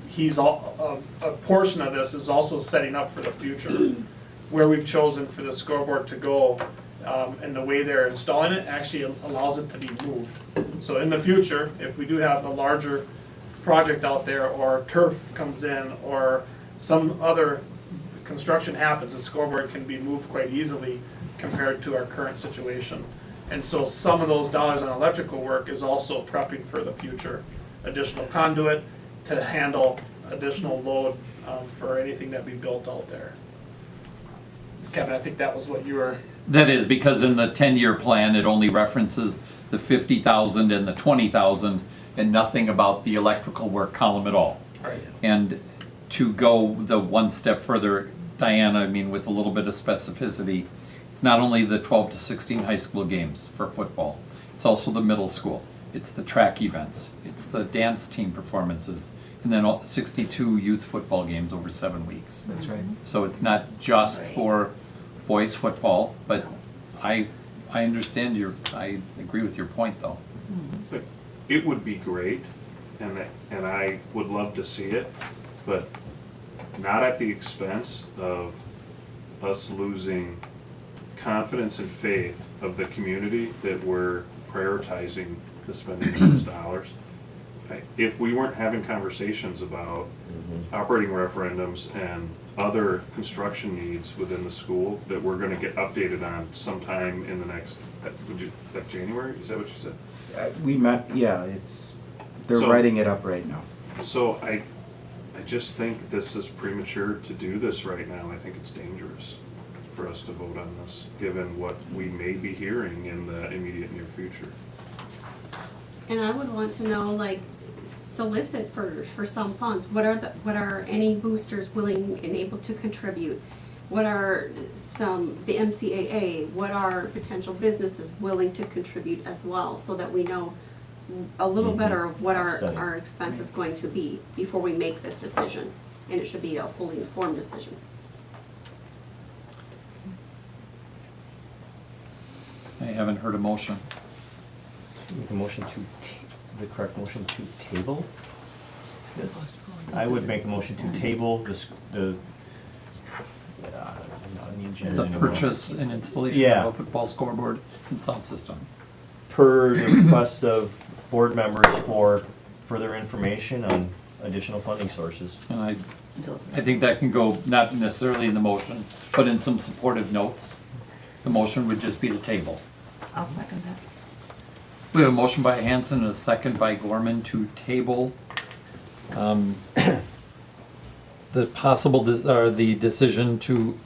O: he's a portion of this is also setting up for the future. Where we've chosen for the scoreboard to go, and the way they're installing it actually allows it to be moved. So in the future, if we do have a larger project out there, or turf comes in, or some other construction happens, the scoreboard can be moved quite easily compared to our current situation. And so some of those dollars on electrical work is also prepping for the future. Additional conduit to handle additional load for anything that we built out there. Kevin, I think that was what you were.
B: That is, because in the 10-year plan, it only references the 50,000 and the 20,000 and nothing about the electrical work column at all.
O: Right.
B: And to go the one step further, Diana, I mean, with a little bit of specificity, it's not only the 12 to 16 high school games for football, it's also the middle school, it's the track events, it's the dance team performances, and then 62 youth football games over 7 weeks.
D: That's right.
B: So it's not just for boys football, but I understand I agree with your point though.
I: But it would be great, and I would love to see it, but not at the expense of us losing confidence and faith of the community that we're prioritizing the spending of those dollars. If we weren't having conversations about operating referendums and other construction needs within the school that we're gonna get updated on sometime in the next, like January, is that what you said?
D: We met, yeah, they're
I: So-
D: writing it up right now.
I: So I just think this is premature to do this right now. I think it's dangerous. for us to vote on this, given what we may be hearing in the immediate near future.
P: And I would want to know, like, solicit for some funds. What are any boosters willing and able to contribute? What are the MCAA, what are potential businesses willing to contribute as well, so that we know a little better of what our expense is going to be before we make this decision. And it should be a fully informed decision.
B: I haven't heard a motion.
H: Make a motion to, the correct motion to table this? I would make a motion to table this, on the agenda.
B: The purchase and installation
H: Yeah.
B: of a football scoreboard and sound system.
H: Per the request of board members for further information on additional funding sources.
B: And I think that can go, not necessarily in the motion, but in some supportive notes. The motion would just be to table.
C: I'll second that.
B: We have a motion by Hanson and a second by Gorman to table the possible, or the decision to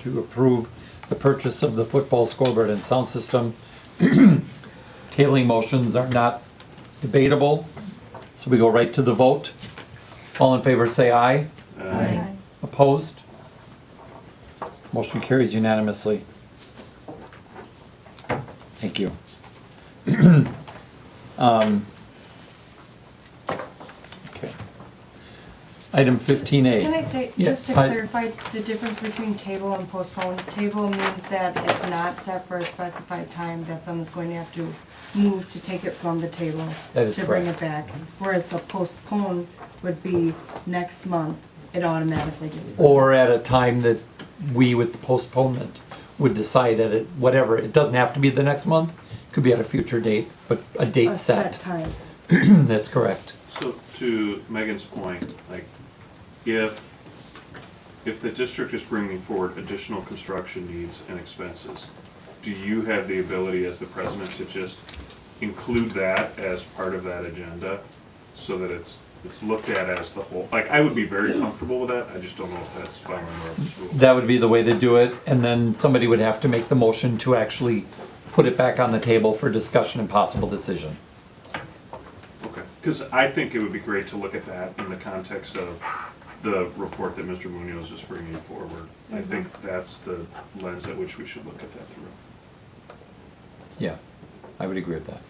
B: approve the purchase of the football scoreboard and sound system. Tabling motions are not debatable, so we go right to the vote. All in favor say aye.
C: Aye.
B: Opposed? Motion carries unanimously. Thank you. Okay. Item 15A.
N: Can I say,
B: Yeah,
N: just to
B: I-
N: clarify the difference between table and postpone, table means that it's not set for a specified time, that someone's going to have to move to take it from the table
B: That is
N: to bring
B: correct.
N: it back. Whereas a postpone would be next month, it automatically gets.
B: Or at a time that we, with the postponement, would decide at it, whatever, it doesn't have to be the next month, could be at a future date, but a date
N: A set
B: set.
N: time.
B: That's correct.
I: So to Megan's point, like, if the district is bringing forward additional construction needs and expenses, do you have the ability as the president to just include that as part of that agenda so that it's looked at as the whole? Like, I would be very comfortable with that, I just don't know if that's following Robert's rules.
B: That would be the way to do it, and then somebody would have to make the motion to actually put it back on the table for discussion and possible decision.
I: Okay, because I think it would be great to look at that in the context of the report that Mr. Munoz is bringing forward. I think that's the lens at which we should look at that through.
B: Yeah, I would agree with that.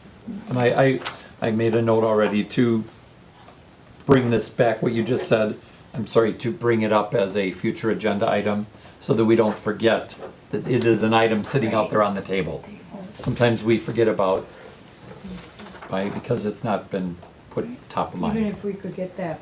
B: And I made a note already to bring this back, what you just said, I'm sorry, to bring it up as a future agenda item so that we don't forget that it is an item sitting out there on the table. Sometimes we forget about, because it's not been put top of
N: Even
B: mind.
N: if we could get that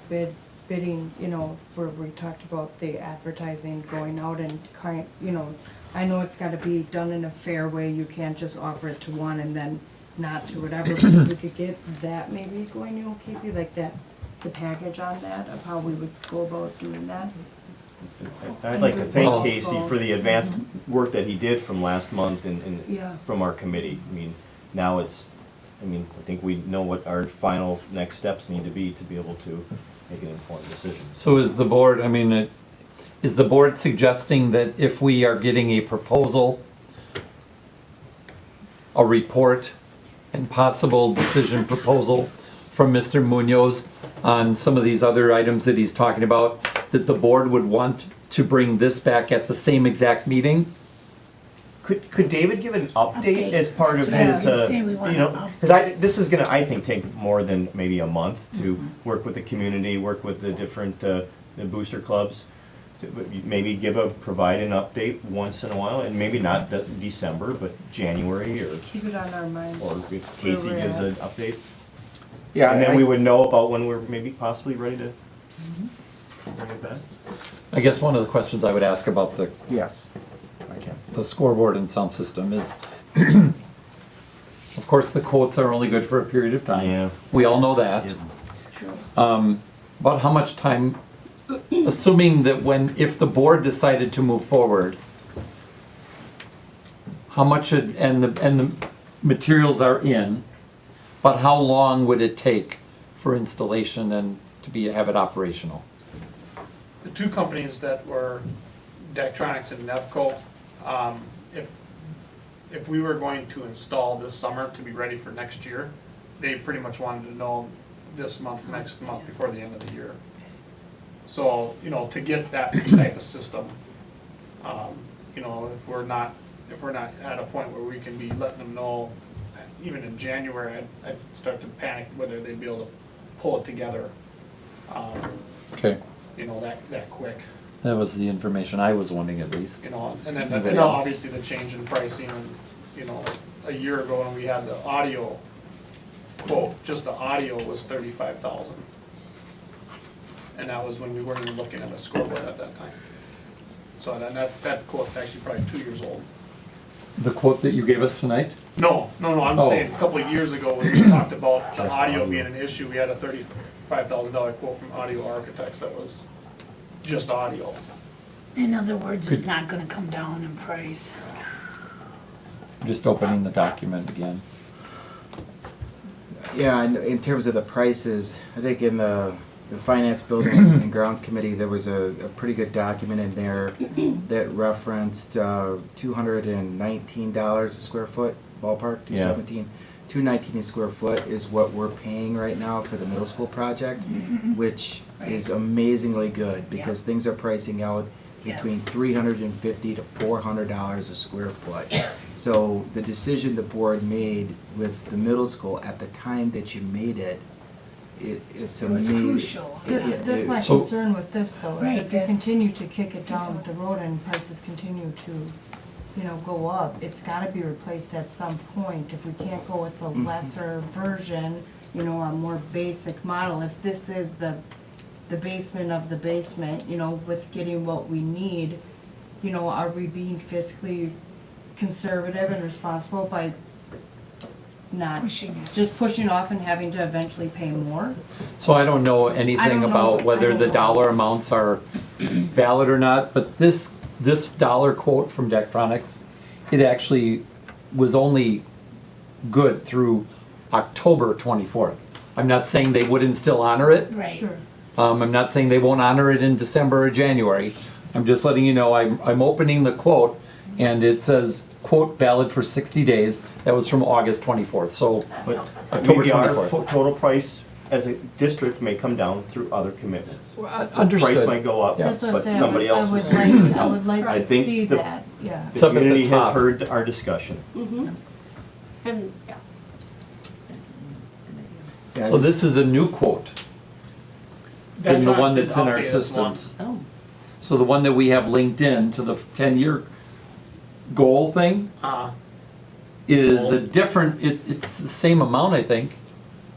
N: bidding, you know, where we talked about the advertising going out and kind, you know, I know it's gotta be done in a fair way, you can't just offer it to one and then not to whatever, but if we could get that maybe going, you know, Casey, like that, the package on that of how we would go about doing that.
H: I'd like to thank Casey for the advanced work that he did from last month and
N: Yeah.
H: from our committee. I mean, now I think we know what our final next steps need to be able to make an informed decision.
B: So is the board, is the board suggesting that if we are getting a proposal, a report, and possible decision proposal from Mr. Munoz on some of these other items that he's talking about, that the board would want to bring this back at the same exact meeting?
H: Could David give an update as part of
C: Yeah,
H: his,
C: he's saying we want
H: you know,
C: an
H: because this is gonna, I think, take more than maybe a month to work with the community, work with the different, the booster clubs. To maybe provide an update once in a while, and maybe not December, but January, or
N: Keep it on our mind.
H: or if Casey
N: Where we're
H: gives
N: at.
H: an update.
D: Yeah,
H: And then
D: I-
H: we would know about when we're maybe possibly ready to bring it back.
B: I guess one of the questions I would ask about
D: Yes, I can.
B: the scoreboard and sound system is, of course, the quotes are only good for a period of time.
H: Yeah.
B: We all know that.
C: It's true.
B: About how much time, assuming that if the board decided to move forward, how much, and the materials are in, but how long would it take for installation and to have it operational?
O: The two companies that were Daktronics and Nevco, if we were going to install this summer to be ready for next year, they pretty much wanted to know this month, next month, before the end of the year. So, you know, to get that type of system, you know, if we're not at a point where we can be letting them know, even in January, I'd start to panic whether they'd be able to pull it together,
B: Okay,
O: you know, that quick.
B: that was the information I was wanting at least.
O: You know, and then,
B: Anybody
O: you know,
B: else?
O: obviously the change in pricing, and, you know, a year ago when we had the audio quote, just the audio was 35,000. And that was when we weren't even looking at a scoreboard at that time. So then that quote's actually probably 2 years old.
B: The quote that you gave us tonight?
O: No, I'm
B: Oh.
O: saying a couple of years ago when we talked about the
R: Just
O: audio
R: audio.
O: being an issue, we had a $35,000 quote from Audio Architects that was just audio.
C: In other words,
B: Could-
C: it's not gonna come down in price.
B: Just opening the document again.
D: Yeah, in terms of the prices, I think in the Finance Building and Grounds Committee, there was a pretty good document in there that referenced $219 a square foot, ballpark,
H: Yeah.
D: $217. $219 a square foot is what we're paying right now for the middle school project, which is amazingly good because things are pricing out between $350 to $400 a square foot. So the decision the board made with the middle school at the time that you made it, it's
C: It was
D: amazing.
C: crucial.
N: That's my
B: So-
N: concern with this though,
C: Right,
N: is if you
C: that's-
N: continue to kick it down the road and prices continue to, you know, go up, it's gotta be replaced at some point. If we can't go with the lesser version, you know, a more basic model, if this is the basement of the basement, you know, with getting what we need, you know, are we being fiscally conservative and responsible by not just pushing off and having to eventually pay more?
B: So I don't know anything
N: know.
B: about
N: I
B: whether
N: don't
B: the
N: know.
B: dollar amounts are valid or not, but this dollar quote from Daktronics, it actually was only good through October 24th. I'm not saying they wouldn't still honor it.
C: Right.
N: Sure.
B: I'm not saying they won't honor it in December or January. I'm just letting you know, I'm opening the quote, and it says, quote, valid for 60 days. That was from August 24th, so
H: But
B: October
H: maybe our
B: 24th.
H: total price as a district may come down through other commitments.
B: Understood.
H: Price might go up,
B: Yeah.
N: That's what I'm
H: but
N: saying,
H: somebody else
N: I would
H: was.
N: like, I would like
H: I
N: to
H: think
N: see
H: the-
N: that, yeah.
B: It's
H: The
B: up at the
H: community has
B: top.
H: heard our discussion.
P: Mm-hmm. And, yeah.
D: Yeah,
B: So this is a new quote than the one
O: Daktronics
B: that's in our
O: didn't update us once.
B: systems.
C: Oh,
B: So the one that we have linked in to the 10-year goal thing is a different, it's the same amount, I think.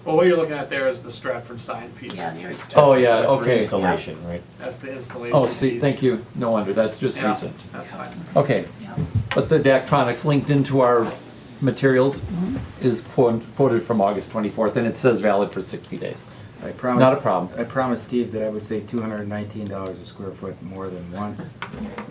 O: Well, what you're looking at there is the Stratford sign piece.
C: yeah, there's.
B: Oh, yeah,
H: That's for
B: okay.
H: installation, right?
O: That's the installation
B: Oh, see,
O: piece.
B: thank you. No wonder, that's just
O: Yeah,
B: recent.
O: that's fine.
B: Okay,
C: Yeah.
B: but the Daktronics linked into our materials is quoted from August 24th, and it says valid for 60 days.
D: I promised,
B: Not a problem.
D: I promised Steve that I would say $219 a square foot more than once.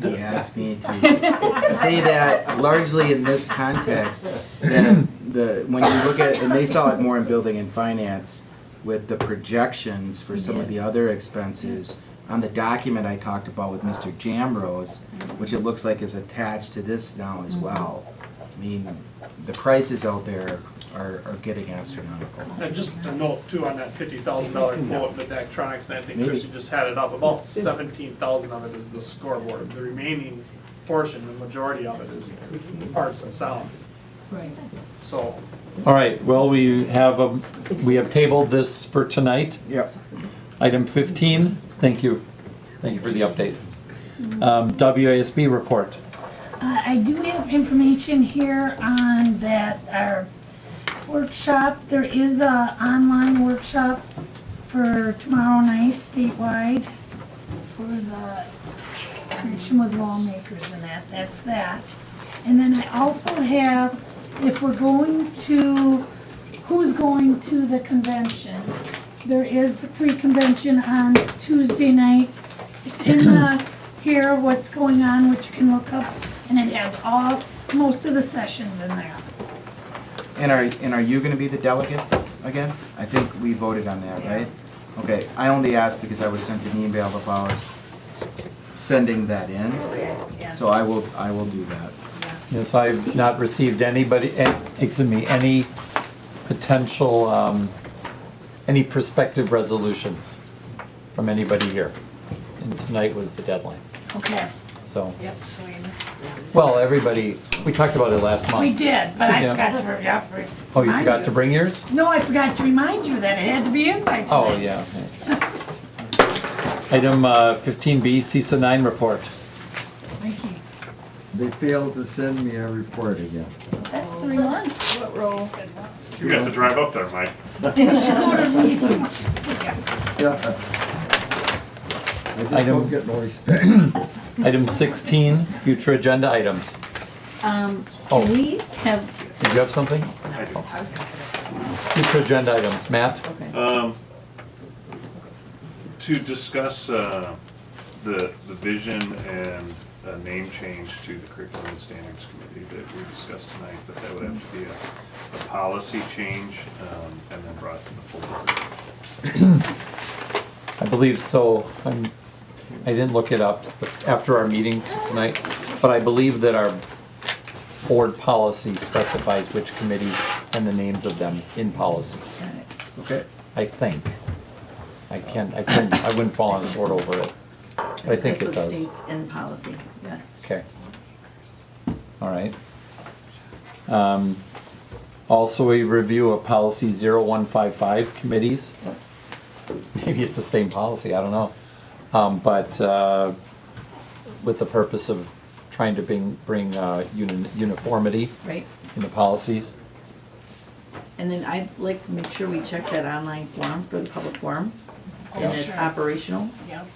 D: He asked me to say that largely in this context, that when you look at, and they saw it more in building and finance with the projections for some of the other expenses. On the document I talked about with Mr. Jamrose, which it looks like is attached to this now as well. I mean, the prices out there are getting astronomical.
O: And just a note too on that $50,000 quote, the Daktronics, and I think
D: Maybe.
O: Chrissy just had it up, about 17,000 of it is the scoreboard. The remaining portion, the majority of it is parts and sound.
C: Right.
O: So,
B: All right, well, we have tabled this for tonight.
D: Yep.
B: Item 15, thank you. Thank you for the update. WASB report.
C: I do have information here on that, our workshop. There is a online workshop for tomorrow night statewide for the connection with lawmakers and that's that. And then I also have, if we're going to, who's going to the convention? There is the pre-convention on Tuesday night. It's in the, here, what's going on, which you can look up, and it has most of the sessions in there.
D: And are you gonna be the delegate again? I think we voted on that, right? Okay, I only asked because I was sent an email about sending that in.
C: Yes.
D: So I will do that.
B: Yes, I've not received any potential, any prospective resolutions from anybody here. And tonight was the deadline,
C: Okay,
B: so.
C: yep, so we missed that.
B: Well, everybody, we talked about it last month.
C: We did, but I
B: Yeah.
C: forgot to, yep.
B: Oh, you
C: remind
B: forgot to bring yours?
C: No, I forgot to remind you that it had to be in by tonight.
B: Oh, yeah. Item 15B, CISA 9 report.
C: Mikey,
F: They failed to send me a report again.
M: That's 3 months. What roll?
I: You have to drive up there, Mike.
F: Yeah. I just
B: Item-
F: don't get no respect.
B: Item 16, future agenda items.
A: Can
B: Oh.
A: we have,
B: Did you have something? Future agenda items. Matt?
I: To discuss the vision and a name change to the Curriculum and Standards Committee that we discussed tonight, but that would have to be a policy change and then brought to the full board.
B: I believe so. I didn't look it up after our meeting tonight, but I believe that our board policy specifies which committees and the names of them in policy.
D: Okay.
B: I think. I wouldn't fall on a sword over it. But I think it
A: that's what
B: does.
A: states in policy, yes.
B: Okay. All right. Also, a review of policy 0155 committees. Maybe it's the same policy, I don't know. But with the purpose of trying to bring uniformity
A: Right.
B: in the policies.
A: And then I'd like to make sure we check that online form for the public forum. And it's
C: Sure.
A: operational,
C: yep,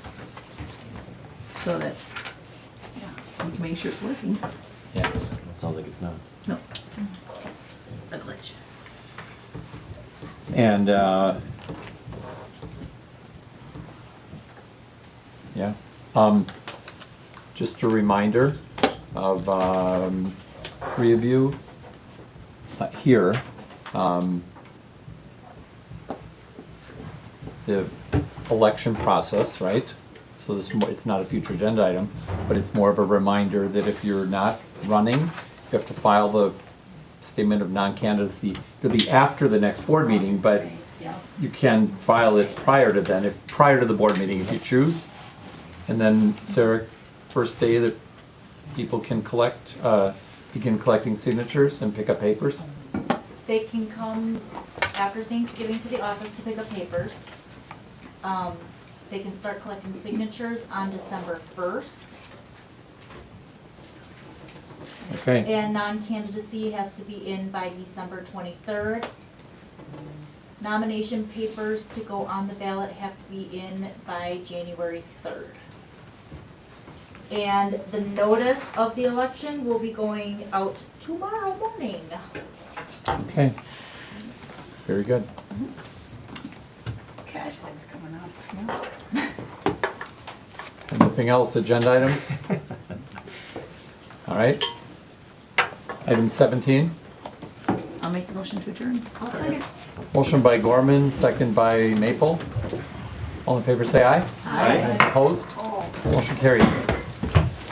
A: so that we can make sure it's working.
B: Yes.
H: It sounds like it's not.
A: No. A glitch.
B: And, yeah, just a reminder of, 3 of you here. The election process, right? So this, it's not a future agenda item, but it's more of a reminder that if you're not running, you have to file the statement of non-candidacy. It'll be after the next board meeting, but you can file it prior to then, prior to the board meeting if you choose. And then, Sarah, first day that people can begin collecting signatures and pick up papers.
S: They can come after Thanksgiving to the office to pick up papers. They can start collecting signatures on December 1st.
B: Okay.
S: And non-candidacy has to be in by December 23rd. Nomination papers to go on the ballot have to be in by January 3rd. And the notice of the election will be going out tomorrow morning.
B: Okay. Very good.
C: gosh, that's coming up, yeah.
B: Anything else, agenda items? All right. Item 17.
A: I'll make the motion to adjourn.
P: I'll second.
B: Motion by Gorman, second by Maple. All in favor say aye.
A: Aye.
B: Opposed? Motion carries.